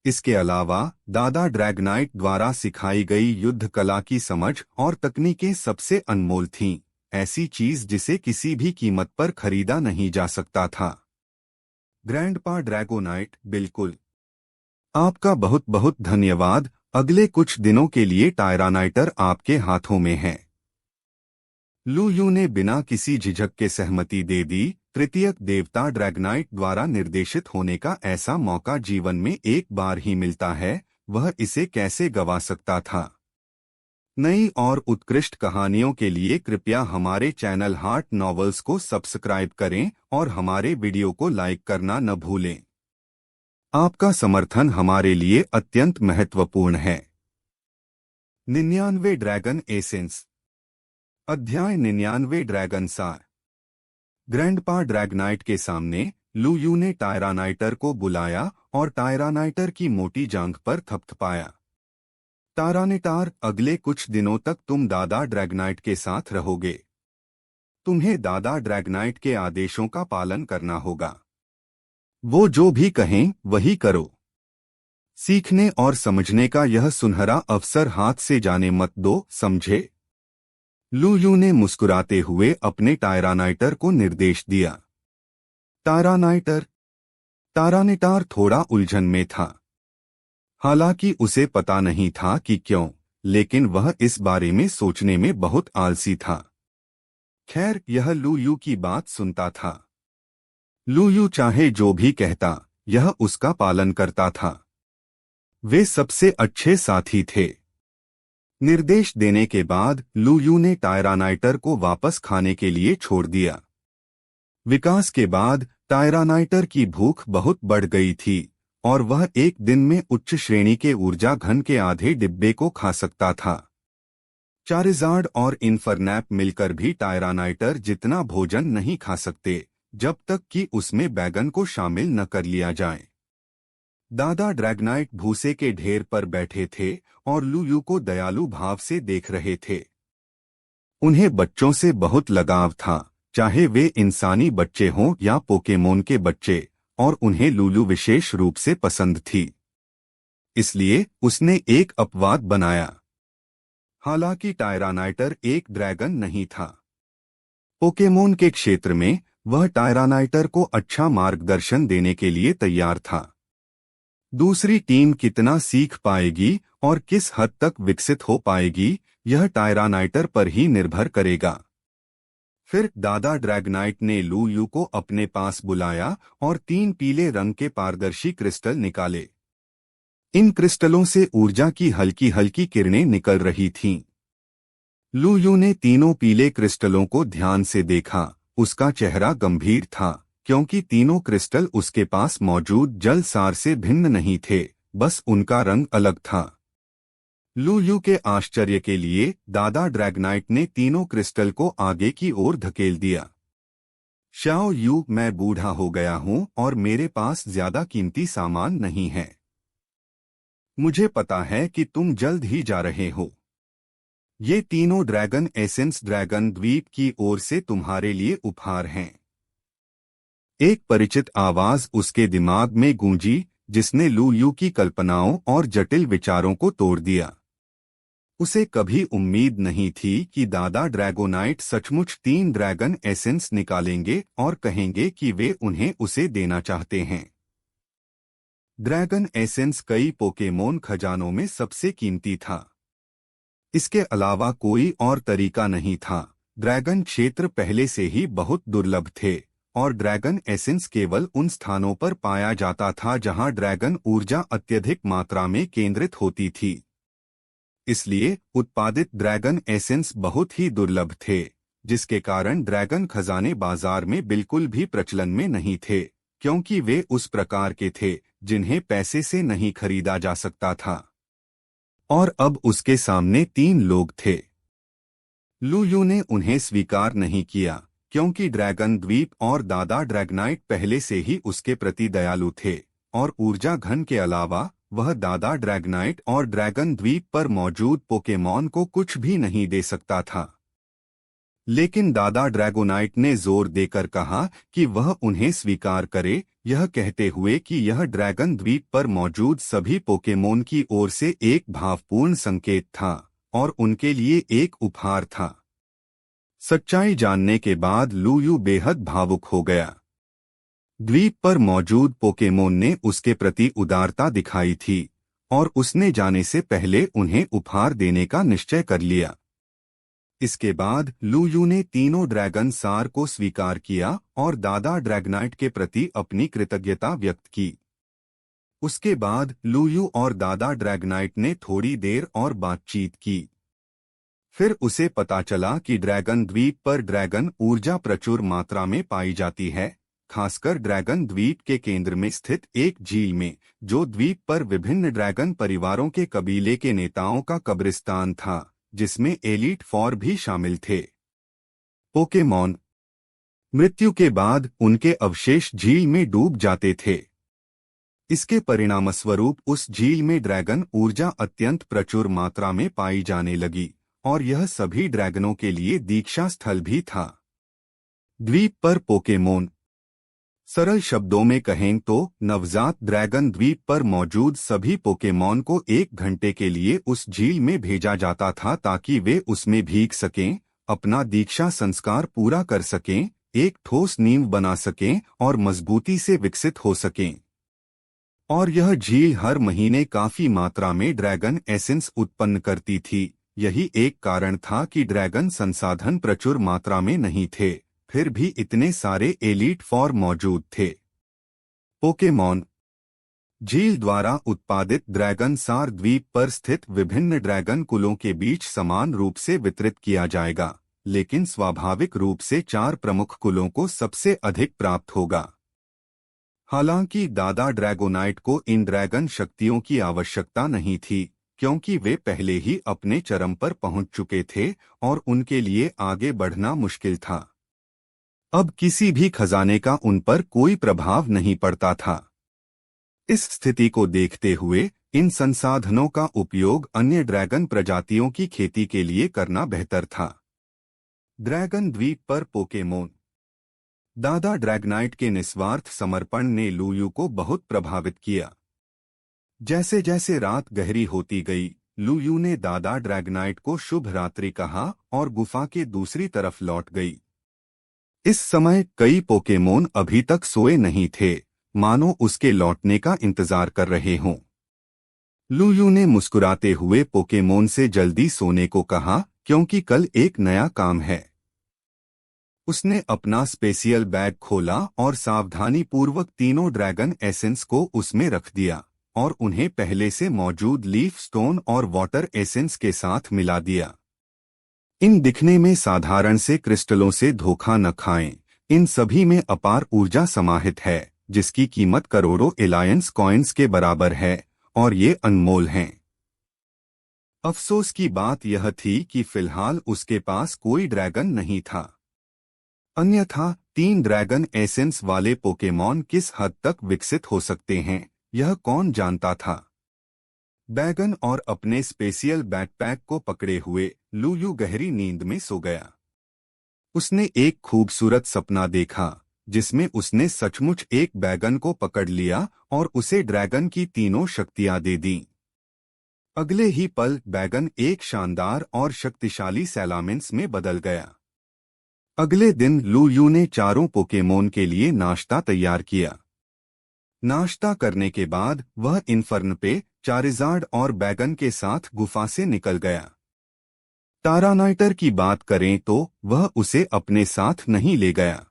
इसके अलावा दादा ड्रैगनाइट द्वारा सिखाई गई युद्ध कला की समझ और तकनीकें सबसे अनमोल थीं, ऐसी चीज जिसे किसी भी कीमत पर खरीदा नहीं जा सकता था। ग्रैंडपा ड्रैगोनाइट, बिल्कुल। आपका बहुत बहुत धन्यवाद। अगले कुछ दिनों के लिए टायरानाइटर आपके हाथों में है। लूयू ने बिना किसी झिझक के सहमति दे दी। तृतीयक देवता ड्रैगनाइट द्वारा निर्देशित होने का ऐसा मौका जीवन में एक बार ही मिलता है, वह इसे कैसे गवा सकता था। नई और उत्कृष्ट कहानियों के लिए कृपया हमारे चैनल हार्ट नॉवेल्स को सब्सक्राइब करें और हमारे वीडियो को लाइक करना न भूलें। आपका समर्थन हमारे लिए अत्यंत महत्वपूर्ण है। 99 ड्रैगन एसेंस। अध्याय 99 ड्रैगन सार। ग्रैंडपा ड्रैगनाइट के सामने लूयू ने टायरानाइटर को बुलाया और टायरानाइटर की मोटी जांघ पर थपथपाया। टायरानेटार, अगले कुछ दिनों तक तुम दादा ड्रैगनाइट के साथ रहोगे। तुम्हें दादा ड्रैगनाइट के आदेशों का पालन करना होगा। वो जो भी कहें वही करो। सीखने और समझने का यह सुनहरा अवसर हाथ से जाने मत दो, समझे? लू ने मुस्कुराते हुए अपने टायरानाइटर को निर्देश दिया। टायरानाइटर। टायरानेटार थोड़ा उलझन में था। हालांकि उसे पता नहीं था कि क्यों, लेकिन वह इस बारे में सोचने में बहुत आलसी था। खैर, यह लू की बात सुनता था। लू चाहे जो भी कहता, यह उसका पालन करता था। वे सबसे अच्छे साथी थे। निर्देश देने के बाद लू ने टायरानाइटर को वापस खाने के लिए छोड़ दिया। विकास के बाद टायरानाइटर की भूख बहुत बढ़ गई थी और वह एक दिन में उच्च श्रेणी के ऊर्जा घन के आधे डिब्बे को खा सकता था। चारिज़ार्ड और इन्फरनैप मिलकर भी टायरानाइटर जितना भोजन नहीं खा सकते जब तक कि उसमें बैगन को शामिल न कर लिया जाए। दादा ड्रैगनाइट भूसे के ढेर पर बैठे थे और लू को दयालु भाव से देख रहे थे। उन्हें बच्चों से बहुत लगाव था, चाहे वे इंसानी बच्चे हों या पोकेमोन के बच्चे, और उन्हें लूलू विशेष रूप से पसंद थी। इसलिए उसने एक अपवाद बनाया। हालांकि टायरानाइटर एक ड्रैगन नहीं था। पोकेमोन के क्षेत्र में वह टायरानाइटर को अच्छा मार्गदर्शन देने के लिए तैयार था। दूसरी टीम कितना सीख पाएगी और किस हद तक विकसित हो पाएगी, यह टायरानाइटर पर ही निर्भर करेगा। फिर दादा ड्रैगनाइट ने लू को अपने पास बुलाया और 3 पीले रंग के पारदर्शी क्रिस्टल निकाले। इन क्रिस्टलों से ऊर्जा की हल्की हल्की किरणें निकल रही थीं। लू ने तीनों पीले क्रिस्टलों को ध्यान से देखा। उसका चेहरा गंभीर था, क्योंकि तीनों क्रिस्टल उसके पास मौजूद जल सार से भिन्न नहीं थे, बस उनका रंग अलग था। लू के आश्चर्य के लिए दादा ड्रैगनाइट ने तीनों क्रिस्टल को आगे की ओर धकेल दिया। शाओ यू, मैं बूढ़ा हो गया हूं और मेरे पास ज्यादा कीमती सामान नहीं है। मुझे पता है कि तुम जल्द ही जा रहे हो। ये तीनों ड्रैगन एसेंस ड्रैगन द्वीप की ओर से तुम्हारे लिए उपहार हैं। एक परिचित आवाज उसके दिमाग में गूंजी, जिसने लू की कल्पनाओं और जटिल विचारों को तोड़ दिया। उसे कभी उम्मीद नहीं थी कि दादा ड्रैगोनाइट सचमुच 3 ड्रैगन एसेंस निकालेंगे और कहेंगे कि वे उन्हें उसे देना चाहते हैं। ड्रैगन एसेंस कई पोकेमोन खजानों में सबसे कीमती था। इसके अलावा कोई और तरीका नहीं था। ड्रैगन क्षेत्र पहले से ही बहुत दुर्लभ थे और ड्रैगन एसेंस केवल उन स्थानों पर पाया जाता था जहां ड्रैगन ऊर्जा अत्यधिक मात्रा में केंद्रित होती थी। इसलिए उत्पादित ड्रैगन एसेंस बहुत ही दुर्लभ थे, जिसके कारण ड्रैगन खजाने बाजार में बिल्कुल भी प्रचलन में नहीं थे, क्योंकि वे उस प्रकार के थे जिन्हें पैसे से नहीं खरीदा जा सकता था। और अब उसके सामने 3 लोग थे। लू ने उन्हें स्वीकार नहीं किया, क्योंकि ड्रैगन द्वीप और दादा ड्रैगनाइट पहले से ही उसके प्रति दयालु थे, और ऊर्जा घन के अलावा वह दादा ड्रैगनाइट और ड्रैगन द्वीप पर मौजूद पोकेमॉन को कुछ भी नहीं दे सकता था। लेकिन दादा ड्रैगोनाइट ने जोर देकर कहा कि वह उन्हें स्वीकार करे, यह कहते हुए कि यह ड्रैगन द्वीप पर मौजूद सभी पोकेमोन की ओर से एक भावपूर्ण संकेत था और उनके लिए एक उपहार था। सच्चाई जानने के बाद लू बेहद भावुक हो गया। द्वीप पर मौजूद पोकेमोन ने उसके प्रति उदारता दिखाई थी और उसने जाने से पहले उन्हें उपहार देने का निश्चय कर लिया। इसके बाद लू ने तीनों ड्रैगन सार को स्वीकार किया और दादा ड्रैगनाइट के प्रति अपनी कृतज्ञता व्यक्त की। उसके बाद लू और दादा ड्रैगनाइट ने थोड़ी देर और बातचीत की। फिर उसे पता चला कि ड्रैगन द्वीप पर ड्रैगन ऊर्जा प्रचुर मात्रा में पाई जाती है, खासकर ड्रैगन द्वीप के केंद्र में स्थित एक झील में, जो द्वीप पर विभिन्न ड्रैगन परिवारों के कबीले के नेताओं का कब्रिस्तान था, जिसमें एलीट फोर भी शामिल थे। पोकेमॉन मृत्यु के बाद उनके अवशेष झील में डूब जाते थे। इसके परिणामस्वरूप उस झील में ड्रैगन ऊर्जा अत्यंत प्रचुर मात्रा में पाई जाने लगी और यह सभी ड्रैगनों के लिए दीक्षा स्थल भी था। द्वीप पर पोकेमोन, सरल शब्दों में कहें तो नवजात ड्रैगन द्वीप पर मौजूद सभी पोकेमॉन को 1 घंटे के लिए उस झील में भेजा जाता था ताकि वे उसमें भीग सकें, अपना दीक्षा संस्कार पूरा कर सकें, एक ठोस नींव बना सकें और मजबूती से विकसित हो सकें। और यह झील हर महीने काफी मात्रा में ड्रैगन एसेंस उत्पन्न करती थी। यही एक कारण था कि ड्रैगन संसाधन प्रचुर मात्रा में नहीं थे, फिर भी इतने सारे एलीट फॉर्म मौजूद थे। पोकेमॉन झील द्वारा उत्पादित ड्रैगन सार द्वीप पर स्थित विभिन्न ड्रैगन कुलों के बीच समान रूप से वितरित किया जाएगा, लेकिन स्वाभाविक रूप से 4 प्रमुख कुलों को सबसे अधिक प्राप्त होगा। हालांकि दादा ड्रैगोनाइट को इन ड्रैगन शक्तियों की आवश्यकता नहीं थी, क्योंकि वे पहले ही अपने चरम पर पहुंच चुके थे और उनके लिए आगे बढ़ना मुश्किल था। अब किसी भी खजाने का उन पर कोई प्रभाव नहीं पड़ता था। इस स्थिति को देखते हुए इन संसाधनों का उपयोग अन्य ड्रैगन प्रजातियों की खेती के लिए करना बेहतर था। ड्रैगन द्वीप पर पोकेमोन दादा ड्रैगनाइट के निस्वार्थ समर्पण ने लूयू को बहुत प्रभावित किया। जैसे जैसे रात गहरी होती गई, लूयू ने दादा ड्रैगनाइट को शुभ रात्रि कहा और गुफा के दूसरी तरफ लौट गई। इस समय कई पोकेमोन अभी तक सोए नहीं थे, मानो उसके लौटने का इंतजार कर रहे हों। लूयू ने मुस्कुराते हुए पोकेमोन से जल्दी सोने को कहा, क्योंकि कल एक नया काम है। उसने अपना स्पेशियल बैग खोला और सावधानीपूर्वक तीनों ड्रैगन एसेंस को उसमें रख दिया और उन्हें पहले से मौजूद लीफ स्टोन और वाटर एसेंस के साथ मिला दिया। इन दिखने में साधारण से क्रिस्टलों से धोखा न खाएं, इन सभी में अपार ऊर्जा समाहित है, जिसकी कीमत करोड़ों एलायंस कॉइन्स के बराबर है और ये अनमोल हैं। अफसोस की बात यह थी कि फिलहाल उसके पास कोई ड्रैगन नहीं था, अन्यथा 3 ड्रैगन एसेंस वाले पोकेमॉन किस हद तक विकसित हो सकते हैं, यह कौन जानता था। बैगन और अपने स्पेशियल बैकपैक को पकड़े हुए लूयू गहरी नींद में सो गया। उसने एक खूबसूरत सपना देखा, जिसमें उसने सचमुच एक बैगन को पकड़ लिया और उसे ड्रैगन की तीनों शक्तियां दे दीं। अगले ही पल बैगन एक शानदार और शक्तिशाली सैलामेंस में बदल गया। अगले दिन लूयू ने चारों पोकेमोन के लिए नाश्ता तैयार किया। नाश्ता करने के बाद वह इन्फर्नपे, चारिज़ार्ड और बैगन के साथ गुफा से निकल गया। टारानाइटर की बात करें तो वह उसे अपने साथ नहीं ले गया।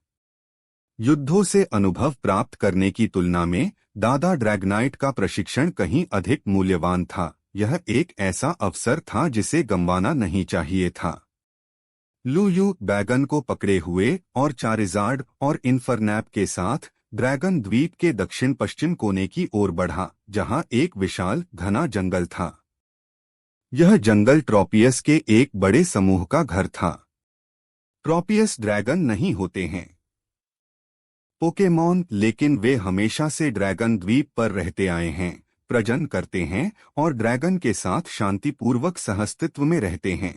युद्धों से अनुभव प्राप्त करने की तुलना में दादा ड्रैगनाइट का प्रशिक्षण कहीं अधिक मूल्यवान था। यह एक ऐसा अवसर था जिसे गंवाना नहीं चाहिए था। लूयू बैगन को पकड़े हुए और चारिज़ार्ड और इन्फरनैप के साथ ड्रैगन द्वीप के दक्षिण पश्चिम कोने की ओर बढ़ा, जहां एक विशाल घना जंगल था। यह जंगल ट्रोपियस के एक बड़े समूह का घर था। ट्रोपियस ड्रैगन नहीं होते हैं पोकेमॉन, लेकिन वे हमेशा से ड्रैगन द्वीप पर रहते आए हैं, प्रजनन करते हैं और ड्रैगन के साथ शांतिपूर्वक सहअस्तित्व में रहते हैं।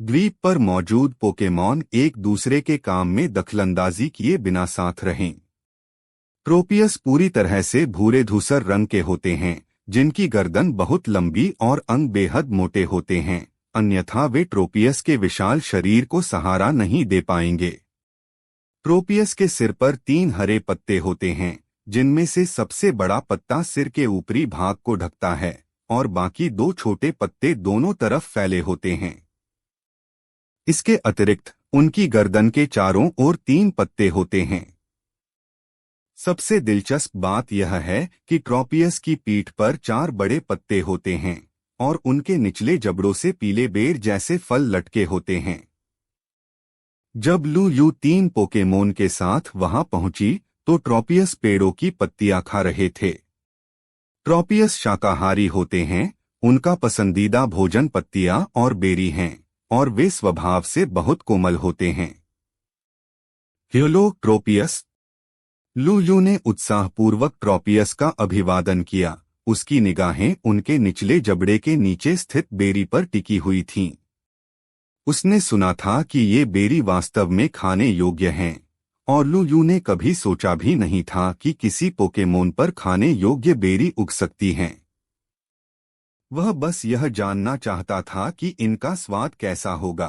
द्वीप पर मौजूद पोकेमॉन एक दूसरे के काम में दखलंदाजी किए बिना साथ रहें। ट्रोपियस पूरी तरह से भूरे धूसर रंग के होते हैं, जिनकी गर्दन बहुत लंबी और अंग बेहद मोटे होते हैं, अन्यथा वे ट्रोपियस के विशाल शरीर को सहारा नहीं दे पाएंगे। ट्रोपियस के सिर पर 3 हरे पत्ते होते हैं, जिनमें से सबसे बड़ा पत्ता सिर के ऊपरी भाग को ढकता है और बाकी 2 छोटे पत्ते दोनों तरफ फैले होते हैं। इसके अतिरिक्त उनकी गर्दन के चारों ओर 3 पत्ते होते हैं। सबसे दिलचस्प बात यह है कि ट्रोपियस की पीठ पर 4 बड़े पत्ते होते हैं और उनके निचले जबड़ों से पीले बेर जैसे फल लटके होते हैं। जब लूयू 3 पोकेमोन के साथ वहां पहुंची तो ट्रोपियस पेड़ों की पत्तियां खा रहे थे। ट्रोपियस शाकाहारी होते हैं, उनका पसंदीदा भोजन पत्तियां और बेरी हैं और वे स्वभाव से बहुत कोमल होते हैं। हेलो ट्रोपियस, लूयू ने उत्साहपूर्वक ट्रोपियस का अभिवादन किया। उसकी निगाहें उनके निचले जबड़े के नीचे स्थित बेरी पर टिकी हुई थीं। उसने सुना था कि ये बेरी वास्तव में खाने योग्य हैं और लूयू ने कभी सोचा भी नहीं था कि किसी पोकेमोन पर खाने योग्य बेरी उग सकती हैं। वह बस यह जानना चाहता था कि इनका स्वाद कैसा होगा।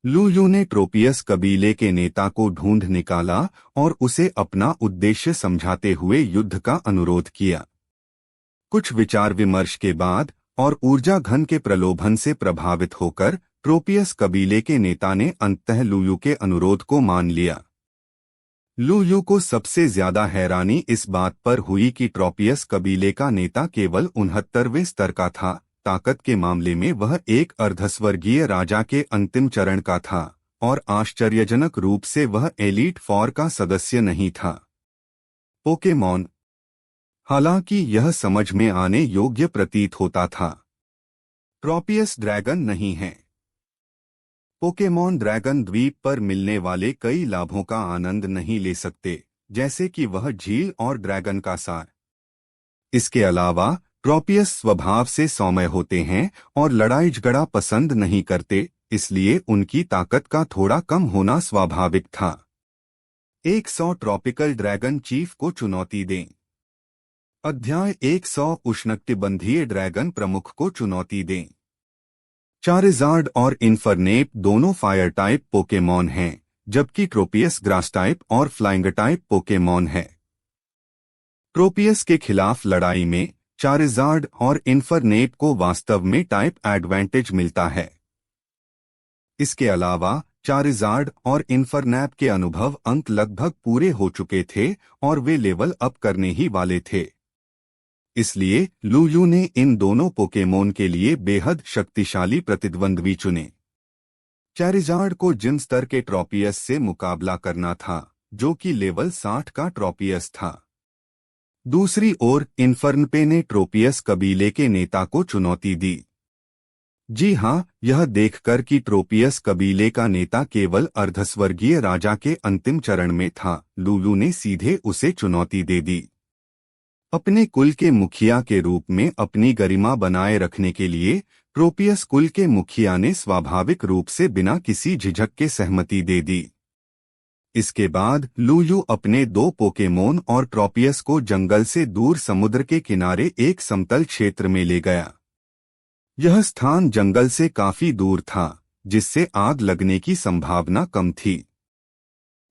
लुयू ने ट्रोपियस कबीले के नेता को ढूंढ निकाला और उसे अपना उद्देश्य समझाते हुए युद्ध का अनुरोध किया। कुछ विचार विमर्श के बाद और ऊर्जा घन के प्रलोभन से प्रभावित होकर ट्रोपियस कबीले के नेता ने अंततः लुयू के अनुरोध को मान लिया। लुयू को सबसे ज्यादा हैरानी इस बात पर हुई कि ट्रोपियस कबीले का नेता केवल 69वें स्तर का था। ताकत के मामले में वह एक अर्धस्वर्गीय राजा के अंतिम चरण का था और आश्चर्यजनक रूप से वह एलीट फोर का सदस्य नहीं था। पोकेमॉन। हालांकि यह समझ में आने योग्य प्रतीत होता था। ट्रोपियस ड्रैगन नहीं है। पोकेमॉन ड्रैगन द्वीप पर मिलने वाले कई लाभों का आनंद नहीं ले सकते, जैसे कि वह झील और ड्रैगन का सार। इसके अलावा ट्रोपियस स्वभाव से सौम्य होते हैं और लड़ाई झगड़ा पसंद नहीं करते, इसलिए उनकी ताकत का थोड़ा कम होना स्वाभाविक था। 100 ट्रॉपिकल ड्रैगन चीफ को चुनौती दें। अध्याय 100 उष्णकटिबंधीय ड्रैगन प्रमुख को चुनौती दें। चारिज़ार्ड और इन्फरनेप दोनों फायर टाइप पोकेमॉन हैं, जबकि ट्रोपियस ग्रास टाइप और फ्लाइंग टाइप पोकेमॉन है। ट्रोपियस के खिलाफ लड़ाई में चारिज़ार्ड और इन्फरनेप को वास्तव में टाइप एडवांटेज मिलता है। इसके अलावा चारिज़ार्ड और इन्फरनेप के अनुभव अंक लगभग पूरे हो चुके थे और वे लेवल अप करने ही वाले थे। इसलिए लुयू ने इन दोनों पोकेमोन के लिए बेहद शक्तिशाली प्रतिद्वंद्वी चुने। चारिज़ार्ड को जिन स्तर के ट्रोपियस से मुकाबला करना था, जो कि लेवल 60 का ट्रोपियस था। दूसरी ओर इन्फर्नपे ने ट्रोपियस कबीले के नेता को चुनौती दी। जी हां, यह देखकर कि ट्रोपियस कबीले का नेता केवल अर्धस्वर्गीय राजा के अंतिम चरण में था, लुयू ने सीधे उसे चुनौती दे दी। अपने कुल के मुखिया के रूप में अपनी गरिमा बनाए रखने के लिए ट्रोपियस कुल के मुखिया ने स्वाभाविक रूप से बिना किसी झिझक के सहमति दे दी। इसके बाद लुयू अपने 2 पोकेमोन और ट्रोपियस को जंगल से दूर समुद्र के किनारे एक समतल क्षेत्र में ले गया। यह स्थान जंगल से काफी दूर था, जिससे आग लगने की संभावना कम थी।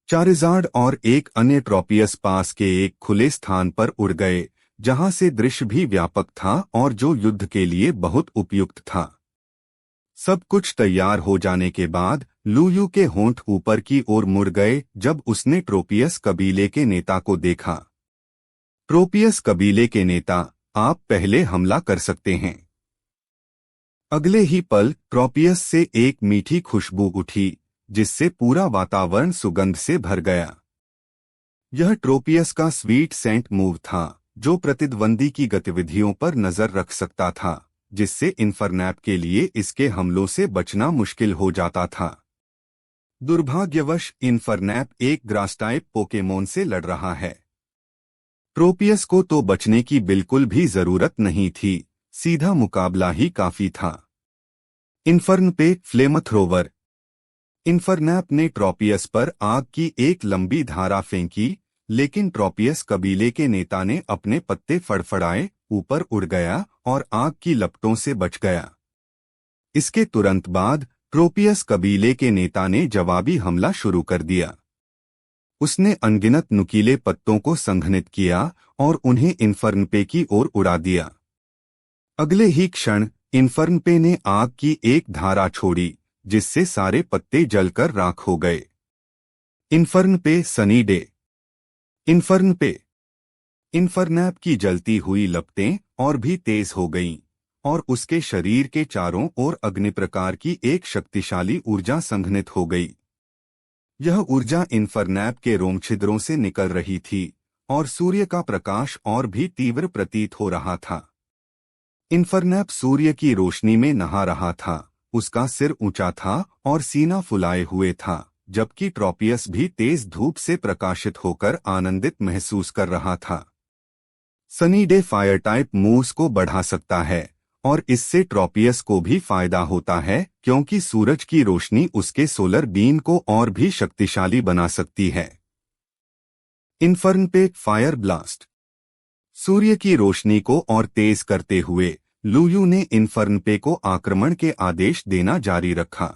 चारिज़ार्ड और एक अन्य ट्रोपियस पास के एक खुले स्थान पर उड़ गए, जहां से दृश्य भी व्यापक था और जो युद्ध के लिए बहुत उपयुक्त था। सब कुछ तैयार हो जाने के बाद लुयू के होंठ ऊपर की ओर मुड़ गए जब उसने ट्रोपियस कबीले के नेता को देखा। ट्रोपियस कबीले के नेता, आप पहले हमला कर सकते हैं। अगले ही पल ट्रोपियस से एक मीठी खुशबू उठी, जिससे पूरा वातावरण सुगंध से भर गया। यह ट्रोपियस का स्वीट सेंट मूव था, जो प्रतिद्वंदी की गतिविधियों पर नजर रख सकता था, जिससे इन्फरनैप के लिए इसके हमलों से बचना मुश्किल हो जाता था। दुर्भाग्यवश इन्फरनैप एक ग्रास टाइप पोकेमोन से लड़ रहा है। ट्रोपियस को तो बचने की बिल्कुल भी जरूरत नहीं थी, सीधा मुकाबला ही काफी था। इन्फर्नपे फ्लेमथ्रोवर। इन्फरनैप ने ट्रोपियस पर आग की एक लंबी धारा फेंकी, लेकिन ट्रोपियस कबीले के नेता ने अपने पत्ते फड़फड़ाए, ऊपर उड़ गया और आग की लपटों से बच गया। इसके तुरंत बाद ट्रोपियस कबीले के नेता ने जवाबी हमला शुरू कर दिया। उसने अनगिनत नुकीले पत्तों को संघनित किया और उन्हें इन्फर्नपे की ओर उड़ा दिया। अगले ही क्षण इन्फर्नपे ने आग की एक धारा छोड़ी, जिससे सारे पत्ते जलकर राख हो गए। इन्फर्नपे सनी डे। इन्फर्नपे। इन्फरनैप की जलती हुई लपटें और भी तेज हो गईं और उसके शरीर के चारों ओर अग्नि प्रकार की एक शक्तिशाली ऊर्जा संघनित हो गई। यह ऊर्जा इन्फरनैप के रोमछिद्रों से निकल रही थी और सूर्य का प्रकाश और भी तीव्र प्रतीत हो रहा था। इन्फरनैप सूर्य की रोशनी में नहा रहा था, उसका सिर ऊंचा था और सीना फुलाए हुए था, जबकि ट्रोपियस भी तेज धूप से प्रकाशित होकर आनंदित महसूस कर रहा था। Sunny day fire type moves को बढ़ा सकता है और इससे ट्रोपियस को भी फायदा होता है, क्योंकि सूरज की रोशनी उसके सोलर बीम को और भी शक्तिशाली बना सकती है। इन्फर्नपे फायर ब्लास्ट। सूर्य की रोशनी को और तेज करते हुए लुयू ने इन्फर्नपे को आक्रमण के आदेश देना जारी रखा।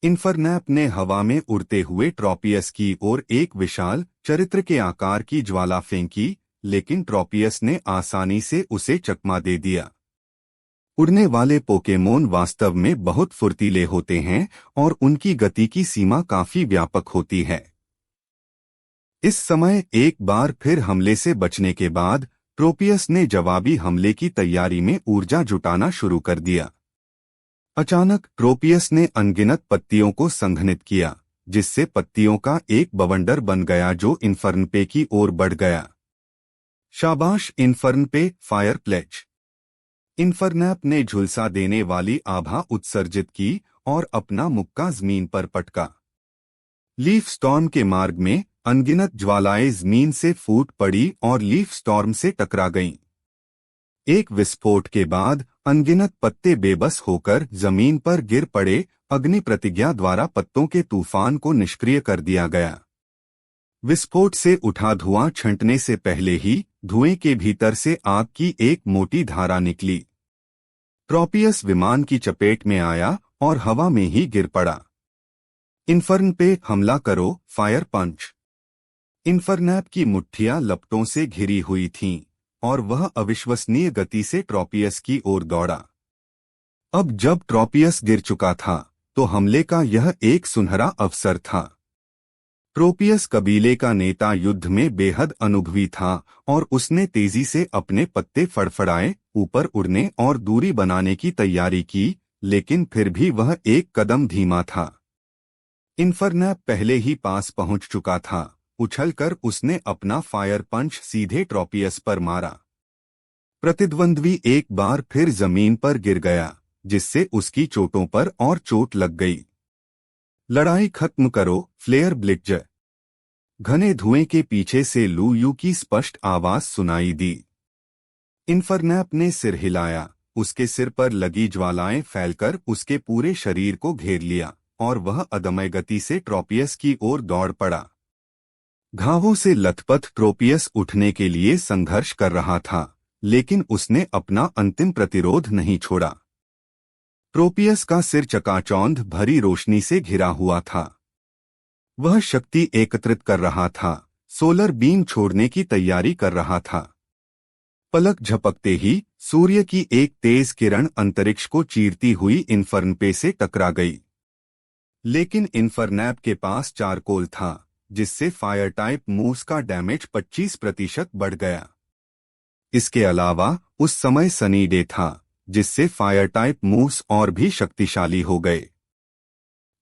इन्फरनैप ने हवा में उड़ते हुए ट्रोपियस की ओर एक विशाल चरित्र के आकार की ज्वाला फेंकी, लेकिन ट्रोपियस ने आसानी से उसे चकमा दे दिया। उड़ने वाले पोकेमोन वास्तव में बहुत फुर्तीले होते हैं और उनकी गति की सीमा काफी व्यापक होती है। इस समय एक बार फिर हमले से बचने के बाद ट्रोपियस ने जवाबी हमले की तैयारी में ऊर्जा जुटाना शुरू कर दिया। अचानक ट्रोपियस ने अनगिनत पत्तियों को संघनित किया, जिससे पत्तियों का एक बवंडर बन गया जो इन्फर्नपे की ओर बढ़ गया। शाबाश इन्फर्नपे, फायर प्लेच। इन्फरनैप ने झुलसा देने वाली आभा उत्सर्जित की और अपना मुक्का जमीन पर पटका। लीफ स्टॉर्म के मार्ग में अनगिनत ज्वालाएं जमीन से फूट पड़ी और लीफ स्टॉर्म से टकरा गईं। एक विस्फोट के बाद अनगिनत पत्ते बेबस होकर जमीन पर गिर पड़े। अग्नि प्रतिज्ञा द्वारा पत्तों के तूफान को निष्क्रिय कर दिया गया। विस्फोट से उठा धुआं छंटने से पहले ही धुएं के भीतर से आग की एक मोटी धारा निकली। ट्रोपियस विमान की चपेट में आया और हवा में ही गिर पड़ा। इन्फर्न पे हमला करो, फायर पंच। इन्फरनैप की मुट्ठियां लपटों से घिरी हुई थीं और वह अविश्वसनीय गति से ट्रोपियस की ओर दौड़ा। अब जब ट्रोपियस गिर चुका था तो हमले का यह एक सुनहरा अवसर था। ट्रोपियस कबीले का नेता युद्ध में बेहद अनुभवी था और उसने तेजी से अपने पत्ते फड़फड़ाए, ऊपर उड़ने और दूरी बनाने की तैयारी की, लेकिन फिर भी वह एक कदम धीमा था। इन्फरनैप पहले ही पास पहुंच चुका था। उछलकर उसने अपना फायर पंच सीधे ट्रोपियस पर मारा। प्रतिद्वंद्वी एक बार फिर जमीन पर गिर गया, जिससे उसकी चोटों पर और चोट लग गई। लड़ाई खत्म करो, फ्लेयर ब्लिट्ज। घने धुएं के पीछे से लू यू की स्पष्ट आवाज सुनाई दी। इन्फरनैप ने सिर हिलाया। उसके सिर पर लगी ज्वालाएं फैलकर उसके पूरे शरीर को घेर लिया और वह अदम्य गति से ट्रोपियस की ओर दौड़ पड़ा। घावों से लथपथ ट्रोपियस उठने के लिए संघर्ष कर रहा था, लेकिन उसने अपना अंतिम प्रतिरोध नहीं छोड़ा। ट्रोपियस का सिर चकाचौंध भरी रोशनी से घिरा हुआ था। वह शक्ति एकत्रित कर रहा था, सोलर बीम छोड़ने की तैयारी कर रहा था। पलक झपकते ही सूर्य की एक तेज किरण अंतरिक्ष को चीरती हुई इन्फर्नपे से टकरा गई। लेकिन इन्फरनैप के पास चारकोल था, जिससे फायर टाइप मूव्स का डैमेज 25% बढ़ गया। इसके अलावा उस समय सनी डे था, जिससे फायर टाइप मूव्स और भी शक्तिशाली हो गए।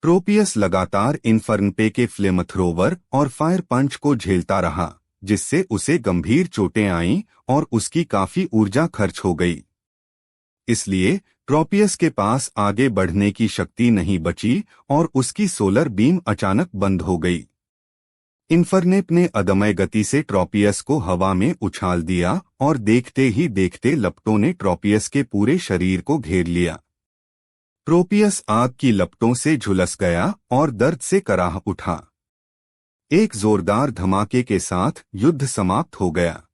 ट्रोपियस लगातार इन्फर्नपे के फ्लेमथ्रोवर और फायर पंच को झेलता रहा, जिससे उसे गंभीर चोटें आईं और उसकी काफी ऊर्जा खर्च हो गई। इसलिए ट्रोपियस के पास आगे बढ़ने की शक्ति नहीं बची और उसकी सोलर बीम अचानक बंद हो गई। इन्फरनैप ने अदम्य गति से ट्रोपियस को हवा में उछाल दिया और देखते ही देखते लपटों ने ट्रोपियस के पूरे शरीर को घेर लिया। ट्रोपियस आग की लपटों से झुलस गया और दर्द से कराह उठा। एक जोरदार धमाके के साथ युद्ध समाप्त हो गया।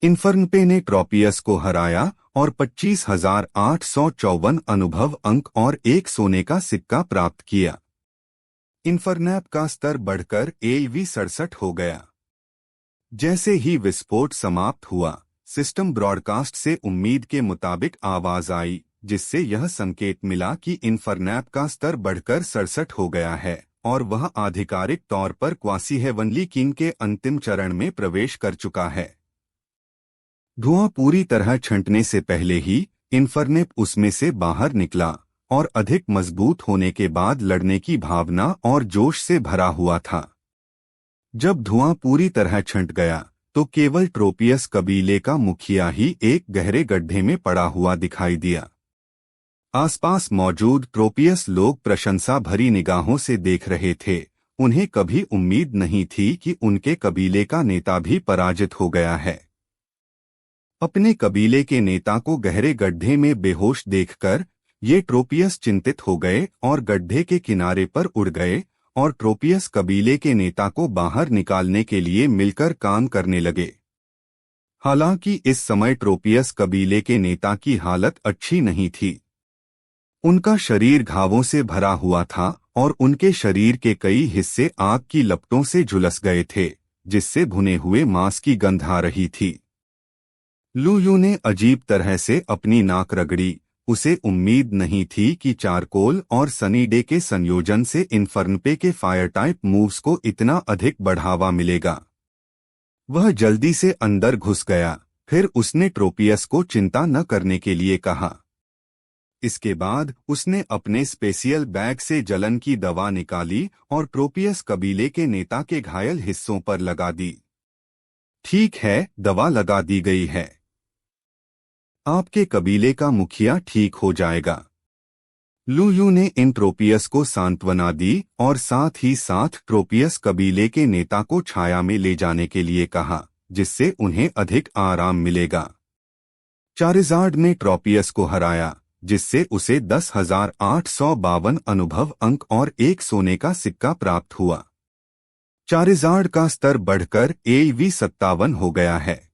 इन्फर्नपे ने ट्रोपियस को हराया और 25,854 अनुभव अंक और एक सोने का सिक्का प्राप्त किया। इन्फरनैप का स्तर बढ़कर AV 67 हो गया। जैसे ही विस्फोट समाप्त हुआ, सिस्टम ब्रॉडकास्ट से उम्मीद के मुताबिक आवाज आई, जिससे यह संकेत मिला कि इन्फरनैप का स्तर बढ़कर 67 हो गया है और वह आधिकारिक तौर पर क्वासी हेवनली किंग के अंतिम चरण में प्रवेश कर चुका है। धुआं पूरी तरह छंटने से पहले ही इन्फरनैप उसमें से बाहर निकला और अधिक मजबूत होने के बाद लड़ने की भावना और जोश से भरा हुआ था। जब धुआं पूरी तरह छंट गया तो केवल ट्रोपियस कबीले का मुखिया ही एक गहरे गड्ढे में पड़ा हुआ दिखाई दिया। आसपास मौजूद ट्रोपियस लोग प्रशंसा भरी निगाहों से देख रहे थे। उन्हें कभी उम्मीद नहीं थी कि उनके कबीले का नेता भी पराजित हो गया है। अपने कबीले के नेता को गहरे गड्ढे में बेहोश देखकर ये ट्रोपियस चिंतित हो गए और गड्ढे के किनारे पर उड़ गए और ट्रोपियस कबीले के नेता को बाहर निकालने के लिए मिलकर काम करने लगे। हालांकि इस समय ट्रोपियस कबीले के नेता की हालत अच्छी नहीं थी। उनका शरीर घावों से भरा हुआ था और उनके शरीर के कई हिस्से आग की लपटों से झुलस गए थे, जिससे भुने हुए मांस की गंध आ रही थी। लू यू ने अजीब तरह से अपनी नाक रगड़ी। उसे उम्मीद नहीं थी कि चारकोल और सनी डे के संयोजन से इन्फर्नपे के फायर टाइप मूव्स को इतना अधिक बढ़ावा मिलेगा। वह जल्दी से अंदर घुस गया। फिर उसने ट्रोपियस को चिंता न करने के लिए कहा। इसके बाद उसने अपने स्पेशियल बैग से जलन की दवा निकाली और ट्रोपियस कबीले के नेता के घायल हिस्सों पर लगा दी। ठीक है, दवा लगा दी गई है। आपके कबीले का मुखिया ठीक हो जाएगा। लू यू ने इन ट्रोपियस को सांत्वना दी और साथ ही साथ ट्रोपियस कबीले के नेता को छाया में ले जाने के लिए कहा, जिससे उन्हें अधिक आराम मिलेगा। चारिज़ार्ड ने ट्रोपियस को हराया, जिससे उसे 10,852 अनुभव अंक और 1 सोने का सिक्का प्राप्त हुआ। चारिज़ार्ड का स्तर बढ़कर AV 57 हो गया है।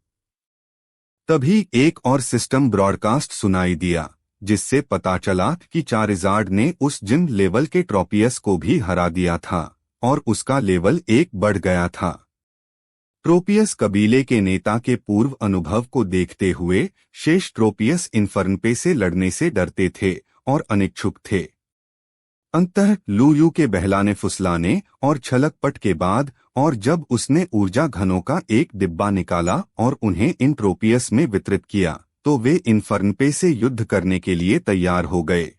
तभी एक और सिस्टम ब्रॉडकास्ट सुनाई दिया, जिससे पता चला कि चारिज़ार्ड ने उस जिम लेवल के ट्रोपियस को भी हरा दिया था और उसका लेवल 1 बढ़ गया था। ट्रोपियस कबीले के नेता के पूर्व अनुभव को देखते हुए शेष ट्रोपियस इन्फर्नपे से लड़ने से डरते थे और अनिच्छुक थे। अंततः लू यू के बहलाने फुसलाने और छलकपट के बाद और जब उसने ऊर्जा घनों का एक डिब्बा निकाला और उन्हें इन ट्रोपियस में वितरित किया, तो वे इन्फर्नपे से युद्ध करने के लिए तैयार हो गए।